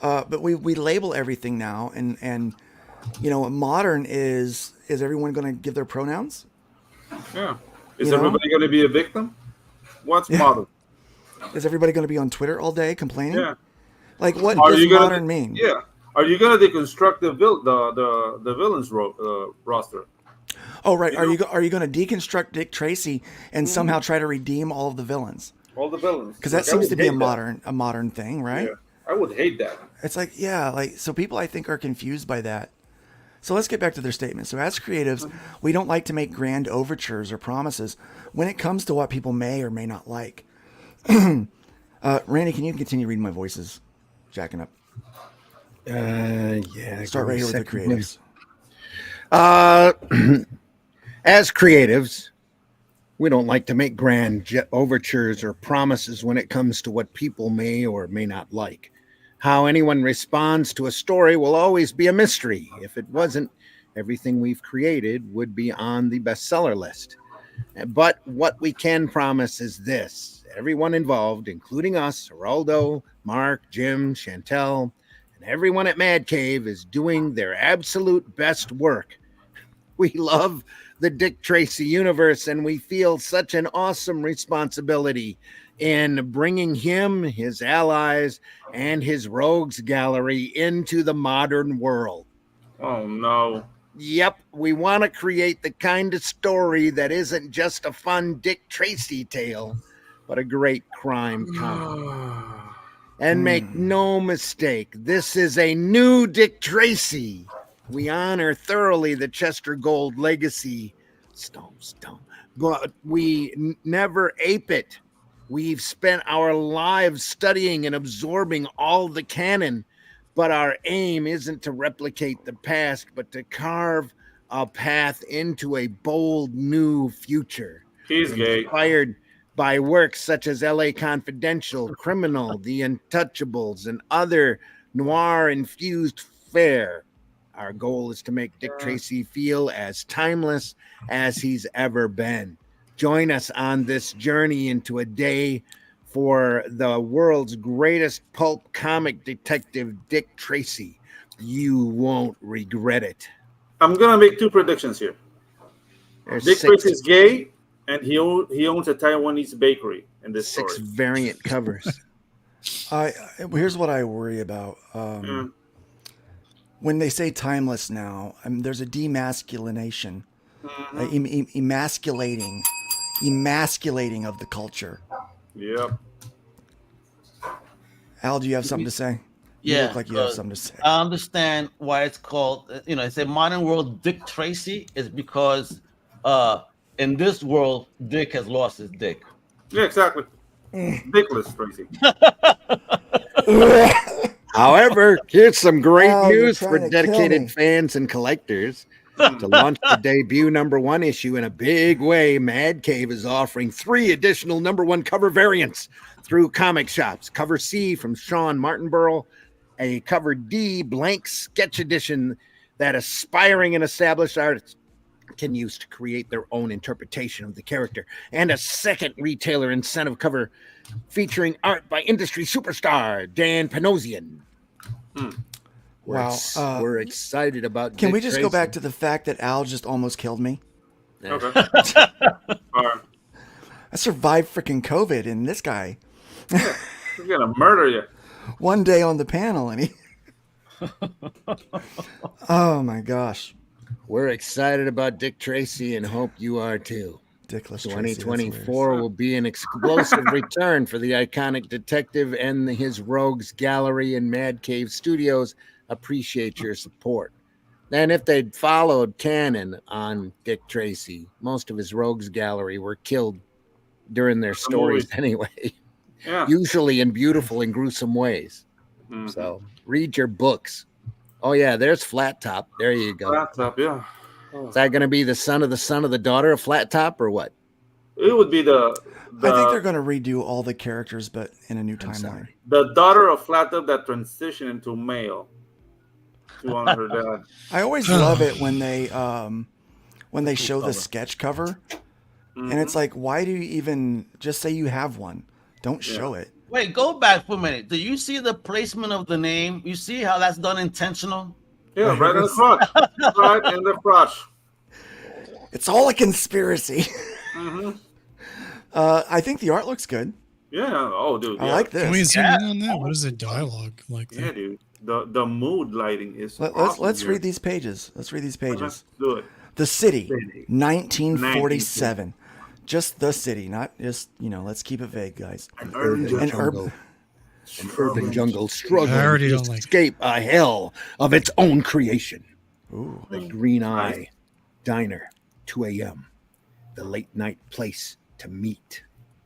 But we label everything now, and you know, modern is everyone going to give their pronouns? Yeah. Is everybody going to be a victim? What's modern? Is everybody going to be on Twitter all day complaining? Yeah. Like, what does modern mean? Yeah. Are you going to deconstruct the villains roster? Oh, right. Are you going to deconstruct Dick Tracy and somehow try to redeem all of the villains? All the villains. Because that seems to be a modern thing, right? Yeah. I would hate that. It's like, yeah, like, so people I think are confused by that. So let's get back to their statement. So as creatives, we don't like to make grand overtures or promises when it comes to what people may or may not like. Randy, can you continue reading my voices? Jacking up. Yeah. Start right here with the creatives. As creatives, we don't like to make grand overtures or promises when it comes to what people may or may not like. How anyone responds to a story will always be a mystery. If it wasn't, everything we've created would be on the bestseller list. But what we can promise is this. Everyone involved, including us, Geraldo, Mark, Jim, Chantel, and everyone at Mad Cave is doing their absolute best work. We love the Dick Tracy universe, and we feel such an awesome responsibility in bringing him, his allies, and his rogues gallery into the modern world. Oh, no. Yep, we want to create the kind of story that isn't just a fun Dick Tracy tale, but a great crime comic. And make no mistake, this is a new Dick Tracy. We honor thoroughly the Chester Gold legacy, stone, but we never ape it. We've spent our lives studying and absorbing all the canon, but our aim isn't to replicate the past, but to carve a path into a bold new future. He's gay. Inspired by works such as L.A. Confidential, Criminal, The Untouchables, and other noir-infused fare. Our goal is to make Dick Tracy feel as timeless as he's ever been. Join us on this journey into a day for the world's greatest pulp comic detective, Dick Tracy. You won't regret it. I'm going to make two predictions here. Dick Tracy is gay, and he owns a Taiwanese bakery in this story. 6 variant covers. Here's what I worry about. When they say timeless now, there's a demasculination, emasculating of the culture. Yep. Al, do you have something to say? You look like you have something to say. I understand why it's called, it's a modern world Dick Tracy is because in this world, Dick has lost his dick. Yeah, exactly. Dickless Tracy. However, here's some great news for dedicated fans and collectors. To launch the debut #1 issue in a big way, Mad Cave is offering 3 additional #1 cover variants through comic shops. Cover C from Sean Martinborough a cover D blank sketch edition that aspiring and established artists can use to create their own interpretation of the character, and a second retailer incentive cover featuring art by industry superstar Dan Panosian. Wow. We're excited about Can Dick we just Tracy. go back to the fact that Al just almost killed me? Okay. All right. I survived freaking COVID, and this guy. He's gonna murder you. One day on the panel, and he. Oh my gosh. We're excited about Dick Tracy and hope you are too. Dickless 2024 will be an explosive return for the iconic detective and his Rogues Gallery and Mad Cave Studios. Appreciate your support. And if they'd followed canon on Dick Tracy, most of his Rogues Gallery were killed during their stories anyway. Yeah. Usually in beautiful and gruesome ways. Mm-hmm. So read your books. Oh yeah, there's Flat Top. There you go. Flat Top, yeah. Is that going to be the son of the daughter of Flat Top or what? It would be the I think they're going to redo all the characters, but in a new timeline. The daughter of Flat Top that transitioned into male to honor her dad. I always love it when they show the sketch cover, and it's like, why do you even just say you have one? Don't show it. Wait, go back for a minute. Do you see the placement of the name? You see how that's done intentional? Yeah, right in the crotch. Right in the crotch. It's all a conspiracy. Mm-hmm. I think the art looks good. Yeah. Oh, dude. I like this. Can we zoom in on that? What is the dialogue like? Yeah, dude. The mood lighting is. Let's read these pages. Let's read these pages. Let's do it. The City, 1947. Just the city, not just, let's keep it vague, guys. An urban jungle struggling to escape a hell of its own creation. Ooh. The Green Eye Diner, 2 a.m. The late night place to meet.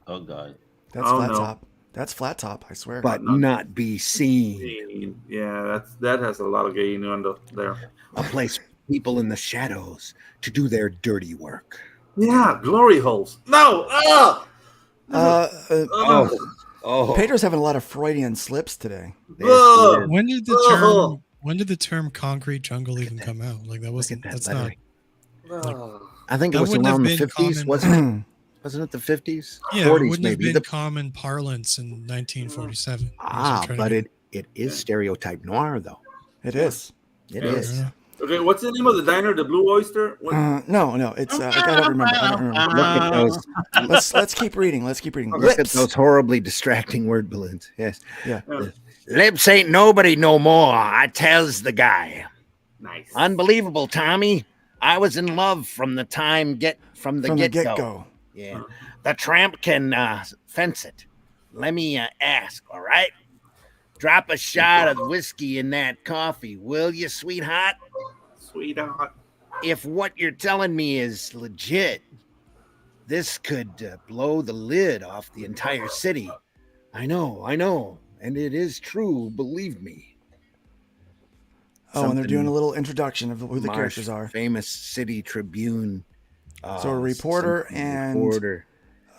Oh, God. That's Flat Top. That's Flat Top, I swear. But not be seen. Yeah, that has a lot of gay innuendo there. A place for people in the shadows to do their dirty work. Yeah, glory holes. No! Pedro's having a lot of Freudian slips today. When did the term concrete jungle even come out? Like that wasn't. That's not. I think it was around the 50s, wasn't it? Wasn't it the 50s? Yeah, 40s it wouldn't maybe. have been common parlance in 1947. But it is stereotype noir though. It is. It is. Okay, what's the name of the diner? The Blue Oyster? No, it's I don't remember. Look at those. Let's keep reading. Look at those horribly distracting word balloons. Yes. Yeah. Lips ain't nobody no more, I tells the guy. Nice. Unbelievable, Tommy. I was in love from the get-go. Yeah. The tramp can fence it. Let me ask, all right? Drop a shot of whiskey in that coffee, will you, sweetheart? Sweetheart. If what you're telling me is legit, this could blow the lid off the entire city. I know. And it is true, believe me. And they're doing a little introduction of who the characters are. Famous City Tribune. So a reporter and...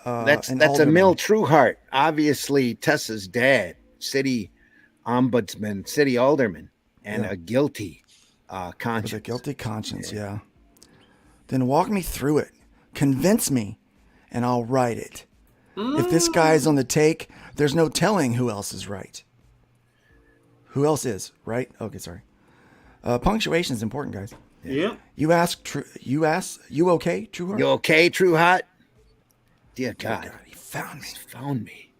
That's a Mill Trueheart, obviously Tessa's dad, city ombudsman, city alderman, and a guilty conscience. With a guilty conscience, yeah. Then walk me through it. Convince me, and I'll write it. If this guy's on the take, there's no telling who else is right. Who else is, right? Okay, sorry. Punctuation is important, guys. Yeah. You okay, Trueheart? You okay, Trueheart? Dear God, he found me.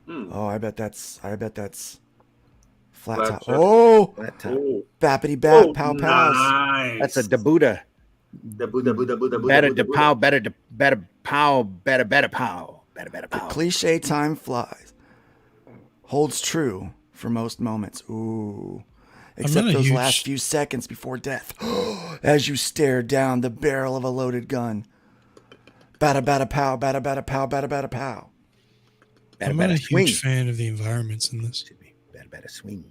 Oh, I bet that's Flat Top. Top. Oh, Flat Top. Bappity bap, pow pows. Nice. That's a Dabuda. Better pow, better pow. The cliche time flies. Holds true for most moments. Ooh. Except those last few seconds before death. As you stare down the barrel of a loaded gun. Bada bada pow, bada bada pow, bada bada pow. I'm not a huge fan of the environments in this. Bada swing.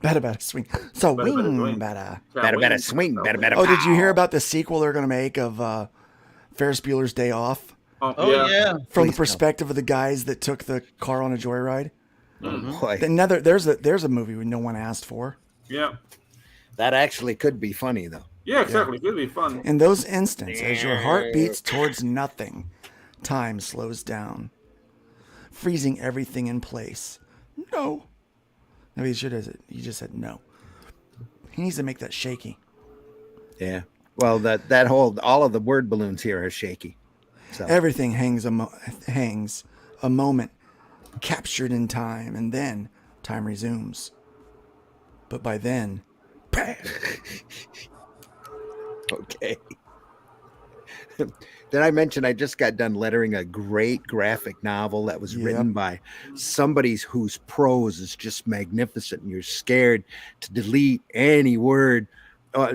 Bada swing. So wing bada. Bada swing. Bada pow. Oh, did you hear about the sequel they're going to make of Ferris Bueller's Day Off? Oh yeah. From the perspective of the guys that took the car on a joyride. Boy, Another there's a movie no one asked for. Yeah. that actually could be funny though. Yeah, exactly. It'd be fun. In those instances, as your heart beats towards nothing, time slows down, freezing everything in place. No. No, he just said no. He needs to make that shaky. Yeah. Well, that whole all of the word balloons here are shaky. So Everything hangs a moment captured in time, and then time resumes. But by then, okay. Did I mention I just got done lettering a great graphic novel that was written by somebody whose prose is just magnificent, and you're scared to delete any word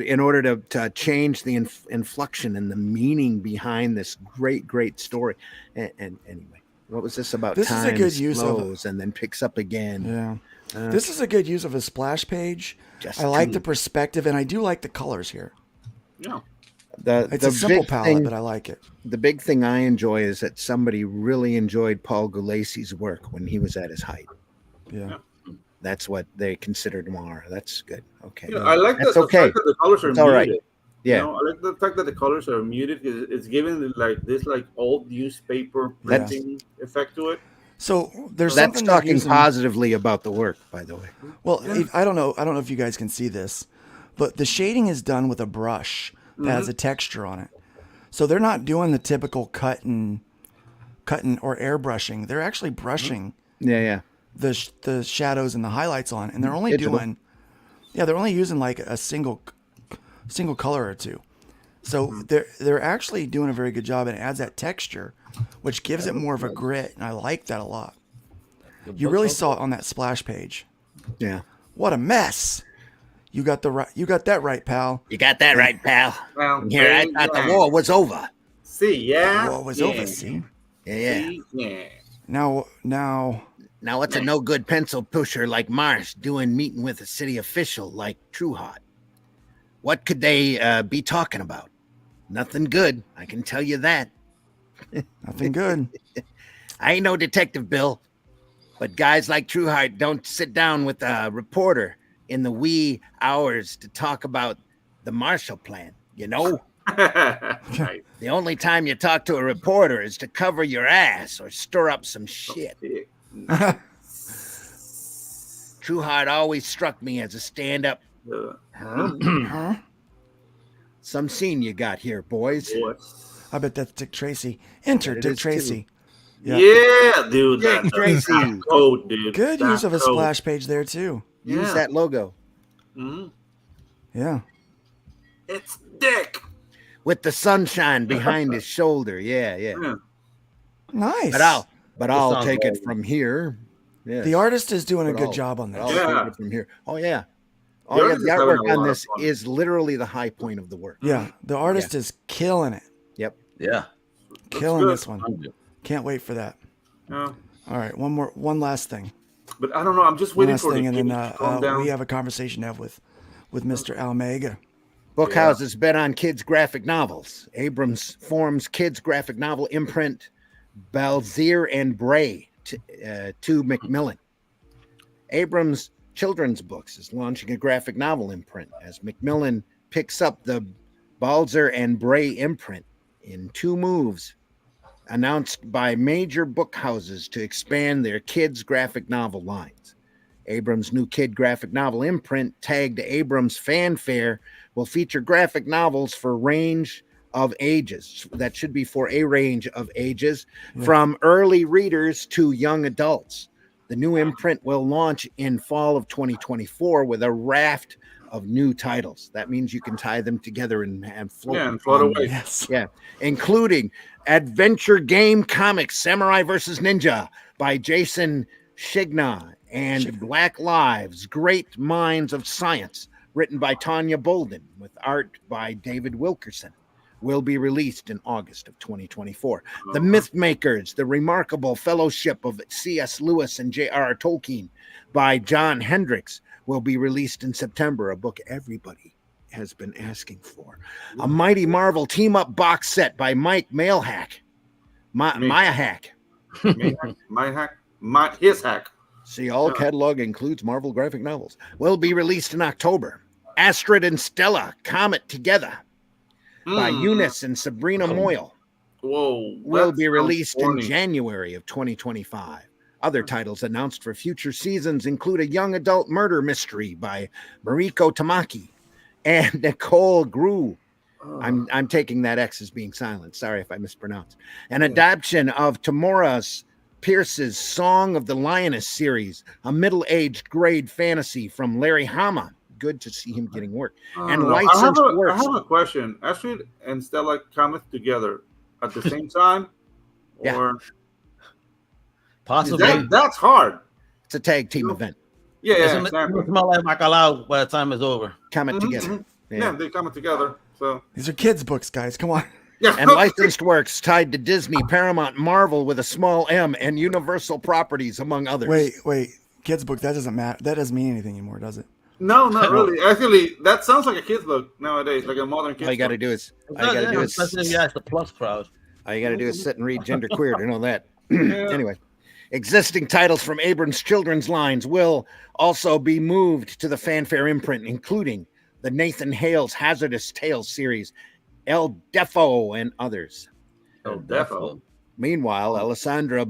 in order to change the inflection and the meaning behind this great story. And anyway, what was this about? This time is a good use of slows and then picks up again. Yeah. This is a good use of a splash page. I like the perspective, and I do like the colors here. Yeah. It's a simple palette, but I like it. The big thing I enjoy is that somebody really enjoyed Paul Gulacy's work when he was at his height. Yeah. That's what they consider noir. That's good. Okay. Yeah, I like That's the okay. fact that the colors are It's muted. all right. Yeah. You know, I like the fact that the colors are muted because it's giving like this like old newspaper printing effect to it. So there's that's something talking using, positively about the work, by the way. Well, I don't know if you guys can see this, but the shading is done with a brush that has a texture on it. So they're not doing the typical cutting or airbrushing. They're actually brushing. Yeah. The shadows and the highlights on, and they're only they're only using like a single color or two. So they're actually doing a very good job, and it adds that texture, which gives it more of a grit, and I like that a lot. You really saw it on that splash page. Yeah. What a mess. You got that right, pal. You got that right, pal. Well, Here, I thought the war was over. See, yeah. The war was over, see? Yeah. Yeah. Now what's a no good pencil pusher like Marsh doing meeting with a city official like Trueheart? What could they be talking about? Nothing good, I can tell you that. Nothing good. I ain't no detective, Bill, but guys like Trueheart don't sit down with a reporter in the wee hours to talk about the Marshall Plan, you know? Right. The only time you talk to a reporter is to cover your ass or stir up some shit. Trueheart always struck me as a stand-up. Some scene you got here, boys. I bet that's Dick Tracy. Enter Dick Tracy. Yeah, dude. Dick Tracy. Code, dude. Good use of a splash page there too. Use that logo. Mm-hmm. Yeah. It's Dick. With the sunshine behind his shoulder. Yeah. Nice. But I'll take it from here. Yes. The artist is doing a good job on this. I'll take it from here. Oh yeah. The artwork on this is literally the high point of the work. Yeah, the artist is killing it. Yep. Yeah. Killing this one. Can't wait for that. Yeah. All right, one last thing. But I don't know. I'm just waiting for thing, the and then to calm down. we have a conversation to have with Mr. Almega. Bookhouse has bet on kids' graphic novels. Abrams forms kids' graphic novel imprint Balzier and Bray to Macmillan. Abrams Children's Books is launching a graphic novel imprint as Macmillan picks up the Balzer and Bray imprint in 2 moves announced by major book houses to expand their kids' graphic novel lines. Abrams' new kid graphic novel imprint, tagged Abrams Fanfare, will feature graphic novels for range of ages. That should be for a range of ages, from early readers to young adults. The new imprint will launch in fall of 2024 with a raft of new titles. That means you can tie them together and float. Yeah, and float away. Yes. Yeah, including adventure game comics Samurai vs. Ninja by Jason Shigna and Black Lives, Great Minds of Science, written by Tanya Bolden with art by David Wilkerson, will be released in August of 2024. The Mythmakers, The Remarkable Fellowship of C.S. Lewis and J.R.R. Tolkien by John Hendricks, will be released in September, a book everybody has been asking for. A Mighty Marvel team-up box set by Mike Mailhack. Maya Hack. His hack. See, all catalog includes Marvel graphic novels. Will be released in October. Astrid and Stella, Comet Together by Eunice and Sabrina Moyle. Whoa. Will be released in January of 2025. Other titles announced for future seasons include a young adult murder mystery by Mariko Tamaki and Nicole Grew. I'm taking that X as being silent. Sorry if I mispronounced. An adaptation of Tamora Pierce's Song of the Lioness series, a middle-aged grade fantasy from Larry Hama. Good to see him getting work. And licensed works. I have a question. Astrid and Stella cometh together at the same time? Or possibly. That's hard. It's a tag team event. Yeah, exactly. Smell like Bacalao by the time it's over. Coming together. Yeah, they come together. So these are kids' books, guys. Come on. Yeah. And licensed works tied to Disney, Paramount, Marvel with a small M, and Universal Properties, among others. Wait. Kids' book, that doesn't matter. That doesn't mean anything anymore, does it? No, not really. Actually, that sounds like a kid's book nowadays, like a modern kid's book. All you got to do is it's the plus crowd. All you got to do is sit and read Gender Queer to know that. Anyway, existing titles from Abrams' children's lines will also be moved to the Fanfare imprint, including the Nathan Hale's Hazardous Tales series, El Defo, and others. El Defo. Meanwhile, Alessandra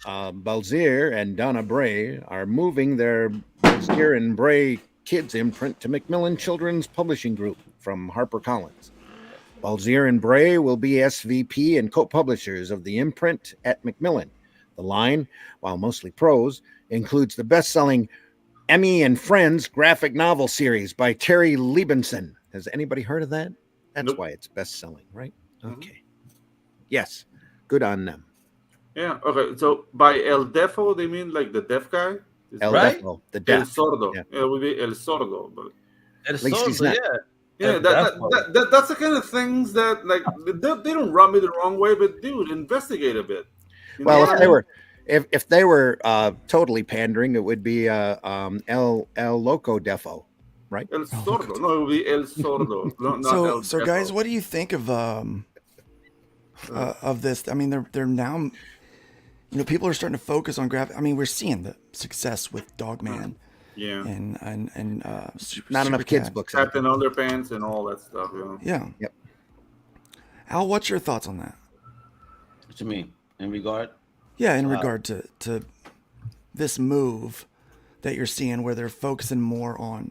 Balzier and Donna Bray are moving their Balzier and Bray Kids imprint to Macmillan Children's Publishing Group from HarperCollins. Balzier and Bray will be SVP and co-publishers of the imprint at Macmillan. The line, while mostly prose, includes the best-selling Emmy and Friends graphic novel series by Terry Liebenson. Has anybody heard of that? That's why it's best-selling, right? Okay. Yes. Good on them. Yeah. Okay. So by El Defo, they mean like the deaf guy? El Defo, the deaf. El Sordo. Yeah. It would be El Sordo. But El Sordo, yeah, that's the kind of things that like they don't rub me the wrong way, but dude, investigate a bit. Well, if they were totally pandering, it would be El Loco Defo, right? El Sordo. No, it would be El Sordo. So guys, what do you think of this? I mean, they're now, people are starting to focus on graphic. I mean, we're seeing the success with Dogman. Yeah. And not enough kids books. Captain Underpants and all that stuff. Yeah. Yep. Al, what's your thoughts on that? What you mean in regard? Yeah, in regard to this move that you're seeing, where they're focusing more on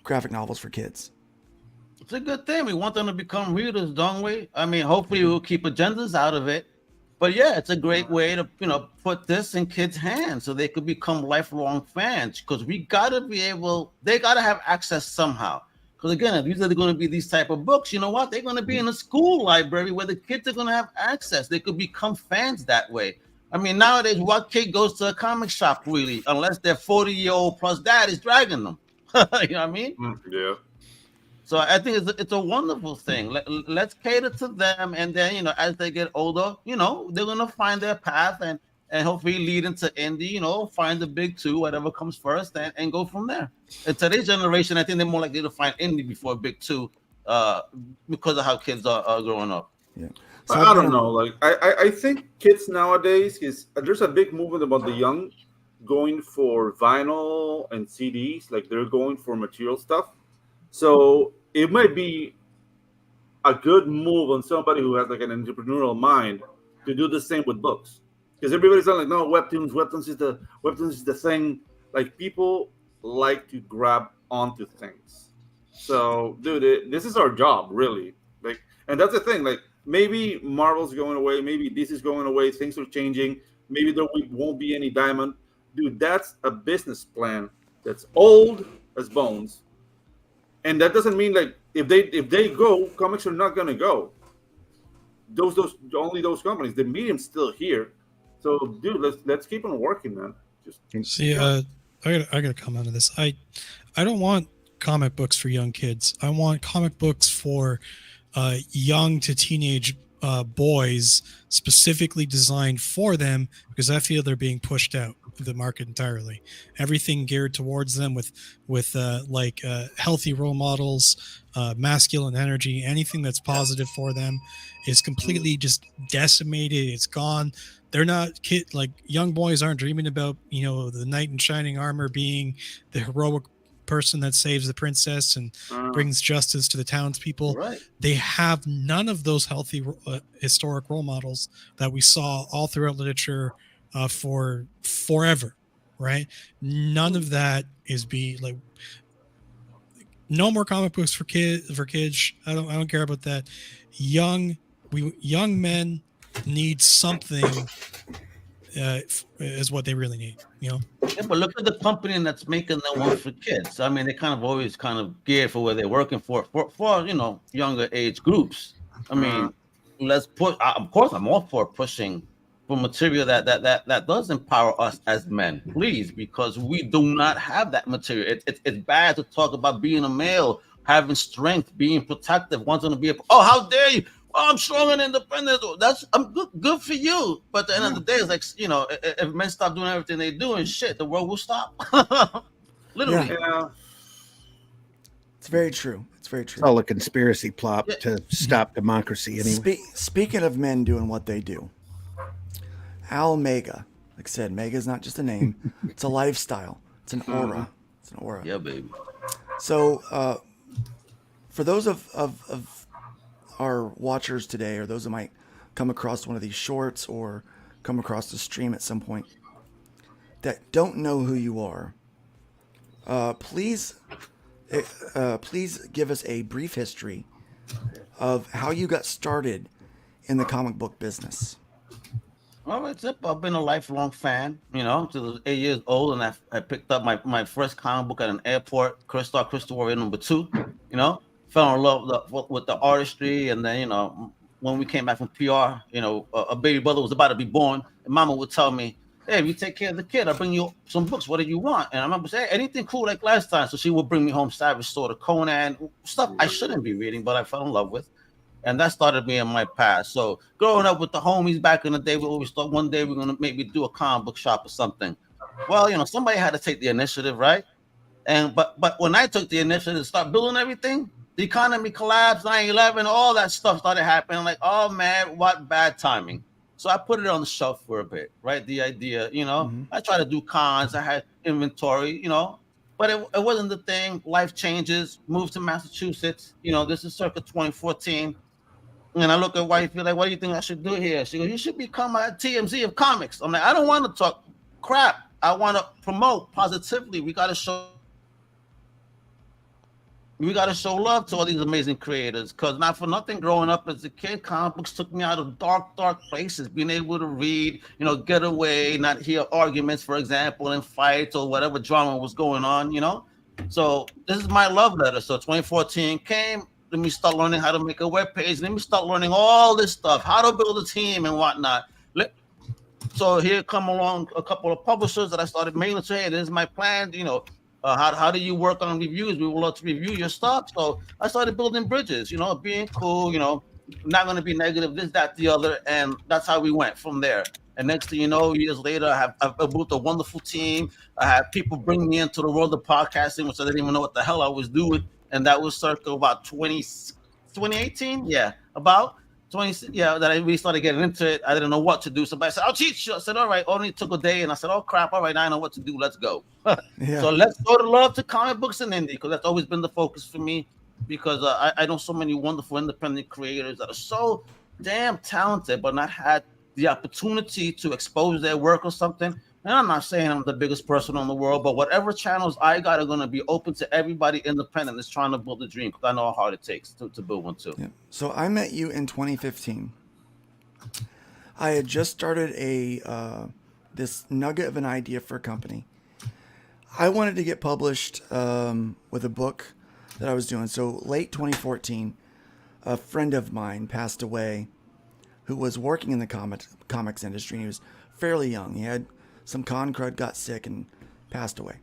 graphic novels for kids. It's a good thing. We want them to become readers, don't we? I mean, hopefully we'll keep agendas out of it. But yeah, it's a great way to, put this in kids' hands so they could become lifelong fans, because they got to have access somehow. Because again, if these are going to be these type of books, you know what? They're going to be in a school library where the kids are going to have access. They could become fans that way. I mean, nowadays, what kid goes to a comic shop really, unless their 40-year-old plus dad is dragging them? You know what I mean? Yeah. So I think it's a wonderful thing. Let's cater to them, and then as they get older, they're gonna find their path and hopefully lead into indie. Find the big two, whatever comes first, and go from there. In today's generation, I think they're more likely to find indie before big two, because of how kids are growing up. Yeah. So I don't know. Like I think kids nowadays there's a big movement about the young going for vinyl and CDs. Like they're going for material stuff. So it might be a good move on somebody who has like an entrepreneurial mind to do the same with books, because everybody's like, no, webtoons is the thing. Like people like to grab onto things. So, dude, this is our job, really. Like, and that's the thing. Like, maybe Marvel's going away, maybe this is going away. Things are changing. Maybe there won't be any Diamond. Dude, that's a business plan that's old as bones. And that doesn't mean like if they go, comics are not gonna go. Only those companies. The medium's still here. So dude, let's keep on working, man. I gotta comment on this. I don't want comic books for young kids. I want comic books for young to teenage boys, specifically designed for them, because I feel they're being pushed out. the market entirely. Everything geared towards them with healthy role models, masculine energy, anything that's positive for them is completely just decimated. It's gone. They're not young boys aren't dreaming about, the knight in shining armor being the heroic person that saves the princess and brings justice to the townspeople. Right. They have none of those healthy historic role models that we saw all throughout literature for forever, right? None of that is no more comic books for kids. I don't care about that. Young men need something is what they really need, Yeah, but look at the company that's making the one for kids. I mean, they kind of always kind of geared for where they're working for younger age groups. I mean, let's put. Of course, I'm all for pushing for material that does empower us as men, please, because we do not have that material. It's bad to talk about being a male, having strength, being protective, wanting to be how dare you? Oh, I'm strong and independent. I'm good for you. But at the end of the day, it's like, if men stop doing everything they do and shit, the world will stop. Literally. Yeah. It's very true. It's very true. It's all a conspiracy plot to stop democracy anyway. Speaking of men doing what they do, Al Mega, like I said, Mega is not just a name. It's a lifestyle. It's an aura. It's an aura. Yeah, baby. So for those of our watchers today, or those that might come across one of these shorts or come across the stream at some point that don't know who you are, please give us a brief history of how you got started in the comic book business. Well, I've been a lifelong fan, till I was 8 years old, and I picked up my first comic book at an airport, Crystal Warrior #2, fell in love with the artistry, and then, when we came back from PR, a baby brother was about to be born, and Mama would tell me, hey, if you take care of the kid, I'll bring you some books. What do you want? And I remember saying, hey, anything cool like last time. So she would bring me home Savage Sword, Conan, stuff I shouldn't be reading, but I fell in love with. And that started me in my past. So growing up with the homies back in the day, we always thought one day we're going to maybe do a comic book shop or something. Well, somebody had to take the initiative, right? But when I took the initiative to start building everything, the economy collapsed, 9/11, all that stuff started happening. Like, oh man, what bad timing. So I put it on the shelf for a bit, right? The idea, I try to do cons, I had inventory, but it wasn't the thing. Life changes, moved to Massachusetts. This is circa 2014. And I look at wife, like, what do you think I should do here? She goes, you should become a TMZ of comics. I'm like, I don't want to talk crap. I want to promote positively. We got to show love to all these amazing creators, because not for nothing, growing up as a kid, comic books took me out of dark places, being able to read, get away, not hear arguments, for example, and fights or whatever drama was going on, So this is my love letter. So 2014 came. Let me start learning how to make a web page. Let me start learning all this stuff, how to build a team and whatnot. So here come along a couple of publishers that I started mailing to, hey, this is my plan, how do you work on reviews? We would love to review your stuff. So I started building bridges, being cool, not going to be negative, this, that, the other. And that's how we went from there. And next thing you know, years later, I've built a wonderful team. I had people bring me into the world of podcasting, which I didn't even know what the hell I was doing. And that was circa about 2018. Yeah, about 20. Yeah, that I really started getting into it. I didn't know what to do. Somebody said, I'll teach you. I said, all right. Only took a day. And I said, oh, crap. All right, now I know what to do. Let's go. Yeah. So let's go to love to comic books and indie, because that's always been the focus for me, because I know so many wonderful independent creators that are so damn talented, but not had the opportunity to expose their work or something. And I'm not saying I'm the biggest person in the world, but whatever channels I got are going to be open to everybody independent that's trying to build a dream, because I know how hard it takes to build one too. Yeah. So I met you in 2015. I had just started this nugget of an idea for a company. I wanted to get published with a book that I was doing. So late 2014, a friend of mine passed away who was working in the comics industry. And he was fairly young. He had some con crud, got sick, and passed away.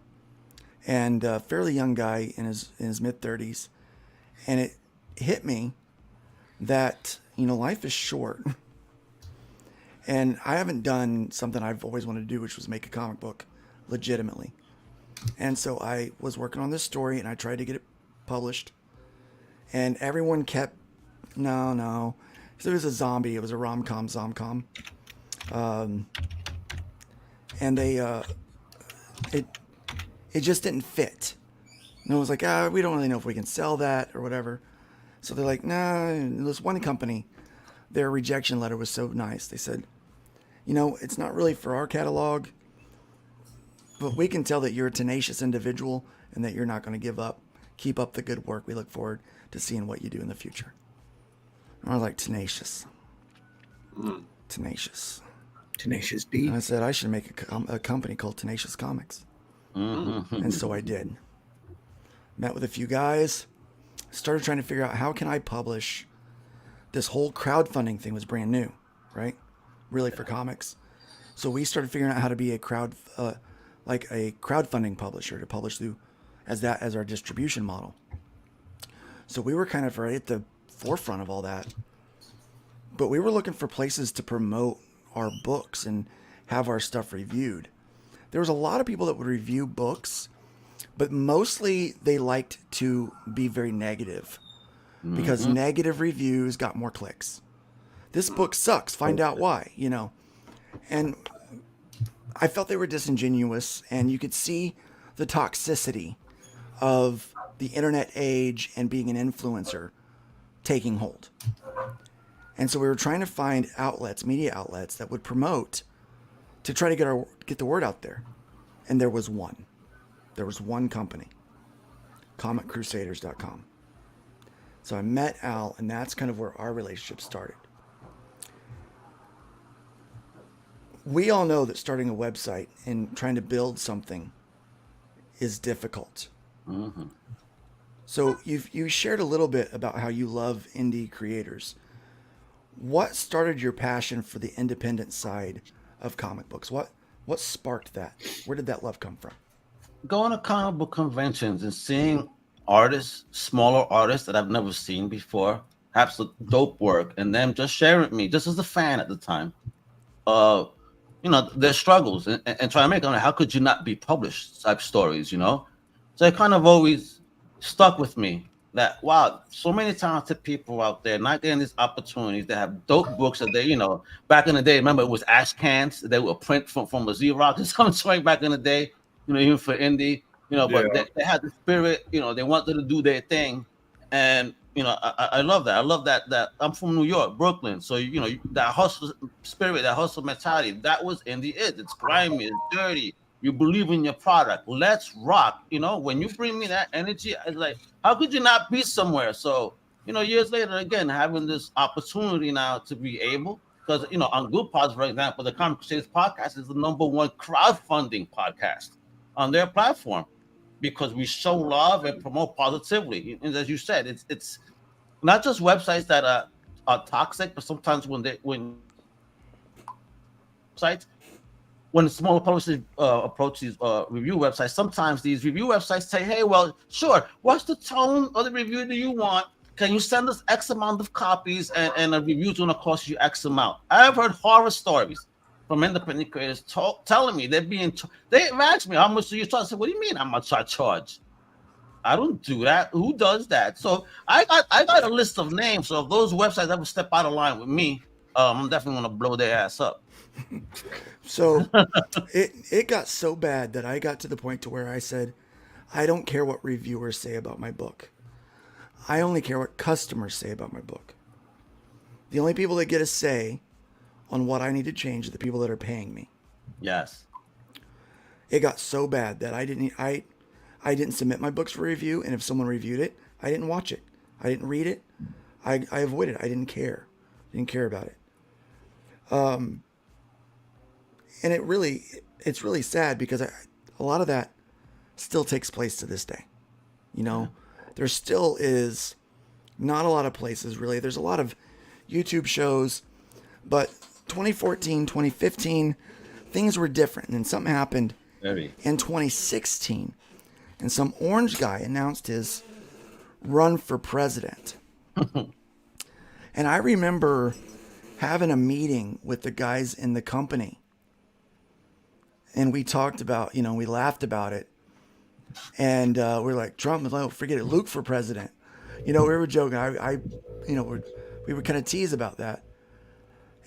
And a fairly young guy in his mid-30s. And it hit me that, life is short. And I haven't done something I've always wanted to do, which was make a comic book legitimately. And so I was working on this story and I tried to get it published. And everyone kept, no. So it was a zombie. It was a rom-com, zom-com. And they, it just didn't fit. And I was like, we don't really know if we can sell that or whatever. So they're like, nah, this one company, their rejection letter was so nice. They said, it's not really for our catalog, but we can tell that you're a tenacious individual and that you're not going to give up. Keep up the good work. We look forward to seeing what you do in the future. And I was like, tenacious. Tenacious D. And I said, I should make a company called Tenacious Comics. And so I did. Met with a few guys, started trying to figure out how can I publish. This whole crowdfunding thing was brand new, right? Really for comics. So we started figuring out how to be a crowdfunding publisher to publish through as our distribution model. So we were kind of right at the forefront of all that. But we were looking for places to promote our books and have our stuff reviewed. There was a lot of people that would review books, but mostly they liked to be very negative because negative reviews got more clicks. This book sucks. Find out why, And I felt they were disingenuous, and you could see the toxicity of the internet age and being an influencer taking hold. And so we were trying to find media outlets that would promote to try to get the word out there. And there was one. There was one company, comiccrusaders.com. So I met Al, and that's kind of where our relationship started. We all know that starting a website and trying to build something is difficult. So you shared a little bit about how you love indie creators. What started your passion for the independent side of comic books? What sparked that? Where did that love come from? Going to comic book conventions and seeing artists, smaller artists that I've never seen before, have some dope work, and them just sharing with me, just as a fan at the time, their struggles and trying to make them. How could you not be published type stories, So it kind of always stuck with me that, wow, so many talented people out there not getting these opportunities. They have dope books that they, back in the day, remember it was ash cans. They would print from the Xerox or something back in the day, even for indie, but they had the spirit, they wanted to do their thing. And, I love that. I love that I'm from New York, Brooklyn. So, that hustle spirit, that hustle mentality, that was indie. It's grimy, it's dirty. You believe in your product. Let's rock. When you bring me that energy, it's like, how could you not be somewhere? So, years later, again, having this opportunity now to be able, because, on Good Pods, for example, the Comic Crusaders podcast is the #1 crowdfunding podcast on their platform because we show love and promote positively. And as you said, it's not just websites that are toxic, but sometimes when sites, when smaller publishers approach these review websites, sometimes these review websites say, hey, well, sure, what's the tone of the review do you want? Can you send us X amount of copies and a review's going to cost you X amount? I've heard horror stories from independent creators telling me they've asked me, how much do you charge? I said, what do you mean how much I charge? I don't do that. Who does that? So I got a list of names. So if those websites ever step out of line with me, I'm definitely going to blow their ass up. So it got so bad that I got to the point to where I said, I don't care what reviewers say about my book. I only care what customers say about my book. The only people that get a say on what I need to change are the people that are paying me. Yes. It got so bad that I didn't submit my books for review, and if someone reviewed it, I didn't watch it. I didn't read it. I avoided it. I didn't care. I didn't care about it. And it's really sad because a lot of that still takes place to this day. There still is not a lot of places really. There's a lot of YouTube shows, but 2014, 2015, things were different. And then something happened in 2016. And some orange guy announced his run for president. And I remember having a meeting with the guys in the company. And we talked about, we laughed about it. And we're like, Trump, forget it, Luke for president. We were joking. We would kind of tease about that.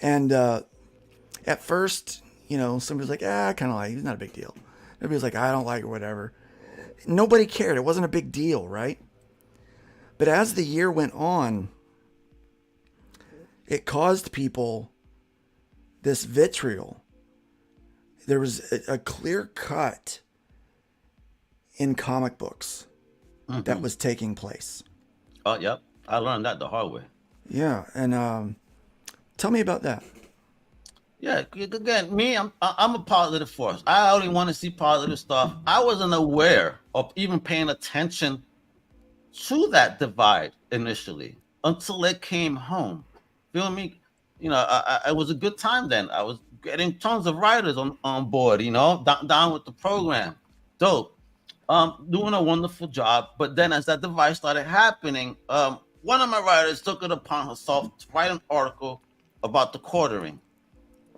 And at first, somebody was like, I kind of like, he's not a big deal. Everybody was like, I don't like it, or whatever. Nobody cared. It wasn't a big deal, right? But as the year went on, it caused people this vitriol. There was a clear cut in comic books that was taking place. Oh, yep. I learned that the hard way. Yeah, and tell me about that. Yeah, again, me, I'm a positive force. I only want to see positive stuff. I wasn't aware of even paying attention to that divide initially until it came home. Feel me? It was a good time then. I was getting tons of writers on board, down with the program. Dope. Doing a wonderful job. But then as that divide started happening, one of my writers took it upon herself to write an article about the quartering.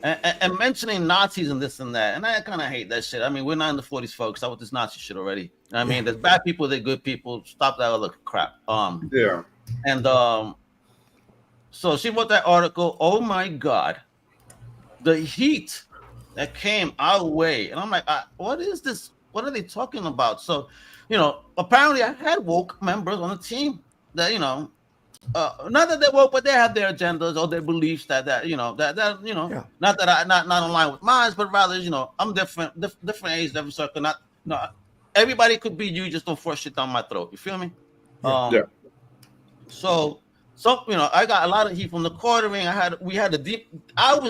And mentioning Nazis and this and that, and I kind of hate that shit. I mean, we're not in the 40s, folks. I with this Nazi shit already. I mean, there's bad people, there's good people. Stop that other crap. Yeah. And so she wrote that article. Oh my God, the heat that came our way, and I'm like, what is this? What are they talking about? So, apparently, I had woke members on the team that not that they're woke, but they have their agendas or their beliefs that not that I not aligned with mine, but rather I'm different age, different circle. Not everybody could be you, just don't force shit down my throat. You feel me? Yeah. So I got a lot of heat from the quartering. I was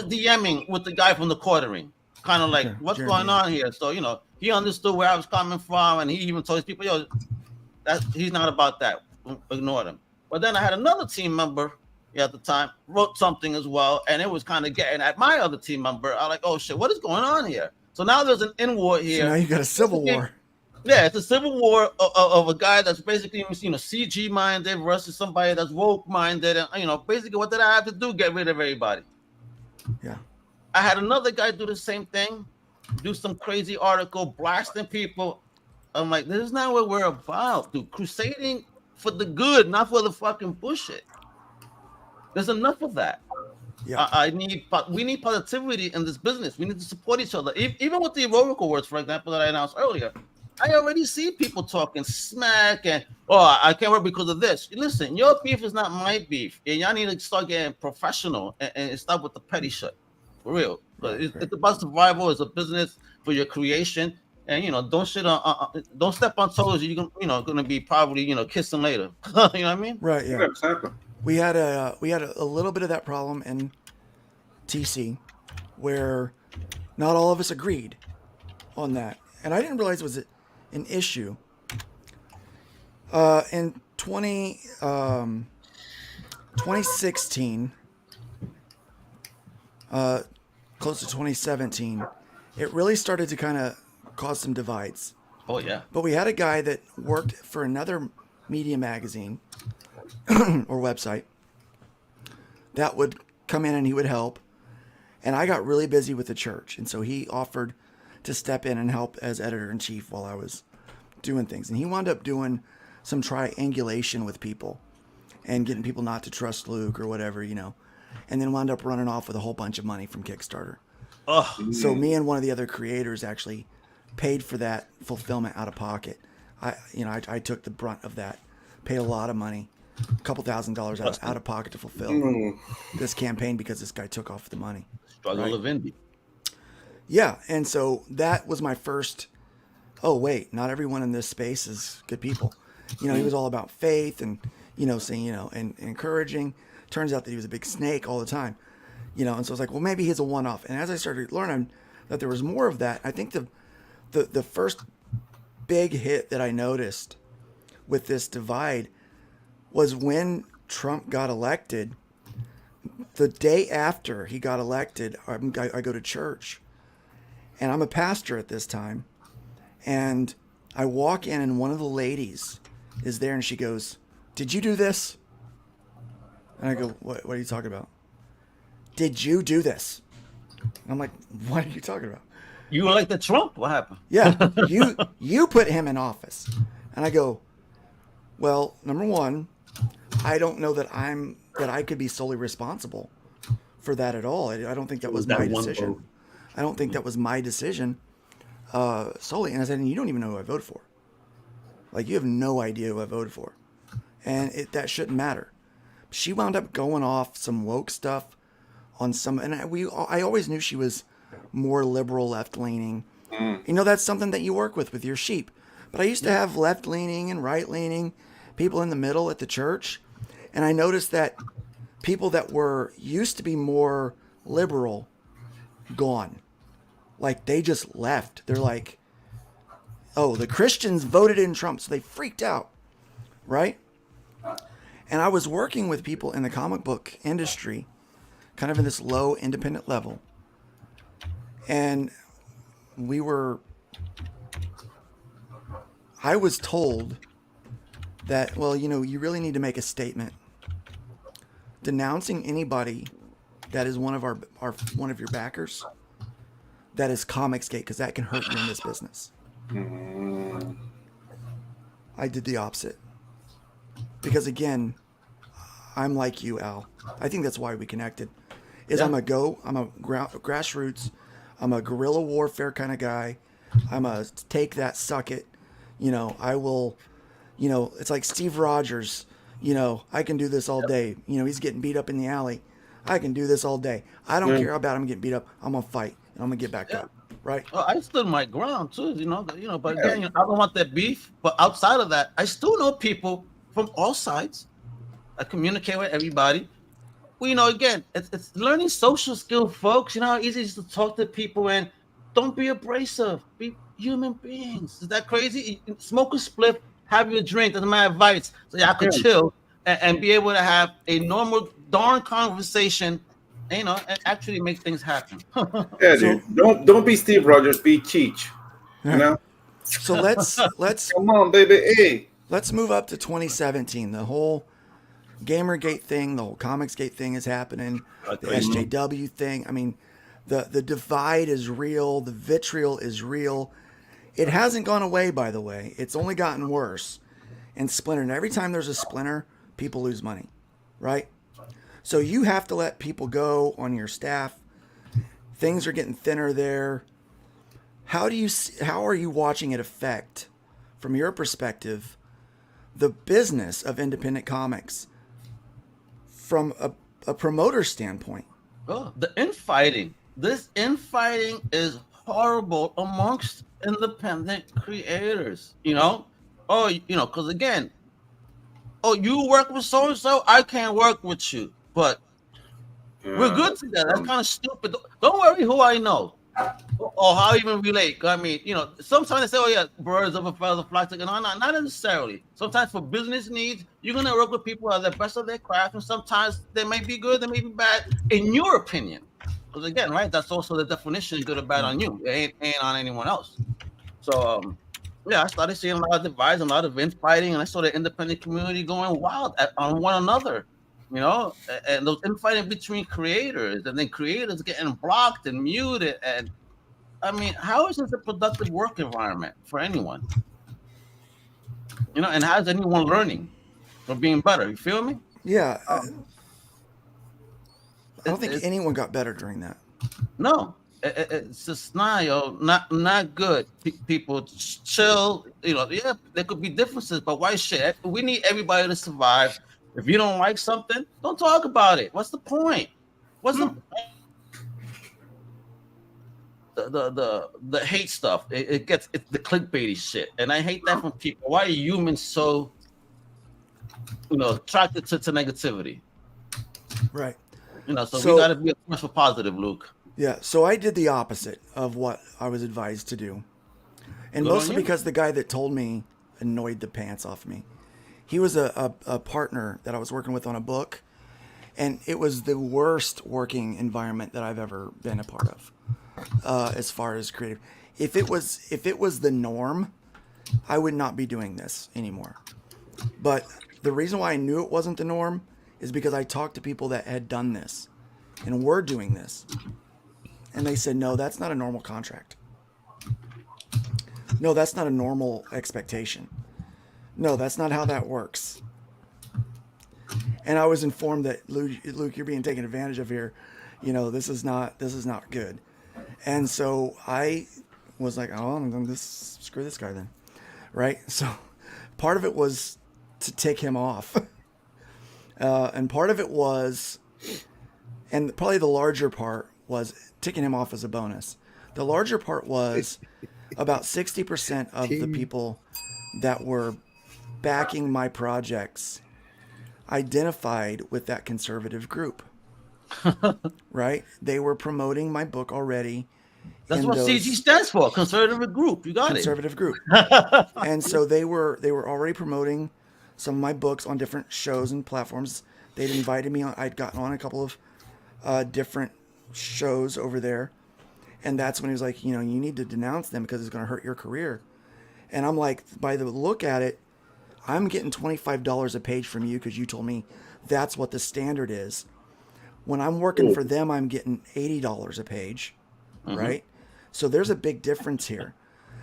DMing with the guy from the quartering, kind of like what's going on here. So he understood where I was coming from, and he even told his people, he's not about that. Ignore him. But then I had another team member at the time wrote something as well, and it was kind of getting at my other team member. I was like, oh shit, what is going on here? So now there's an in-war here. So now you got a civil war. Yeah, it's a civil war of a guy that's basically CG minded versus somebody that's woke minded, and basically what did I have to do? Get rid of everybody. Yeah. I had another guy do the same thing, do some crazy article blasting people. I'm like, this is not what we're about, dude. Crusading for the good, not for the fucking bullshit. There's enough of that. Yeah. We need positivity in this business. We need to support each other. Even with the heroic awards, for example, that I announced earlier, I already see people talking smack and I can't work because of this. Listen, your beef is not my beef, and y'all need to start getting professional and stop with the petty shit. For real. It's about survival. It's a business for your creation. And don't step on toes. You're gonna be probably kissing later. You know what I mean? Right. Yeah. Exactly. We had a little bit of that problem in TC, where not all of us agreed on that, and I didn't realize it was an issue. In 2016, close to 2017, it really started to kind of cause some divides. Oh yeah. But we had a guy that worked for another media magazine or website that would come in and he would help. And I got really busy with the church, and so he offered to step in and help as editor-in-chief while I was doing things. And he wound up doing some triangulation with people and getting people not to trust Luke or whatever, and then wound up running off with a whole bunch of money from Kickstarter. Oh. So me and one of the other creators actually paid for that fulfillment out of pocket. I took the brunt of that, paid a lot of money, a couple $1,000s out of pocket to fulfill this campaign because this guy took off the money. Struggle of indie. Yeah, and so that was my first. Oh wait, not everyone in this space is good people. He was all about faith and saying and encouraging. Turns out that he was a big snake all the time, and so I was like, well, maybe he's a one-off. And as I started learning that there was more of that, I think the first big hit that I noticed with this divide was when Trump got elected. The day after he got elected, I go to church, and I'm a pastor at this time, and I walk in, and one of the ladies is there, and she goes, "Did you do this?" And I go, "What are you talking about?" did you do this? And I'm like, what are you talking about? You were like the Trump? What happened? Yeah, you put him in office. And I go, well, number one, I don't know that I could be solely responsible for that at all. I don't think that was my decision. I don't think that was my decision solely. And I said, and you don't even know who I voted for. Like, you have no idea who I voted for. And that shouldn't matter. She wound up going off some woke stuff on some, and I always knew she was more liberal, left-leaning. You know, that's something that you work with your sheep. But I used to have left-leaning and right-leaning people in the middle at the church. And I noticed that people that used to be more liberal, gone. Like, they just left. They're like, oh, the Christians voted in Trump, so they freaked out, right? And I was working with people in the comic book industry, kind of in this low independent level. And I was told that, well, you know, you really need to make a statement denouncing anybody that is one of one of your backers that is Comicsgate, because that can hurt you in this business. I did the opposite. Because again, I'm like you, Al. I think that's why we connected. I'm a grassroots, I'm a guerrilla warfare kind of guy. I'm a take that, suck it. You know, I will, you know, it's like Steve Rogers, you know, I can do this all day. You know, he's getting beat up in the alley. I can do this all day. I don't care how bad I'm getting beat up. I'm going to fight and I'm going to get back up. Right. Well, I stood my ground too, you know, but again, I don't want that beef. But outside of that, I still know people from all sides. I communicate with everybody. Well, you know, again, it's learning social skill, folks. You know how easy it is to talk to people and don't be abrasive. Be human beings. Is that crazy? Smoke a spliff, have your drink. That's my advice. So y'all could chill and be able to have a normal, darn conversation. You know, and actually make things happen. Dude. Don't be Steve Rogers. Be Cheech. You know. So let's come on, baby. Hey, let's move up to 2017. The whole Gamergate thing, the whole Comicsgate thing is happening. The SJW thing. I mean, the divide is real. The vitriol is real. It hasn't gone away, by the way. It's only gotten worse. And Splintered. Every time there's a Splinter, people lose money, right? So you have to let people go on your staff. Things are getting thinner there. How are you watching it affect, from your perspective, the business of independent comics from a promoter standpoint? Oh, the infighting. This infighting is horrible amongst independent creators. You know, because again, you work with so and so, I can't work with you. But we're good together. That's kind of stupid. Don't worry who I know or how I even relate. I mean, you know, sometimes they say, oh, yeah, birds of a feather flock together. No, not necessarily. Sometimes for business needs, you're going to work with people who are the best of their craft. And sometimes they may be good, they may be bad, in your opinion. Because again, right, that's also the definition of good or bad on you. It ain't on anyone else. So, I started seeing a lot of divides, a lot of infighting, and I saw the independent community going wild on one another. You know, and those infighting between creators, and then creators getting blocked and muted. And I mean, how is this a productive work environment for anyone? You know, and how is anyone learning or being better? You feel me? Yeah. I don't think anyone got better during that. No, it's just not good. People chill. You know, yeah, there could be differences, but why shit? We need everybody to survive. If you don't like something, don't talk about it. What's the point? What's the hate stuff? It's the clickbaity shit, and I hate that from people. Why are humans so, attracted to negativity? Right. So we got to be a force for positive, Luke. Yeah. So I did the opposite of what I was advised to do, and mostly because the guy that told me annoyed the pants off me. He was a partner that I was working with on a book, and it was the worst working environment that I've ever been a part of, as far as creative. If it was the norm, I would not be doing this anymore. But the reason why I knew it wasn't the norm is because I talked to people that had done this and we're doing this. And they said, no, that's not a normal contract. No, that's not a normal expectation. No, that's not how that works. And I was informed that, Luke, you're being taken advantage of here. You know, this is not good. And so I was like, oh, I'm going to screw this guy then. Right? So part of it was to tick him off. And part of it was, and probably the larger part was ticking him off as a bonus. The larger part was about 60% of the people that were backing my projects identified with that conservative group. Right? They were promoting my book already. That's what CG stands for, conservative group. You got conservative group. And so they were already promoting some of my books on different shows and platforms. They'd invited me on. I'd gotten on a couple of different shows over there. And that's when he was like, you know, you need to denounce them because it's going to hurt your career. And I'm like, by the look at it, I'm getting $25 a page from you because you told me that's what the standard is. When I'm working for them, I'm getting $80 a page, right? So there's a big difference here.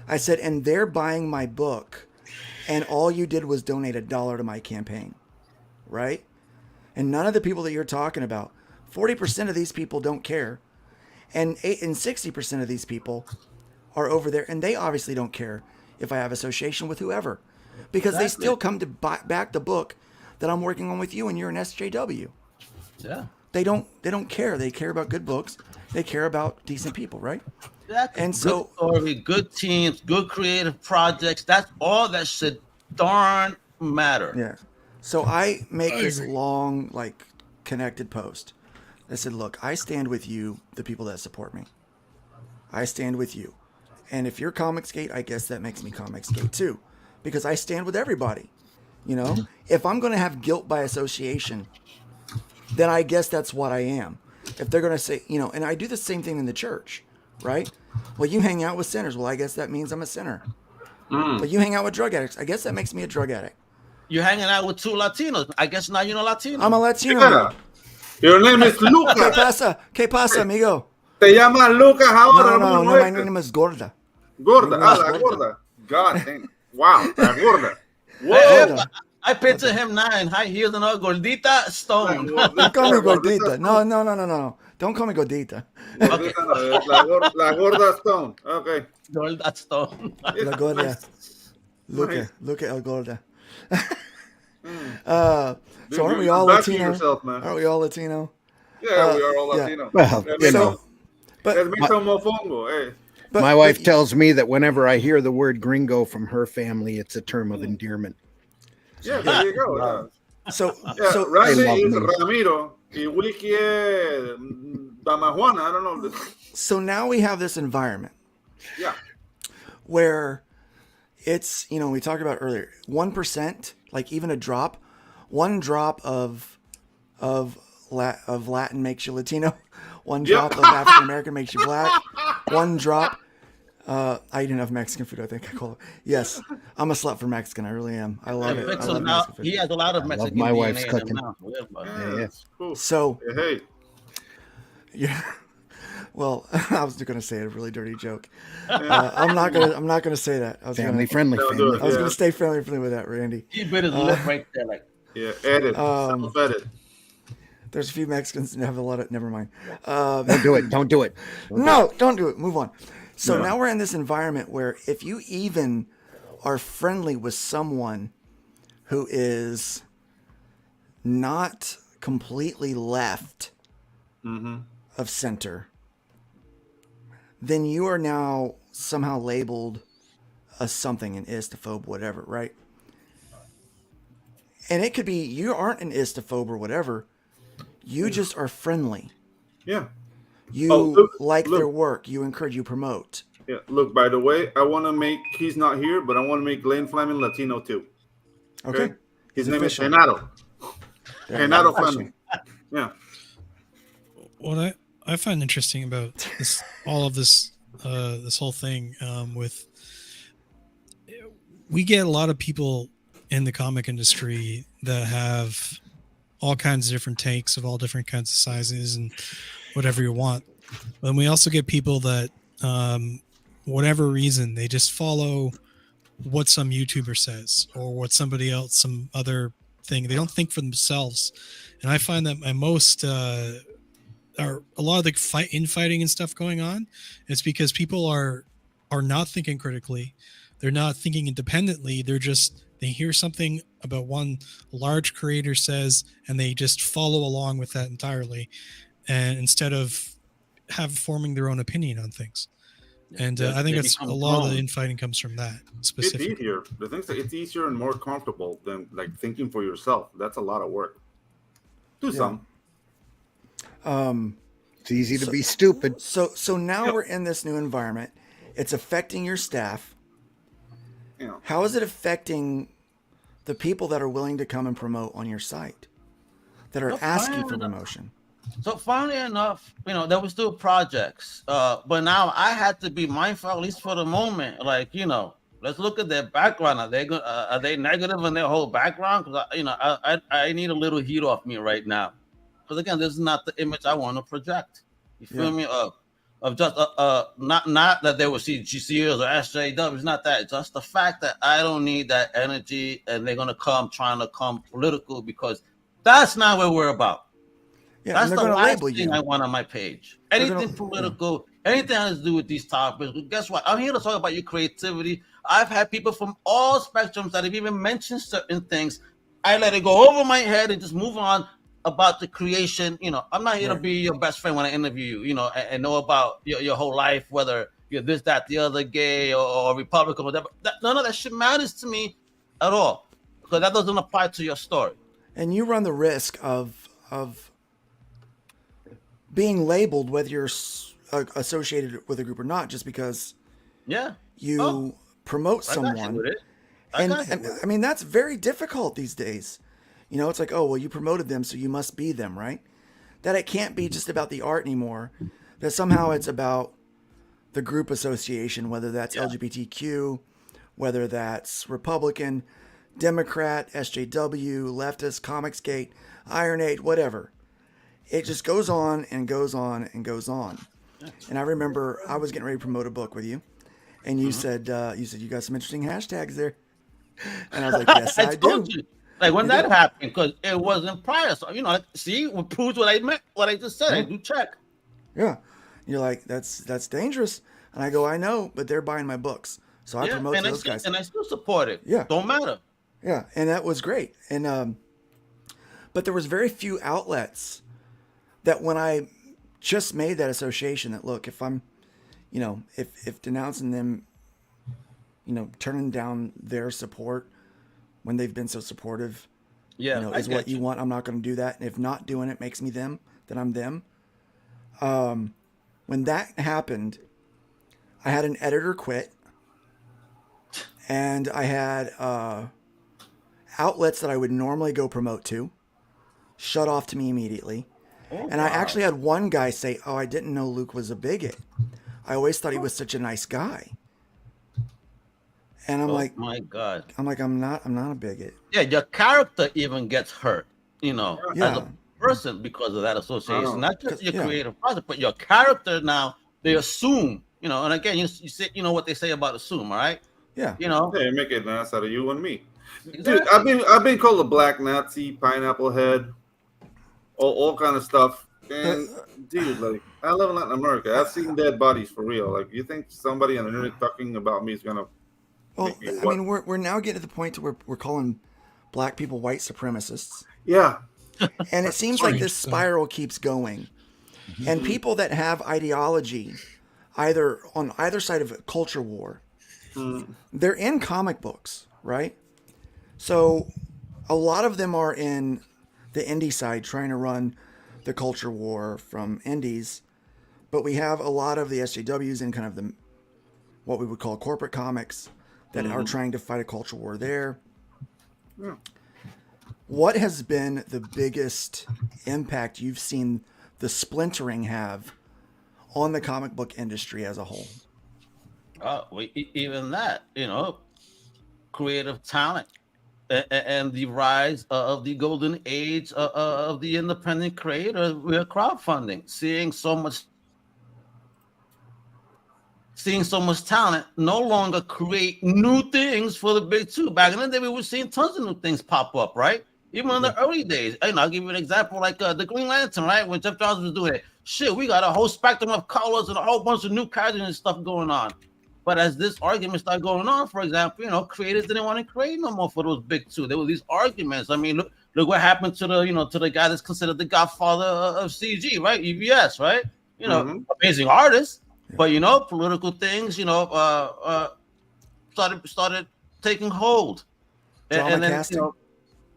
I said, and they're buying my book, and all you did was donate $1 to my campaign, right? And none of the people that you're talking about, 40% of these people don't care, and 60% of these people are over there, and they obviously don't care if I have association with whoever, because they still come to back the book that I'm working on with you, and you're an SJW. Yeah. They don't care. They care about good books. They care about decent people, right? Exactly. And good so, story, good teams, good creative projects. That's all that should darn matter. Yeah. So I make this long, like, connected post. I said, look, I stand with you, the people that support me. I stand with you. And if you're Comicsgate, I guess that makes me Comicsgate too, because I stand with everybody. You know, if I'm going to have guilt by association, then I guess that's what I am. If they're going to say, you know, and I do the same thing in the church, right? Well, you hang out with sinners. Well, I guess that means I'm a sinner. But you hang out with drug addicts. I guess that makes me a drug addict. You're hanging out with two Latinos. I guess now you're a Latino. I'm a Latino. Your name is Lucas. ¿Qué pasa? ¿Qué pasa, amigo? Te llama Lucas ahora. No, my name is Gorda. Gorda. La gorda. God damn. Wow, la gorda. Whoa. I picture him now in high heels and all, Gordita Stone. Don't call me Gordita. No. Don't call me Gordita. La gorda Stone. Okay. Gorda Stone. La gorda. Look at El Gorda. So aren't we all Latino? Aren't we all Latino? Yeah, we are all Latino. Well, you know. But my wife tells me that whenever I hear the word gringo from her family, it's a term of endearment. Yeah, there you go. So Randy is Ramiro, y Wiki is Dama Juana. I don't know. So now we have this environment. Yeah. Where it's, you know, we talked about earlier, 1%, like even a drop, one drop of Latin makes you Latino, one drop of African American makes you black, one drop. I eat enough Mexican food, I think I call it. Yes, I'm a slut for Mexican. I really am. I love it. I love Mexican food. He has a lot of Mexican. My wife's DNA cooking. Cool. So, hey. Yeah. Well, I was going to say a really dirty joke. I'm not going to say that. I was family friendly. I was going to stay family friendly with that, Randy. He bit his lip right there, like. Yeah, edit. Self-edit. There's a few Mexicans that have a lot of. Never mind. Don't do it. Don't do it. Don't do it. Move on. So now we're in this environment where if you even are friendly with someone who is not completely left of center, then you are now somehow labeled as something, an istophobe, whatever, right? And it could be you aren't an istophobe or whatever. You just are friendly. Yeah. You like their work. You encourage, you promote. Yeah. Look, by the way, I want to make, he's not here, but I want to make Glenn Fleming Latino too. Okay. His name is Renato. Renato Fleming. Yeah. What I find interesting about this, all of this, this whole thing with, we get a lot of people in the comic industry that have all kinds of different takes of all different kinds of sizes and whatever you want. But we also get people that, whatever reason, they just follow what some YouTuber says or what somebody else, some other thing. They don't think for themselves. And I find that my most, are a lot of the infighting and stuff going on. It's because people are not thinking critically. They're not thinking independently. They hear something about one large creator says, and they just follow along with that entirely. And instead of forming their own opinion on things. And I think that's a lot of the infighting comes from that specifically. It's easier. The thing is that it's easier and more comfortable than like thinking for yourself. That's a lot of work. Do some. It's easy to be stupid. So now we're in this new environment. It's affecting your staff. Yeah. How is it affecting the people that are willing to come and promote on your site, that are asking for promotion? So funny enough, there were still projects, but now I had to be mindful, at least for the moment. Like, let's look at their background. Are they negative in their whole background? Because I need a little heat off me right now. Because again, this is not the image I want to project. You feel me? Of just not that they were CGCers or SJWs, not that. It's just the fact that I don't need that energy, and they're gonna come trying to come political, because that's not what we're about. Yeah, that's the last thing I want on my page. Anything political, anything that has to do with these topics. But guess what? I'm here to talk about your creativity. I've had people from all spectrums that have even mentioned certain things. I let it go over my head and just move on about the creation. I'm not here to be your best friend when I interview you, and know about your whole life, whether you're this, that, the other, gay or Republican or whatever. None of that shit matters to me at all, because that doesn't apply to your story. And you run the risk of being labeled, whether you're associated with a group or not, just because you promote someone. And I mean, that's very difficult these days. It's like, oh, well, you promoted them, so you must be them, right? That it can't be just about the art anymore. That somehow it's about the group association, whether that's LGBTQ, whether that's Republican, Democrat, SJW, leftist, Comicsgate, Iron Age, whatever. It just goes on and goes on and goes on. And I remember I was getting ready to promote a book with you, and you said you got some interesting hashtags there, and I was like, yes, I do. You. Like when that happened, because it wasn't prior. So see, it proves what I meant, what I just said. I do check. Yeah, you're like, that's dangerous, and I go, I know, but they're buying my books, so I promote those guys, and I still support it. Yeah, don't matter. Yeah, and that was great, and but there was very few outlets that when I just made that association that, look, if I'm, if denouncing them, turning down their support when they've been so supportive, is what you want, I'm not going to do that. And if not doing it makes me them, then I'm them. When that happened, I had an editor quit, and I had outlets that I would normally go promote to shut off to me immediately. And I actually had one guy say, "Oh, I didn't know Luke was a bigot. I always thought he was such a nice guy." And I'm like, "My God!" I'm like, I'm not a bigot. Yeah, your character even gets hurt, as a person because of that association. Not just your creative process, but your character. Now they assume, and again, you say, what they say about assume, all right? Yeah, they make an ass out of you and me. Exactly. Dude, I've been called a black Nazi, pineapple head. All kind of stuff. And dude, like, I live in Latin America. I've seen dead bodies for real. Like, you think somebody on the internet talking about me is gonna? Well, I mean, we're now getting to the point where we're calling black people white supremacists. Yeah. And it seems like this spiral keeps going. And people that have ideology, either on either side of a culture war, they're in comic books, right? So a lot of them are in the indie side trying to run the culture war from indies, but we have a lot of the SJWs in kind of the what we would call corporate comics that are trying to fight a culture war there. Yeah. What has been the biggest impact you've seen the splintering have on the comic book industry as a whole? Even that, creative talent and the rise of the golden age of the independent creator with crowdfunding, seeing so much talent no longer create new things for the big two. Back in the day, we were seeing tons of new things pop up, right? Even in the early days. And I'll give you an example like the Green Lantern, right? When Jeff Johns was doing it. Shit, we got a whole spectrum of colors and a whole bunch of new characters and stuff going on. But as this argument started going on, for example, creators didn't want to create no more for those big two. There were these arguments. I mean, look what happened to the guy that's considered the godfather of CG, right? EVS, right? Amazing artist. But political things, started taking hold, and then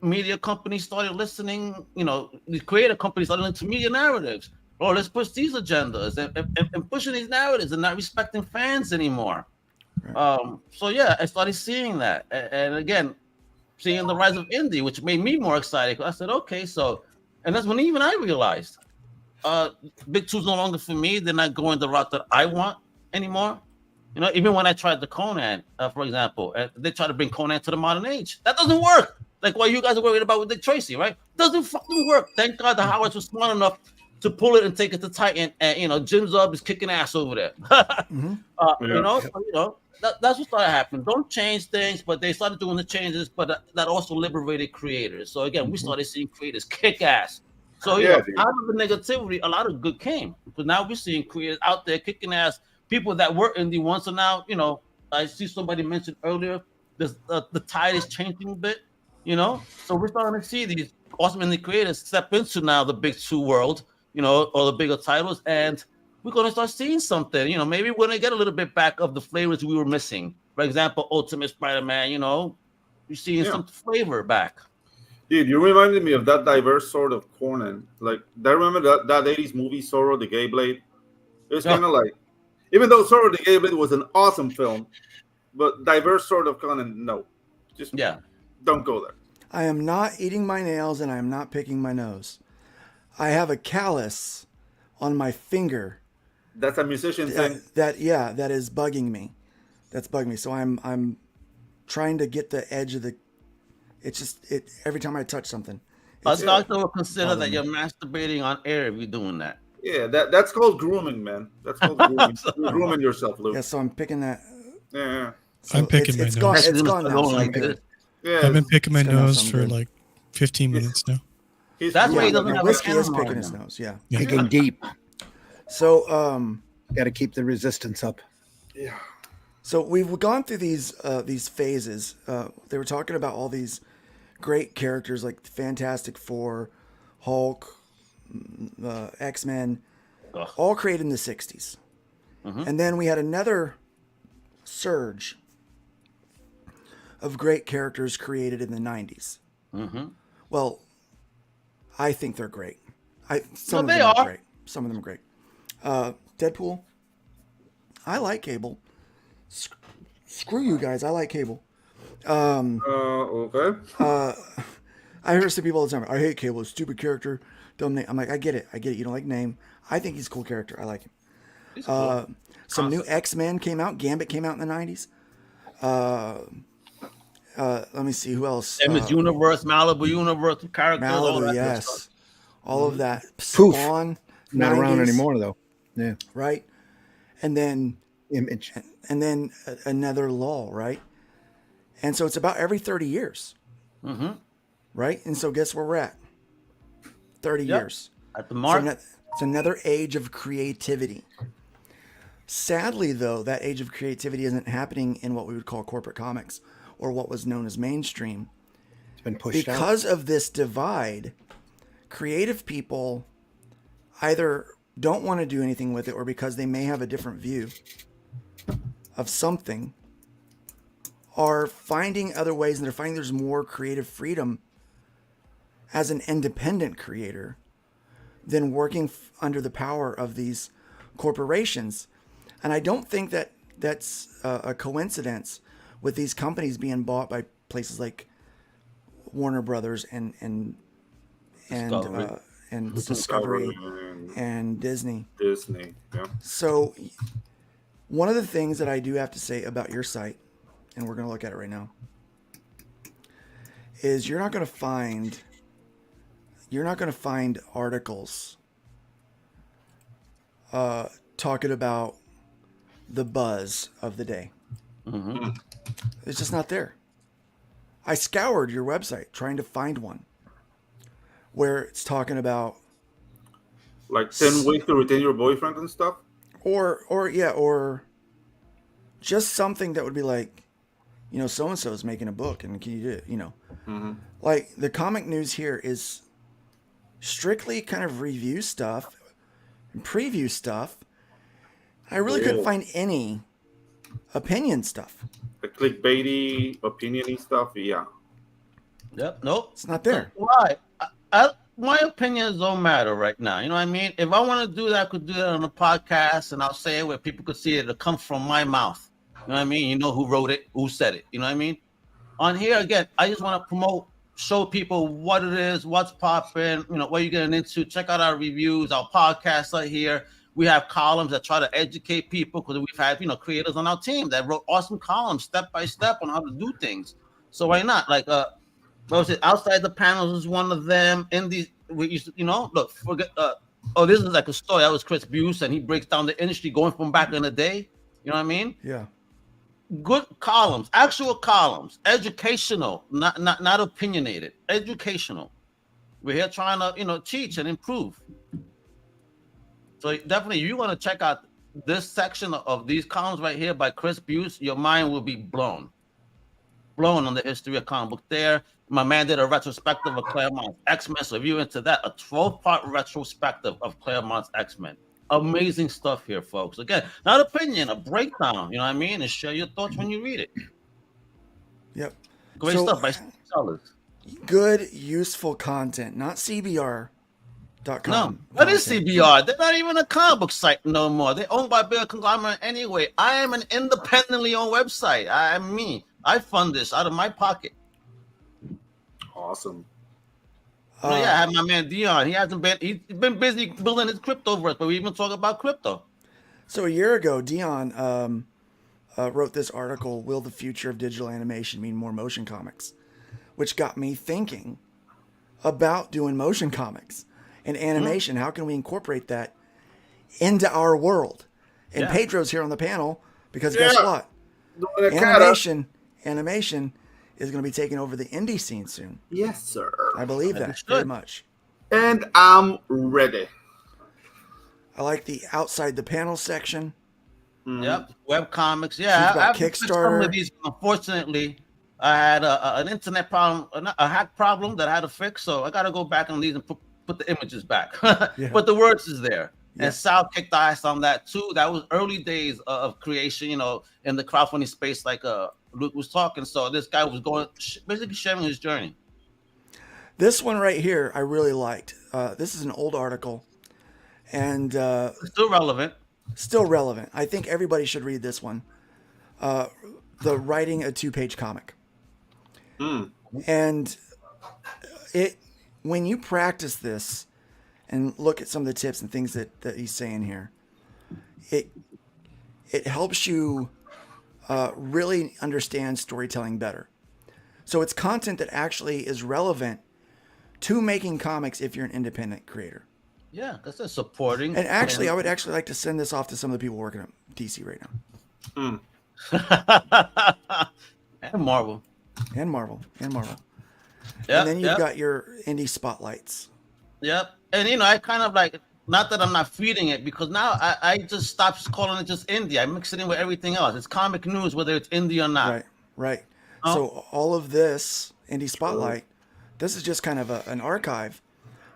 media companies started listening. The creative companies started listening to media narratives. Oh, let's push these agendas and pushing these narratives and not respecting fans anymore. So yeah, I started seeing that, and again, seeing the rise of indie, which made me more excited. I said, okay, and that's when even I realized. Big two's no longer for me. They're not going the route that I want anymore. Even when I tried the Conan, for example, they try to bring Conan to the modern age. That doesn't work. Like what you guys are worried about with Dick Tracy, right? Doesn't fucking work. Thank God the Howards was smart enough to pull it and take it to Titan. And Jim Zub is kicking ass over there. That's what started happening. Don't change things, but they started doing the changes. But that also liberated creators. So again, we started seeing creators kick ass. So out of the negativity, a lot of good came. But now we're seeing creators out there kicking ass. People that were indie once, so now I see somebody mentioned earlier. The tide is changing a bit. So we're starting to see these awesome indie creators step into now the big two world, or the bigger titles, and we're gonna start seeing something. Maybe we're gonna get a little bit back of the flavors we were missing. For example, Ultimate Spider-Man. You're seeing some flavor back. Dude, you reminded me of that diverse sort of Conan. Like, I remember that 80s movie, Zorro the Gay Blade. It was kind of like, even though Zorro the Gay Blade was an awesome film, but diverse sort of Conan, no. Just don't go there. I am not eating my nails and I am not picking my nose. I have a callus on my finger. That's a musician thing. That is bugging me. That's bugging me. So I'm trying to get the edge of the. It's just every time I touch something. A doctor will consider that you're masturbating on air if you're doing that. Yeah, that's called grooming, man. That's called grooming. You're grooming yourself, Luke. Yeah, so I'm picking that. Yeah. So I'm picking my nose. It's gone now. So I'm good. Yeah, I've been picking my nose for like 15 minutes now. That's why he doesn't have whiskey is picking his nose. Yeah. Picking deep. So got to keep the resistance up. Yeah. So we've gone through these phases. They were talking about all these great characters like Fantastic Four, Hulk, X-Men, all created in the 60s. And then we had another surge of great characters created in the 90s. Well, I think they're great. Some of them are great. Some of them are great. Deadpool. I like Cable. Screw you guys. I like Cable. Okay. I hear some people all the time. I hate Cable. Stupid character. Dumb name. I'm like, I get it. You don't like name. I think he's a cool character. I like him. Cool. Some new X-Men came out. Gambit came out in the 90s. Let me see who else. Image Universe, Malibu Universe characters. Malibu, all that yes. All of that. Poof. Spawn. Not 90s, around anymore, though. Yeah. Right. And then Image. And then another lull, right? And so it's about every 30 years. Right? And so guess where we're at? 30 years. At the mark. So it's another age of creativity. Sadly, though, that age of creativity isn't happening in what we would call corporate comics or what was known as mainstream. It's been pushed because of this divide. Creative people either don't want to do anything with it or because they may have a different view of something are finding other ways, and they're finding there's more creative freedom as an independent creator than working under the power of these corporations. And I don't think that that's a coincidence with these companies being bought by places like Warner Brothers and Discovery and Disney. Yeah. So one of the things that I do have to say about your site, and we're going to look at it right now, is you're not going to find articles talking about the buzz of the day. Mm-hmm. It's just not there. I scoured your website trying to find one where it's talking about like 10 ways to retain your boyfriend and stuff, or just something that would be like, you know, so and so is making a book, and can you do it? You know, like the comic news here is strictly kind of review stuff and preview stuff. I really couldn't find any opinion stuff. The clickbaity, opinion-y stuff, yeah. Yep. Nope. It's not there. Why? My opinions don't matter right now. You know what I mean? If I want to do that, I could do that on a podcast, and I'll say it where people could see it. It'll come from my mouth. You know what I mean? You know who wrote it, who said it. You know what I mean? On here, again, I just want to promote, show people what it is, what's popping, you know, what you're getting into. Check out our reviews, our podcasts are here. We have columns that try to educate people because we've had, you know, creators on our team that wrote awesome columns step by step on how to do things. So why not? Like, what was it? Outside the Panels is one of them. In these, we used to, you know, look, forget. This is like a story. That was Chris Buse, and he breaks down the industry going from back in the day. You know what I mean? Yeah. Good columns, actual columns, educational, not opinionated, educational. We're here trying to, you know, teach and improve. So definitely, you want to check out this section of these columns right here by Chris Buse. Your mind will be blown on the history of comic book. There, my man did a retrospective of Claremont's X-Men. So if you're into that, a 12-part retrospective of Claremont's X-Men. Amazing stuff here, folks. Again, not opinion, a breakdown. You know what I mean? And share your thoughts when you read it. Yep. Great stuff by sellers. Good, useful content, not CBR.com. No, what is CBR? They're not even a comic book site no more. They're owned by big conglomerate anyway. I am an independently owned website. I'm me. I fund this out of my pocket. Awesome. I have my man Dion. He's been busy building his cryptoverse, but we even talk about crypto. So a year ago, Dion wrote this article, Will the Future of Digital Animation Mean More Motion Comics? Which got me thinking about doing motion comics and animation. How can we incorporate that into our world? And Pedro's here on the panel because guess what? Animation is going to be taking over the indie scene soon. Yes, sir. I believe that very much. And I'm ready. I like the outside the panel section. Yep, web comics. Yeah, I've Kickstarter. Some of these, unfortunately, I had an internet problem, a hack problem that I had to fix. So I got to go back on these and put the images back. But the words is there. And Sal kicked the ice on that too. That was early days of creation, you know, in the crowdfunding space, like Luke was talking. So this guy was basically sharing his journey. This one right here, I really liked. This is an old article, and still relevant. Still relevant. I think everybody should read this one. The writing a 2-page comic, and when you practice this and look at some of the tips and things that he's saying here, it helps you really understand storytelling better. So it's content that actually is relevant to making comics if you're an independent creator. Yeah, that's a supporting. And actually, I would actually like to send this off to some of the people working at DC right now. And Marvel. Yep, and then you've got your indie spotlights. Yep. And, you know, I kind of like, not that I'm not feeding it, because now I just stopped calling it just indie. I mix it in with everything else. It's comic news, whether it's indie or not. Right. So all of this indie spotlight, this is just kind of an archive,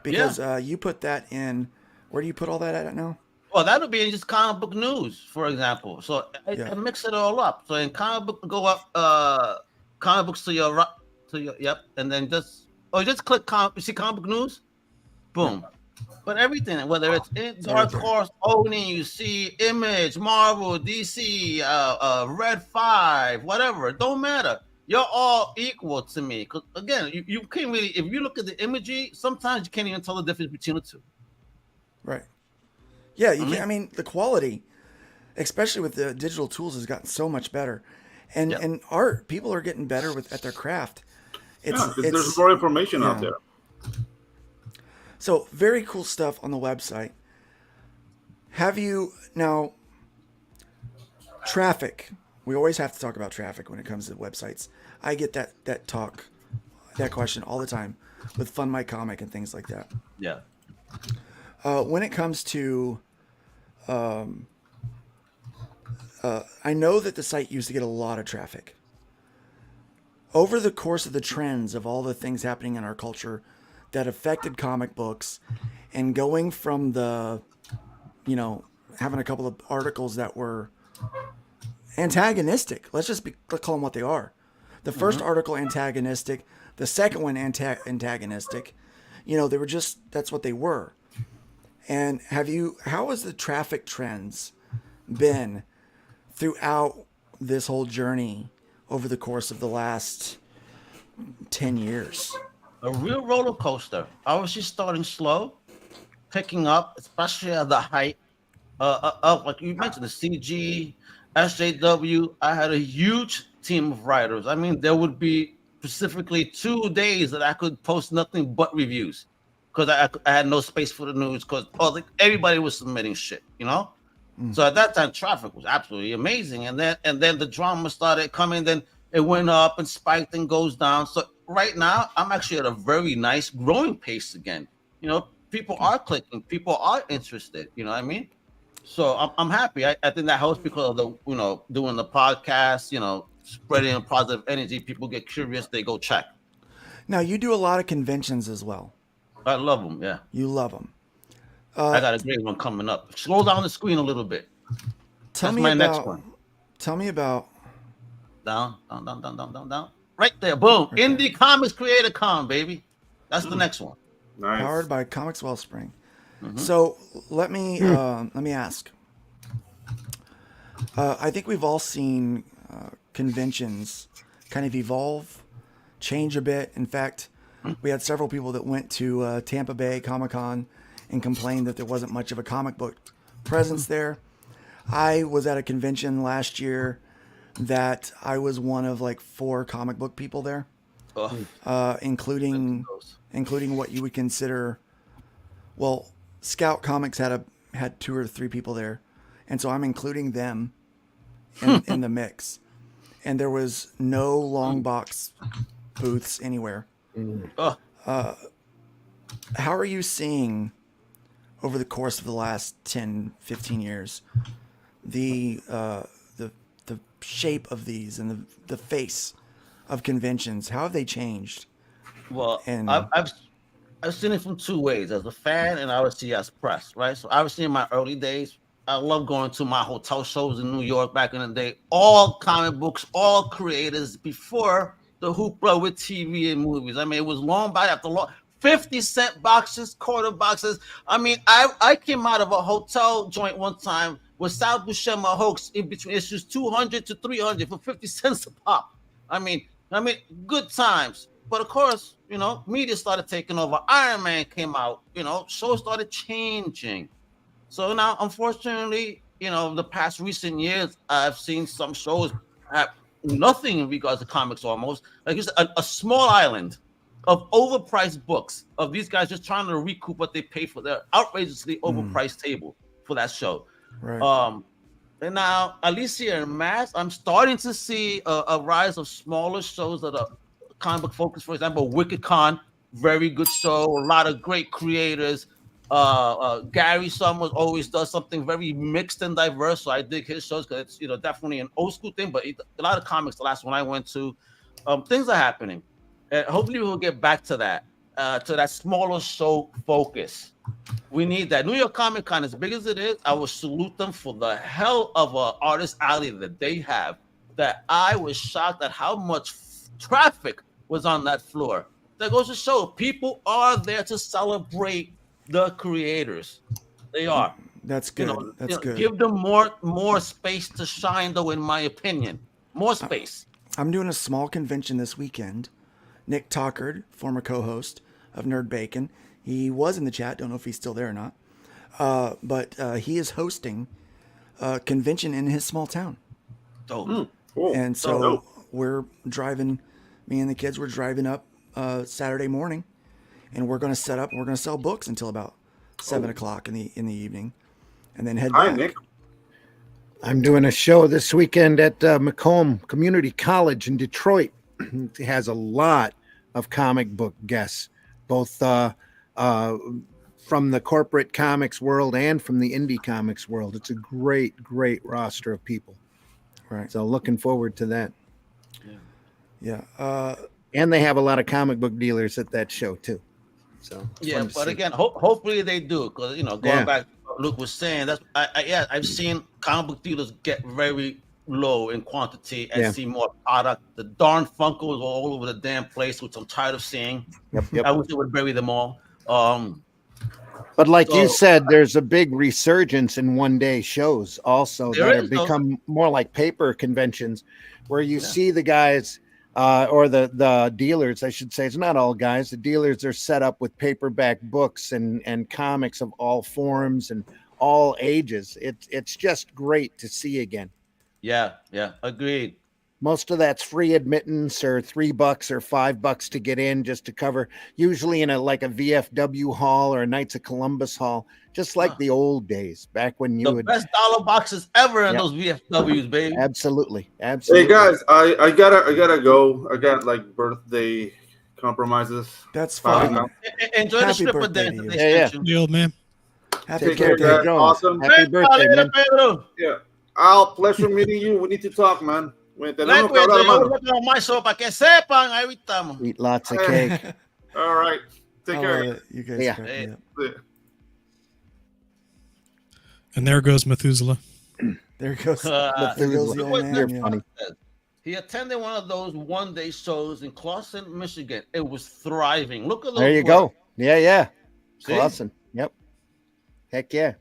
because you put that in. Where do you put all that at now? Well, that would be in just comic book news, for example. So I mix it all up. So in comic book, go up comic books to your and then just click you see comic book news, boom. But everything, whether it's Dark Horse, Oni, you see Image, Marvel, DC, Red 5, whatever, it don't matter. You're all equal to me. Because again, you can't really, if you look at the imagery, sometimes you can't even tell the difference between the two. Right. Yeah, I mean, the quality, especially with the digital tools, has gotten so much better. And art, people are getting better at their craft. Because there's more information out there. So very cool stuff on the website. Have you now traffic? We always have to talk about traffic when it comes to websites. I get that question all the time with Fund My Comic and things like that. Yeah. When it comes to, I know that the site used to get a lot of traffic. Over the course of the trends of all the things happening in our culture that affected comic books, and going from the, having a couple of articles that were antagonistic. Let's call them what they are. The first article antagonistic, the second one antagonistic. They were that's what they were. And how has the traffic trends been throughout this whole journey over the course of the last 10 years? A real roller coaster. Obviously starting slow, picking up, especially at the height of, like you mentioned, the CG, SJW. I had a huge team of writers. I mean, there would be specifically 2 days that I could post nothing but reviews because I had no space for the news because everybody was submitting shit, So at that time, traffic was absolutely amazing, and then the drama started coming. Then it went up and spiked and goes down. So right now, I'm actually at a very nice growing pace again. People are clicking, people are interested. You know what I mean? So I'm happy. I think that helps because of the doing the podcast. Spreading positive energy. People get curious, they go check. Now you do a lot of conventions as well. I love them. Yeah, you love them. I got a great one coming up. Scroll down the screen a little bit. That's my next one. Tell me about down. Right there, boom. Okay. Indie Comics Creator Con, baby. That's the next one. Nice. Powered by Comics Wellspring. So let me ask. I think we've all seen conventions kind of evolve, change a bit. In fact, we had several people that went to Tampa Bay Comic-Con and complained that there wasn't much of a comic book presence there. I was at a convention last year that I was one of like 4 comic book people there, including what you would consider, well, Scout Comics had 2 or 3 people there, and so I'm including them in the mix. And there was no long box booths anywhere. How are you seeing over the course of the last 10, 15 years the shape of these and the face of conventions? How have they changed? Well, I've seen it from 2 ways, as a fan and obviously as press, right? So obviously in my early days, I love going to my hotel shows in New York back in the day. All comic books, all creators before the hoopla with TV and movies. I mean, it was long by after long. 50-cent boxes, quarter boxes. I mean, I came out of a hotel joint one time with Sal Buscema hoax in between issues 200 to 300 for 50 cents a pop. I mean, good times. But of course, media started taking over. Iron Man came out. Shows started changing. So now, unfortunately, the past recent years, I've seen some shows have nothing in regards to comics almost. Like it's a small island of overpriced books of these guys just trying to recoup what they paid for their outrageously overpriced table for that show. Right. And now, at least here in Mass, I'm starting to see a rise of smaller shows that are comic book focused. For example, Wicked Con, very good show, a lot of great creators. Gary Summers always does something very mixed and diverse, so I dig his shows because it's definitely an old school thing. But a lot of comics. The last one I went to, things are happening, and hopefully we'll get back to that smaller show focus. We need that. New York Comic Con, as big as it is, I will salute them for the hell of a artist alley that they have. That I was shocked at how much traffic was on that floor. That goes to show people are there to celebrate the creators. They are. That's good. That's good. Give them more space to shine, though, in my opinion. More space. I'm doing a small convention this weekend. Nick Tockard, former co-host of Nerd Bacon, he was in the chat. Don't know if he's still there or not. But he is hosting a convention in his small town. Oh, cool. And so we're driving. Me and the kids were driving up Saturday morning, and we're going to set up. We're going to sell books until about 7 o'clock in the evening, and then head back. Nick. I'm doing a show this weekend at Macomb Community College in Detroit. It has a lot of comic book guests, both from the corporate comics world and from the indie comics world. It's a great roster of people. Right. So looking forward to that. Yeah. And they have a lot of comic book dealers at that show too. So yeah, but again, hopefully they do, because going back to what Luke was saying, that's I've seen comic book dealers get very low in quantity and see more product. The darn Funkos are all over the damn place, which I'm tired of seeing. Yep. I wish they would bury them all. But like you said, there's a big resurgence in one-day shows also that have become more like paper conventions, where you see the guys or the dealers, I should say. It's not all guys. The dealers are set up with paperback books and comics of all forms and all ages. It's just great to see again. Yeah, agreed. Most of that's free admittance, or $3 or $5 to get in, just to cover, usually in a VFW hall or a Knights of Columbus hall, just like the old days back when you the best dollar boxes ever in those VFWs, baby. Absolutely. Hey guys, I gotta go. I got birthday compromises. That's fine. Enjoy the stripper dance. The old man. Happy birthday, guys. Awesome. Happy birthday, man. Yeah. Al, pleasure meeting you. We need to talk, man. Tenemos que hablar, mano. My show, para que sepan, ahí estamos. Eat lots of cake. All right. Take care. You guys. Yeah. And there goes Methuselah. There goes the old man. You're funny. He attended one of those one-day shows in Clawson, Michigan. It was thriving. Look at those. There you go. Yeah. See? Clawson. Yep. Heck yeah.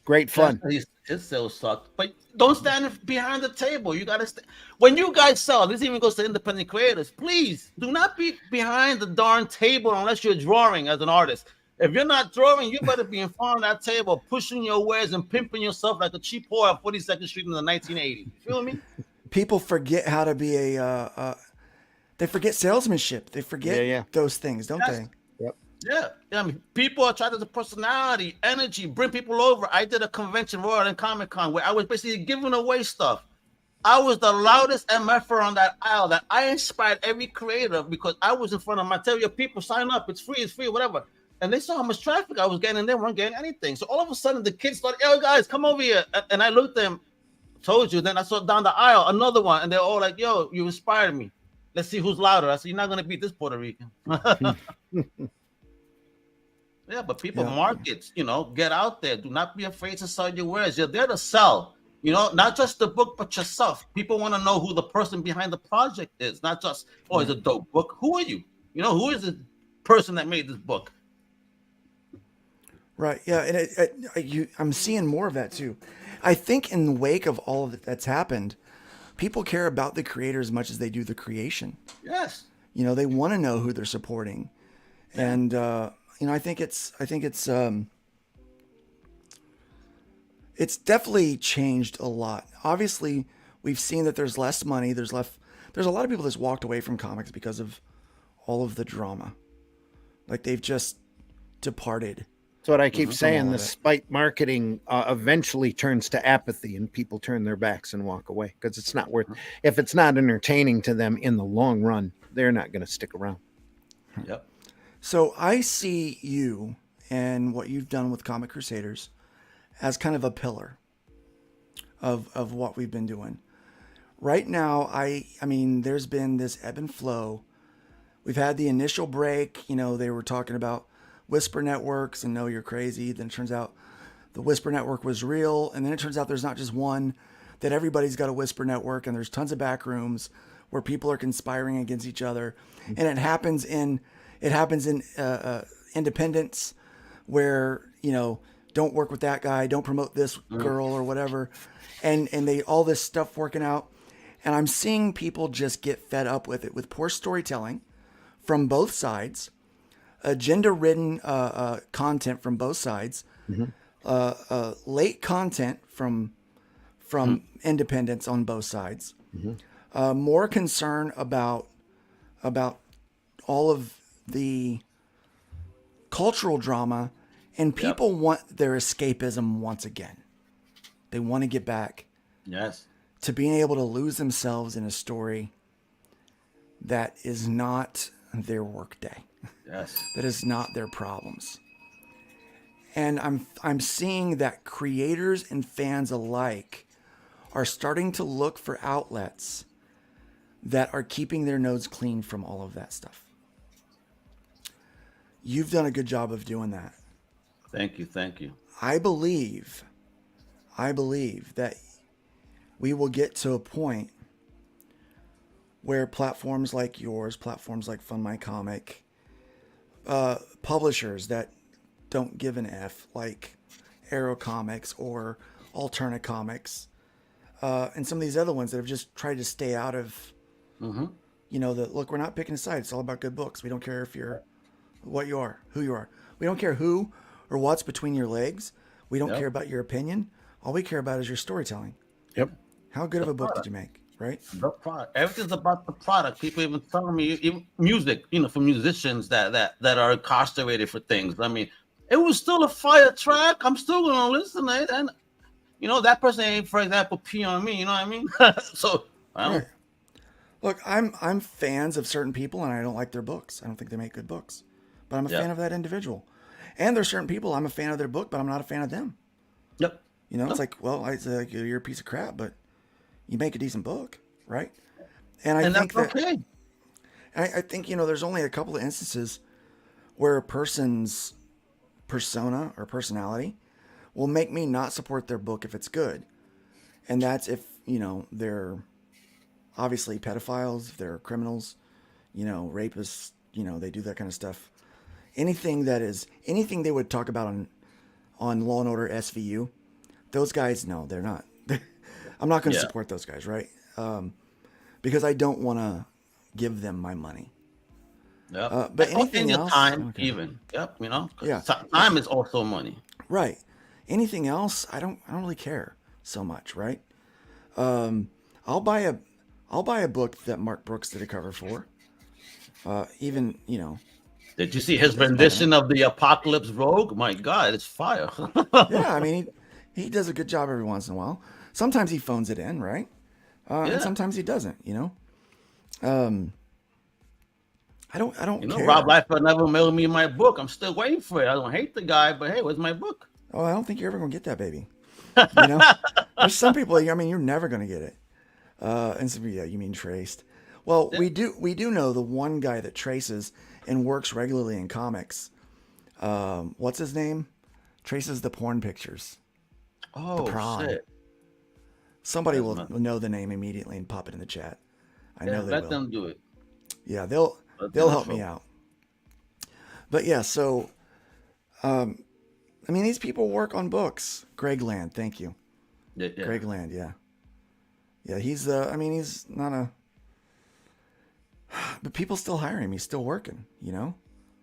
Great fun. His sales sucked, but don't stand behind the table. You gotta when you guys sell. This even goes to independent creators. Please do not be behind the darn table unless you're drawing as an artist. If you're not drawing, you better be in front of that table, pushing your wares and pimping yourself like a cheap whore at 42nd Street in the 1980s. You feel me? People forget how to be they forget salesmanship. They forget those things, don't they? Yeah, I mean, people are trying to personality, energy, bring people over. I did a convention, Royal and Comic Con, where I was basically giving away stuff. I was the loudest MFer on that aisle. That I inspired every creator because I was in front of my tell your people, sign up, it's free, whatever. And they saw how much traffic I was getting, and they weren't getting anything. So all of a sudden, the kids started, "Yo, guys, come over here!" And I looked at them, told you. Then I saw down the aisle another one, and they're all like, "Yo, you inspired me. Let's see who's louder." I said, "You're not gonna beat this Puerto Rican." Yeah, but people markets, get out there. Do not be afraid to sell your wares. You're there to sell, not just the book, but yourself. People want to know who the person behind the project is, not just, it's a dope book. Who are you? Who is the person that made this book? Right. Yeah. And I'm seeing more of that too. I think in the wake of all of that's happened, people care about the creator as much as they do the creation. Yes. They want to know who they're supporting. And, I think it's definitely changed a lot. Obviously, we've seen that there's less money. There's a lot of people that's walked away from comics because of all of the drama. Like they've just departed. That's what I keep saying. The spite marketing eventually turns to apathy, and people turn their backs and walk away because it's not worth. If it's not entertaining to them in the long run, they're not going to stick around. Yep. So I see you and what you've done with Comic Crusaders as kind of a pillar of what we've been doing. Right now, I mean, there's been this ebb and flow. We've had the initial break. They were talking about Whisper networks and no, you're crazy. Then it turns out the Whisper network was real. And then it turns out there's not just one, that everybody's got a Whisper network, and there's tons of back rooms where people are conspiring against each other. And it happens in independence where, don't work with that guy, don't promote this girl or whatever. And they, all this stuff working out. And I'm seeing people just get fed up with it, with poor storytelling from both sides, agenda-ridden content from both sides, late content from independents on both sides, more concern about all of the cultural drama, and people want their escapism once again. They want to get back to being able to lose themselves in a story that is not their workday. That is not their problems. And I'm seeing that creators and fans alike are starting to look for outlets that are keeping their nose clean from all of that stuff. You've done a good job of doing that. Thank you. I believe that we will get to a point where platforms like yours, platforms like Fund My Comic, publishers that don't give an F, like Arrow Comics or Alterna Comics, and some of these other ones that have just tried to stay out of, look, we're not picking a side. It's all about good books. We don't care if you're what you are, who you are. We don't care who or what's between your legs. We don't care about your opinion. All we care about is your storytelling. How good of a book did you make, right? The product. Everything's about the product. People even telling me, even music, for musicians that are incarcerated for things. I mean, it was still a fire track. I'm still going to listen to it. And, that person ain't, for example, pee on me. You know what I mean? So, I don't. Look, I'm fans of certain people, and I don't like their books. I don't think they make good books. But I'm a fan of that individual. And there's certain people, I'm a fan of their book, but I'm not a fan of them. It's like, well, you're a piece of crap, but you make a decent book, right? And I think that's okay. I think, there's only a couple of instances where a person's persona or personality will make me not support their book if it's good. And that's if, they're obviously pedophiles, if they're criminals, rapists, they do that kind of stuff. Anything they would talk about on Law and Order SVU, those guys, no, they're not. I'm not going to support those guys, right? Because I don't want to give them my money. But anything else, time, even. Time is also money. Right. Anything else, I don't really care so much, right? I'll buy a book that Mark Brooks did a cover for. Did you see his rendition of the Apocalypse Rogue? My God, it's fire. Yeah, I mean, he does a good job every once in a while. Sometimes he phones it in, right? And sometimes he doesn't. I don't care. Rob Liefeld never mailed me my book. I'm still waiting for it. I don't hate the guy, but hey, where's my book? Oh, I don't think you're ever gonna get that, baby. There's some people. I mean, you're never gonna get it. And so, you mean traced? Well, we do know the one guy that traces and works regularly in comics. What's his name? Traces the porn pictures. Oh, the Prawn. Shit. Somebody will know the name immediately and pop it in the chat. I know they will. Let them do it. Yeah, they'll help me out. But yeah, so these people work on books. Greg Land, thank you. Yeah. Greg Land, yeah. Yeah, he's not a, but people still hire him. He's still working,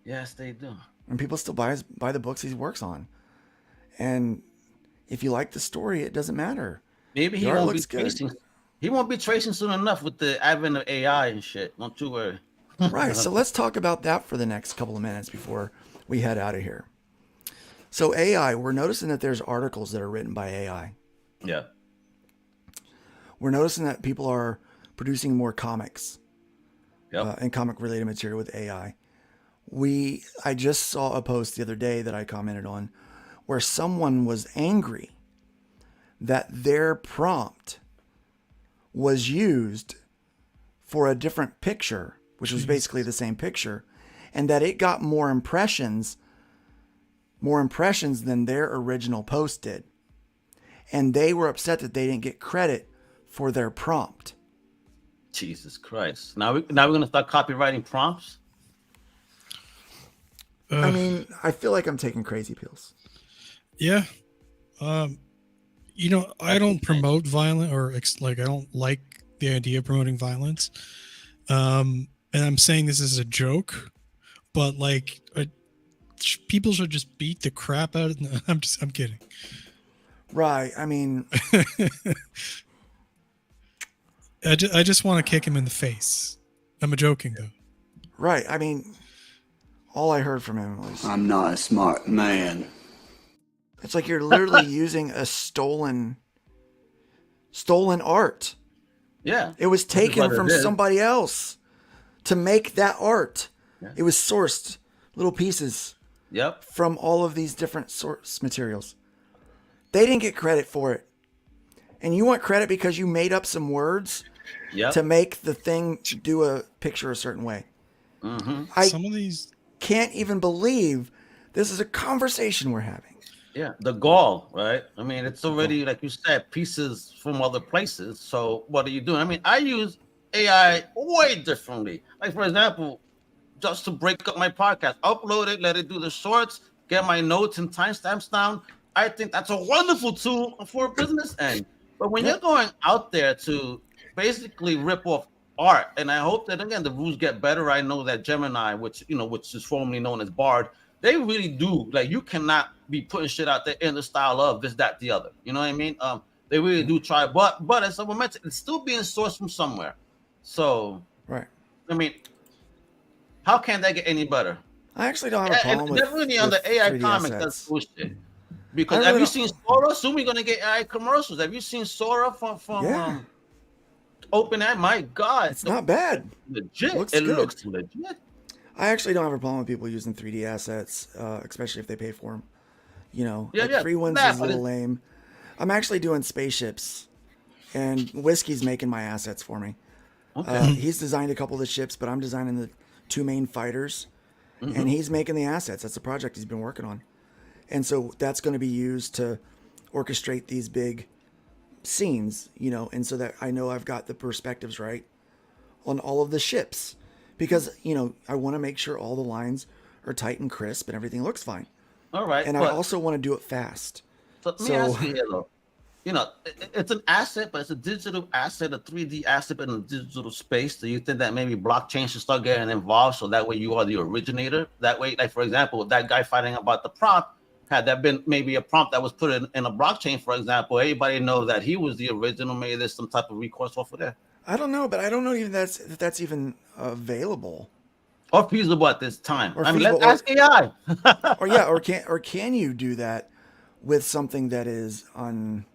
Yes, they do. And people still buy the books he works on. And if you like the story, it doesn't matter. Maybe he won't be tracing. He won't be tracing soon enough with the advent of AI and shit. Don't you worry. Right. So let's talk about that for the next couple of minutes before we head out of here. So AI, we're noticing that there's articles that are written by AI. Yeah. We're noticing that people are producing more comics and comic related material with AI. I just saw a post the other day that I commented on where someone was angry that their prompt was used for a different picture, which was basically the same picture, and that it got more impressions than their original post did. And they were upset that they didn't get credit for their prompt. Jesus Christ. Now we're going to start copywriting prompts? I feel like I'm taking crazy pills. Yeah. I don't promote violence I don't like the idea of promoting violence. And I'm saying this is a joke, but people should just beat the crap out of them. I'm kidding. Right. I mean, I just want to kick him in the face. I'm joking though. Right. I mean, all I heard from him was, I'm not a smart man. it's like you're literally using a stolen art. Yeah. It was taken from somebody else to make that art. Yeah. It was sourced, little pieces. Yep. From all of these different source materials. They didn't get credit for it. And you want credit because you made up some words to make the thing do a picture a certain way. Some of these can't even believe this is a conversation we're having. Yeah, the gall, right? I mean, it's already, like you said, pieces from other places. So what are you doing? I mean, I use AI way differently. Like, for example, just to break up my podcast, upload it, let it do the shorts, get my notes and timestamps down. I think that's a wonderful tool for a business end. But when you're going out there to basically rip off art, and I hope that, again, the rules get better. I know that Gemini, which is formerly known as Bard, they really do. Like, you cannot be putting shit out there in the style of this, that, the other. You know what I mean? They really do try, but as someone mentioned, it's still being sourced from somewhere. So, right. I mean, how can that get any better? I actually don't have a problem with definitely on the AI comics. That's bullshit. Because have you seen Sora? Soon we're gonna get AI commercials. Have you seen Sora from OpenAI? My God, it's not bad. Legit. It looks legit. I actually don't have a problem with people using 3D assets, especially if they pay for them. You know, free ones is a little lame. I'm actually doing spaceships, and Whiskey's making my assets for me. Okay. He's designed a couple of the ships, but I'm designing the two main fighters, and he's making the assets. That's the project he's been working on. And so that's going to be used to orchestrate these big scenes, you know, and so that I know I've got the perspectives right on all of the ships. Because, you know, I want to make sure all the lines are tight and crisp and everything looks fine. All right. And I also want to do it fast. So let me ask you here, though. You know, it's an asset, but it's a digital asset, a 3D asset in a digital space. Do you think that maybe blockchain should start getting involved so that way you are the originator? That way, like, for example, that guy fighting about the prompt, had that been maybe a prompt that was put in a blockchain, for example, everybody know that he was the original, maybe there's some type of recourse off of there. I don't know, but I don't know even if that's even available or feasible at this time. I mean, let's ask AI. or can you do that with something that is on?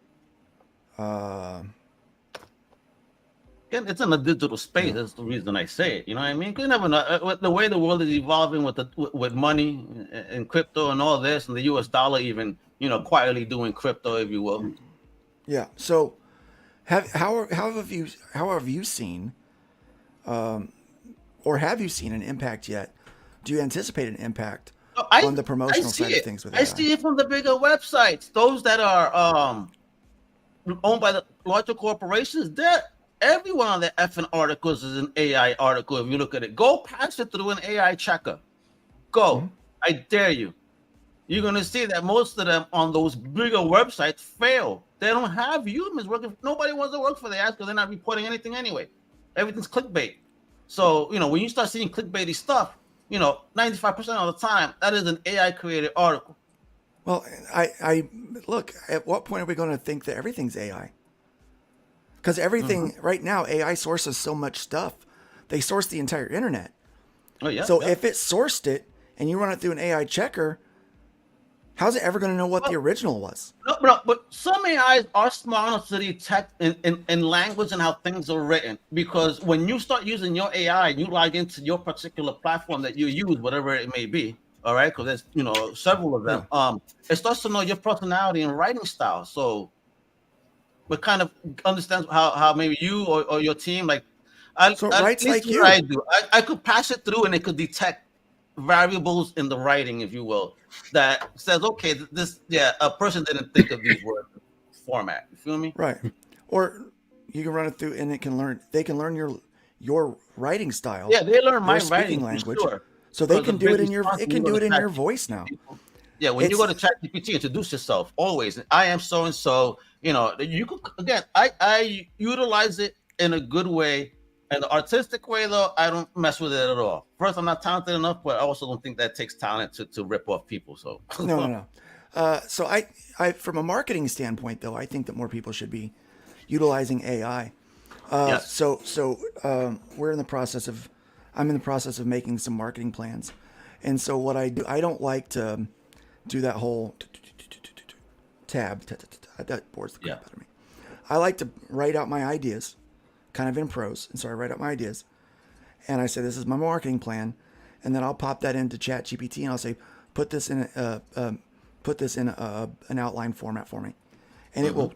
It's in a digital space. That's the reason I say it. You know what I mean? Because you never know the way the world is evolving with money and crypto and all this, and the U.S. dollar even, you know, quietly doing crypto, if you will. Yeah. So, how have you seen, or have you seen an impact yet? Do you anticipate an impact on the promotional side of things with AI? I see it from the bigger websites, those that are owned by the larger corporations. Every one of the effing articles is an AI article. If you look at it, go pass it through an AI checker. Go. I dare you. You're going to see that most of them on those bigger websites fail. They don't have humans working. Nobody wants to work for the ads because they're not reporting anything anyway. Everything's clickbait. So, you know, when you start seeing clickbaity stuff, you know, 95% of the time, that is an AI created article. Well, I look, at what point are we going to think that everything's AI? Because everything right now, AI sources so much stuff. They source the entire internet. Oh, yeah. So if it sourced it and you run it through an AI checker, how's it ever going to know what the original was? No, but some AIs are smart enough to detect in language and how things are written. Because when you start using your AI and you log into your particular platform that you use, whatever it may be, all right, because there's, you know, several of them, it starts to know your personality and writing style. So it kind of understands how maybe you or your team, like, writes like you. I do. I could pass it through and it could detect variables in the writing, if you will, that says, okay, a person didn't think of these words format. You feel me? Right. Or you can run it through and they can learn your writing style. Yeah, they learn my writing language. Sure. So they can do it in your voice now. Yeah, when you go to ChatGPT, introduce yourself always. I am so and so. You know, you could, again, I utilize it in a good way. In the artistic way, though, I don't mess with it at all. First, I'm not talented enough, but I also don't think that takes talent to rip off people. So no. So I from a marketing standpoint, though, I think that more people should be utilizing AI. Yes. So we're in the process of I'm in the process of making some marketing plans. And so what I do, I don't like to do that whole tab. That bores the crap out of me. I like to write out my ideas, kind of in prose. And so I write out my ideas, and I say, this is my marketing plan. And then I'll pop that into ChatGPT and I'll say, put this in an outline format for me. And it will,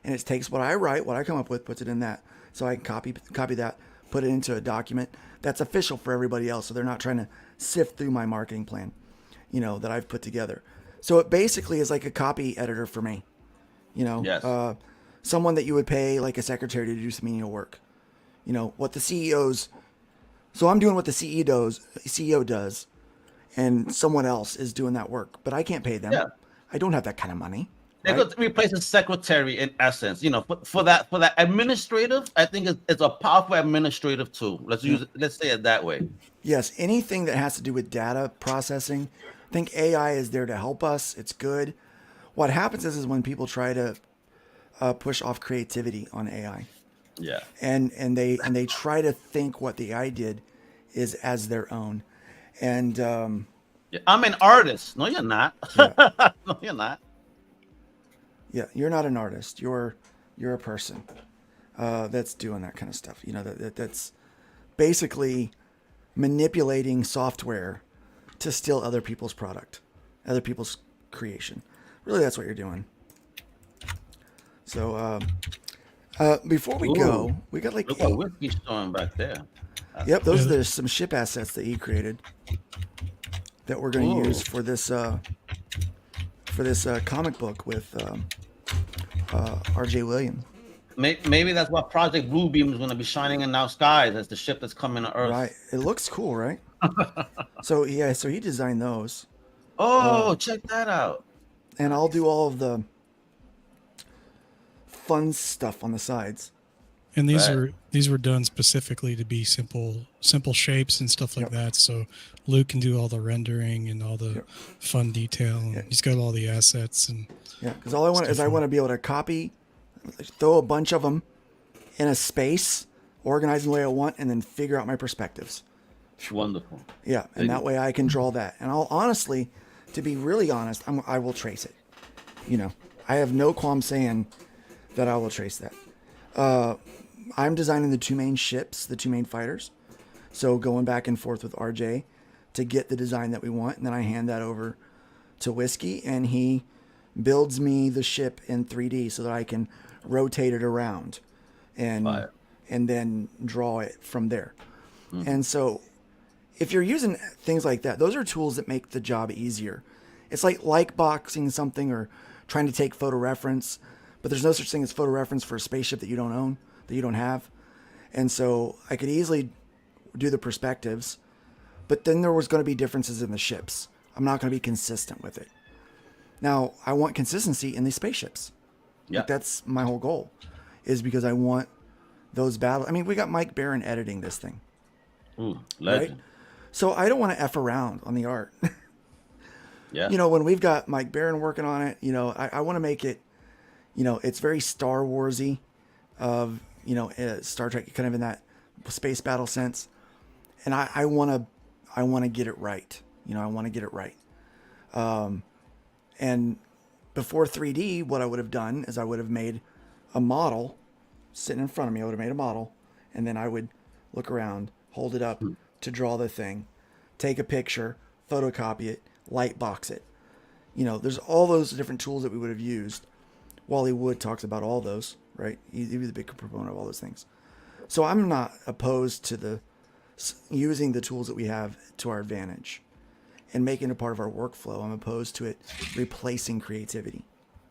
and it takes what I write, what I come up with, puts it in that. So I can copy that, put it into a document that's official for everybody else. So they're not trying to sift through my marketing plan, that I've put together. So it basically is like a copy editor for me, someone that you would pay like a secretary to do some menial work, what the CEOs. So I'm doing what the CEO does, and someone else is doing that work, but I can't pay them. Yeah. I don't have that kind of money. They're going to replace a secretary in essence, for that administrative. I think it's a powerful administrative tool. Let's say it that way. Yes, anything that has to do with data processing, I think AI is there to help us. It's good. What happens is when people try to push off creativity on AI. Yeah. And they try to think what the AI did is as their own. And I'm an artist. No, you're not. Yeah. No, you're not. Yeah, you're not an artist. You're a person that's doing that kind of stuff. That's basically manipulating software to steal other people's product, other people's creation. Really, that's what you're doing. So before we go, we got like look at whiskey storm back there. Yep, those are some ship assets that he created that we're going to use for this comic book with R.J. Williams. Maybe that's what Project Bluebeam is going to be shining in our skies as the ship that's coming to Earth. Right, it looks cool, right? So he designed those. Check that out. And I'll do all of the fun stuff on the sides. And these were done specifically to be simple shapes and stuff like that. So Luke can do all the rendering and all the fun detail. And he's got all the assets and because all I want is I want to be able to copy, throw a bunch of them in a space, organize them the way I want, and then figure out my perspectives. Wonderful. Yeah, and that way I can draw that. And I'll honestly, to be really honest, I will trace it. I have no qualm saying that I will trace that. I'm designing the two main ships, the two main fighters. So going back and forth with RJ to get the design that we want. And then I hand that over to Whiskey and he builds me the ship in 3D so that I can rotate it around and then draw it from there. Mm-hmm. And so if you're using things like that, those are tools that make the job easier. It's like boxing something or trying to take photo reference, but there's no such thing as photo reference for a spaceship that you don't own, that you don't have. And so I could easily do the perspectives, but then there was going to be differences in the ships. I'm not going to be consistent with it. Now, I want consistency in these spaceships. Yeah. That's my whole goal, is because I want those battles. I mean, we got Mike Barron editing this thing. Ooh, legend. Right? So I don't want to F around on the art. Yeah. When we've got Mike Barron working on it, I want to make it, it's very Star Warsy of, Star Trek, kind of in that space battle sense. And I want to get it right. I want to get it right. And before 3D, what I would have done is I would have made a model sitting in front of me. I would have made a model, and then I would look around, hold it up to draw the thing, take a picture, photocopy it, light box it. There's all those different tools that we would have used. Wally Wood talks about all those, right? He was a big proponent of all those things. So I'm not opposed to using the tools that we have to our advantage and making it a part of our workflow. I'm opposed to it replacing creativity.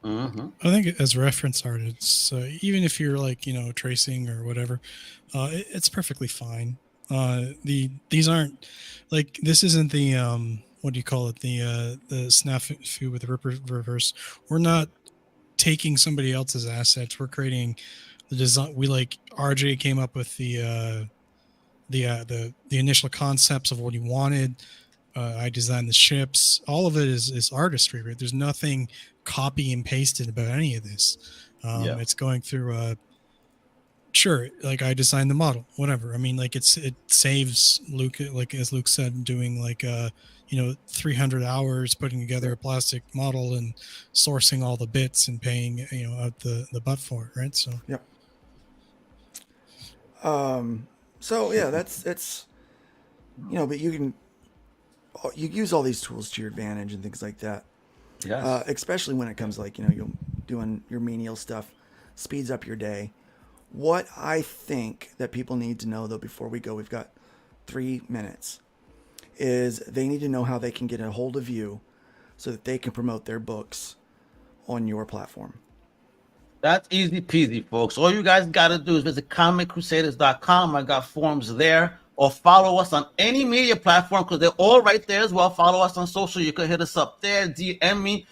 Mm-hmm. I think as reference art, it's even if you're tracing or whatever, it's perfectly fine. These aren't this isn't the what do you call it, the snafu with the reverse. We're not taking somebody else's assets. We're creating the design. RJ came up with the initial concepts of what he wanted. I designed the ships. All of it is artistry, right? There's nothing copy and pasted about any of this. It's going through sure, like I designed the model, whatever. I mean, like it saves Luke, like as Luke said, doing like 300 hours putting together a plastic model and sourcing all the bits and paying out the butt for it, right? So yep. So yeah, it's but you use all these tools to your advantage and things like that. Yes. Especially when it comes like you're doing your menial stuff, speeds up your day. What I think that people need to know though before we go, we've got 3 minutes, is they need to know how they can get a hold of you so that they can promote their books on your platform. That's easy peasy, folks. All you guys got to do is visit comiccrusaders.com. I got forms there, or follow us on any media platform because they're all right there as well. Follow us on social. You can hit us up there, DM me.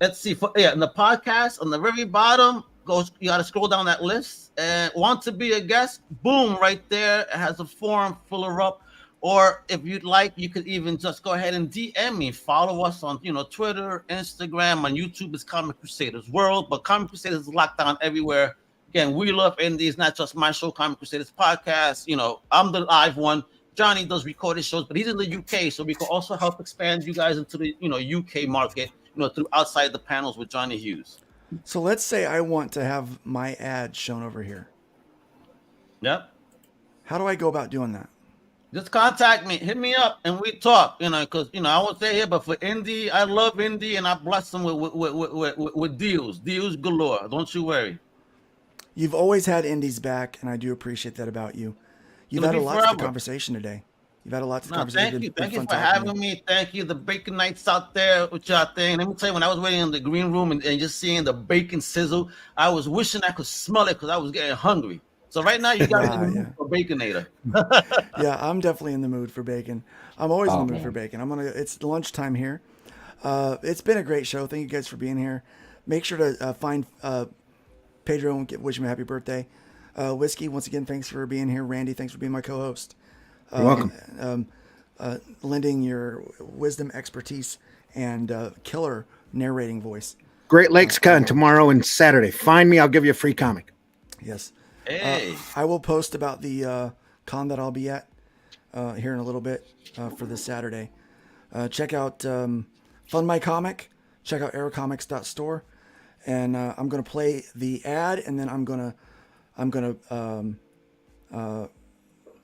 Let's see. In the podcast on the very bottom, you got to scroll down that list and want to be a guest. Boom, right there. It has a form. Fill her up. Or if you'd like, you could even just go ahead and DM me. Follow us on, Twitter, Instagram, on YouTube. It's Comic Crusaders World, but Comic Crusaders is locked down everywhere. Again, we love indies, not just my show, Comic Crusaders Podcast. I'm the live one. Johnny does recorded shows, but he's in the UK, so we can also help expand you guys into the, UK market, through outside the panels with Johnny Hughes. So let's say I want to have my ad shown over here. Yep. How do I go about doing that? Just contact me, hit me up, and we talk. Because I won't say here, but for indie, I love indie, and I bless them with deals galore. Don't you worry. You've always had indies back, and I do appreciate that about you. You've had a lot to the conversation today. You've had a lot to the conversation. Thank you for having me. Thank you. The bacon nights out there with y'all thing. Let me tell you, when I was waiting in the green room and just seeing the bacon sizzle, I was wishing I could smell it because I was getting hungry. So right now, you guys are in the mood for Baconator. Yeah, I'm definitely in the mood for bacon. I'm always in the mood for bacon. It's lunchtime here. It's been a great show. Thank you guys for being here. Make sure to find Pedro and wish him a happy birthday. Whiskey, once again, thanks for being here. Randy, thanks for being my co-host. You're welcome. Lending your wisdom, expertise, and killer narrating voice. Great Lakes Con tomorrow and Saturday. Find me. I'll give you a free comic. Yes. Hey. I will post about the con that I'll be at here in a little bit for this Saturday. Check out Fund My Comic. Check out aerocomics.store. And I'm going to play the ad, and then I'm going to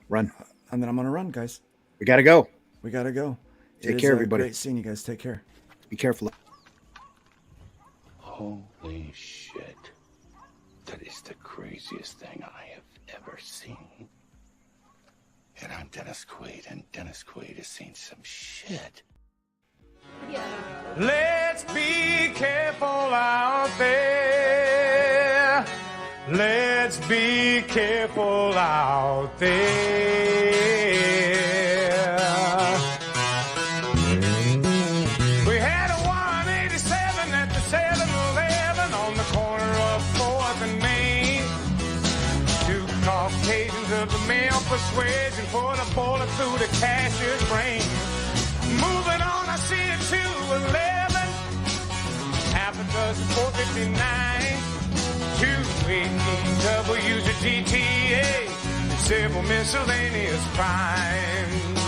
run. And then I'm going to run, guys. We got to go. Take care, everybody. Great seeing you guys. Take care. Be careful. Holy shit. That is the craziest thing I have ever seen. And I'm Dennis Quaid, and Dennis Quaid has seen some shit. Yeah. Let's be careful out there. Let's be careful out there. We had a 187 at the 7-Eleven on the corner of 4th and Main. Two Caucasians of the male persuasion put a bullet through the cashier's brain. Moving on, I see a 211, half a dozen 459, 2 AEWs, a GTA, and several miscellaneous crimes.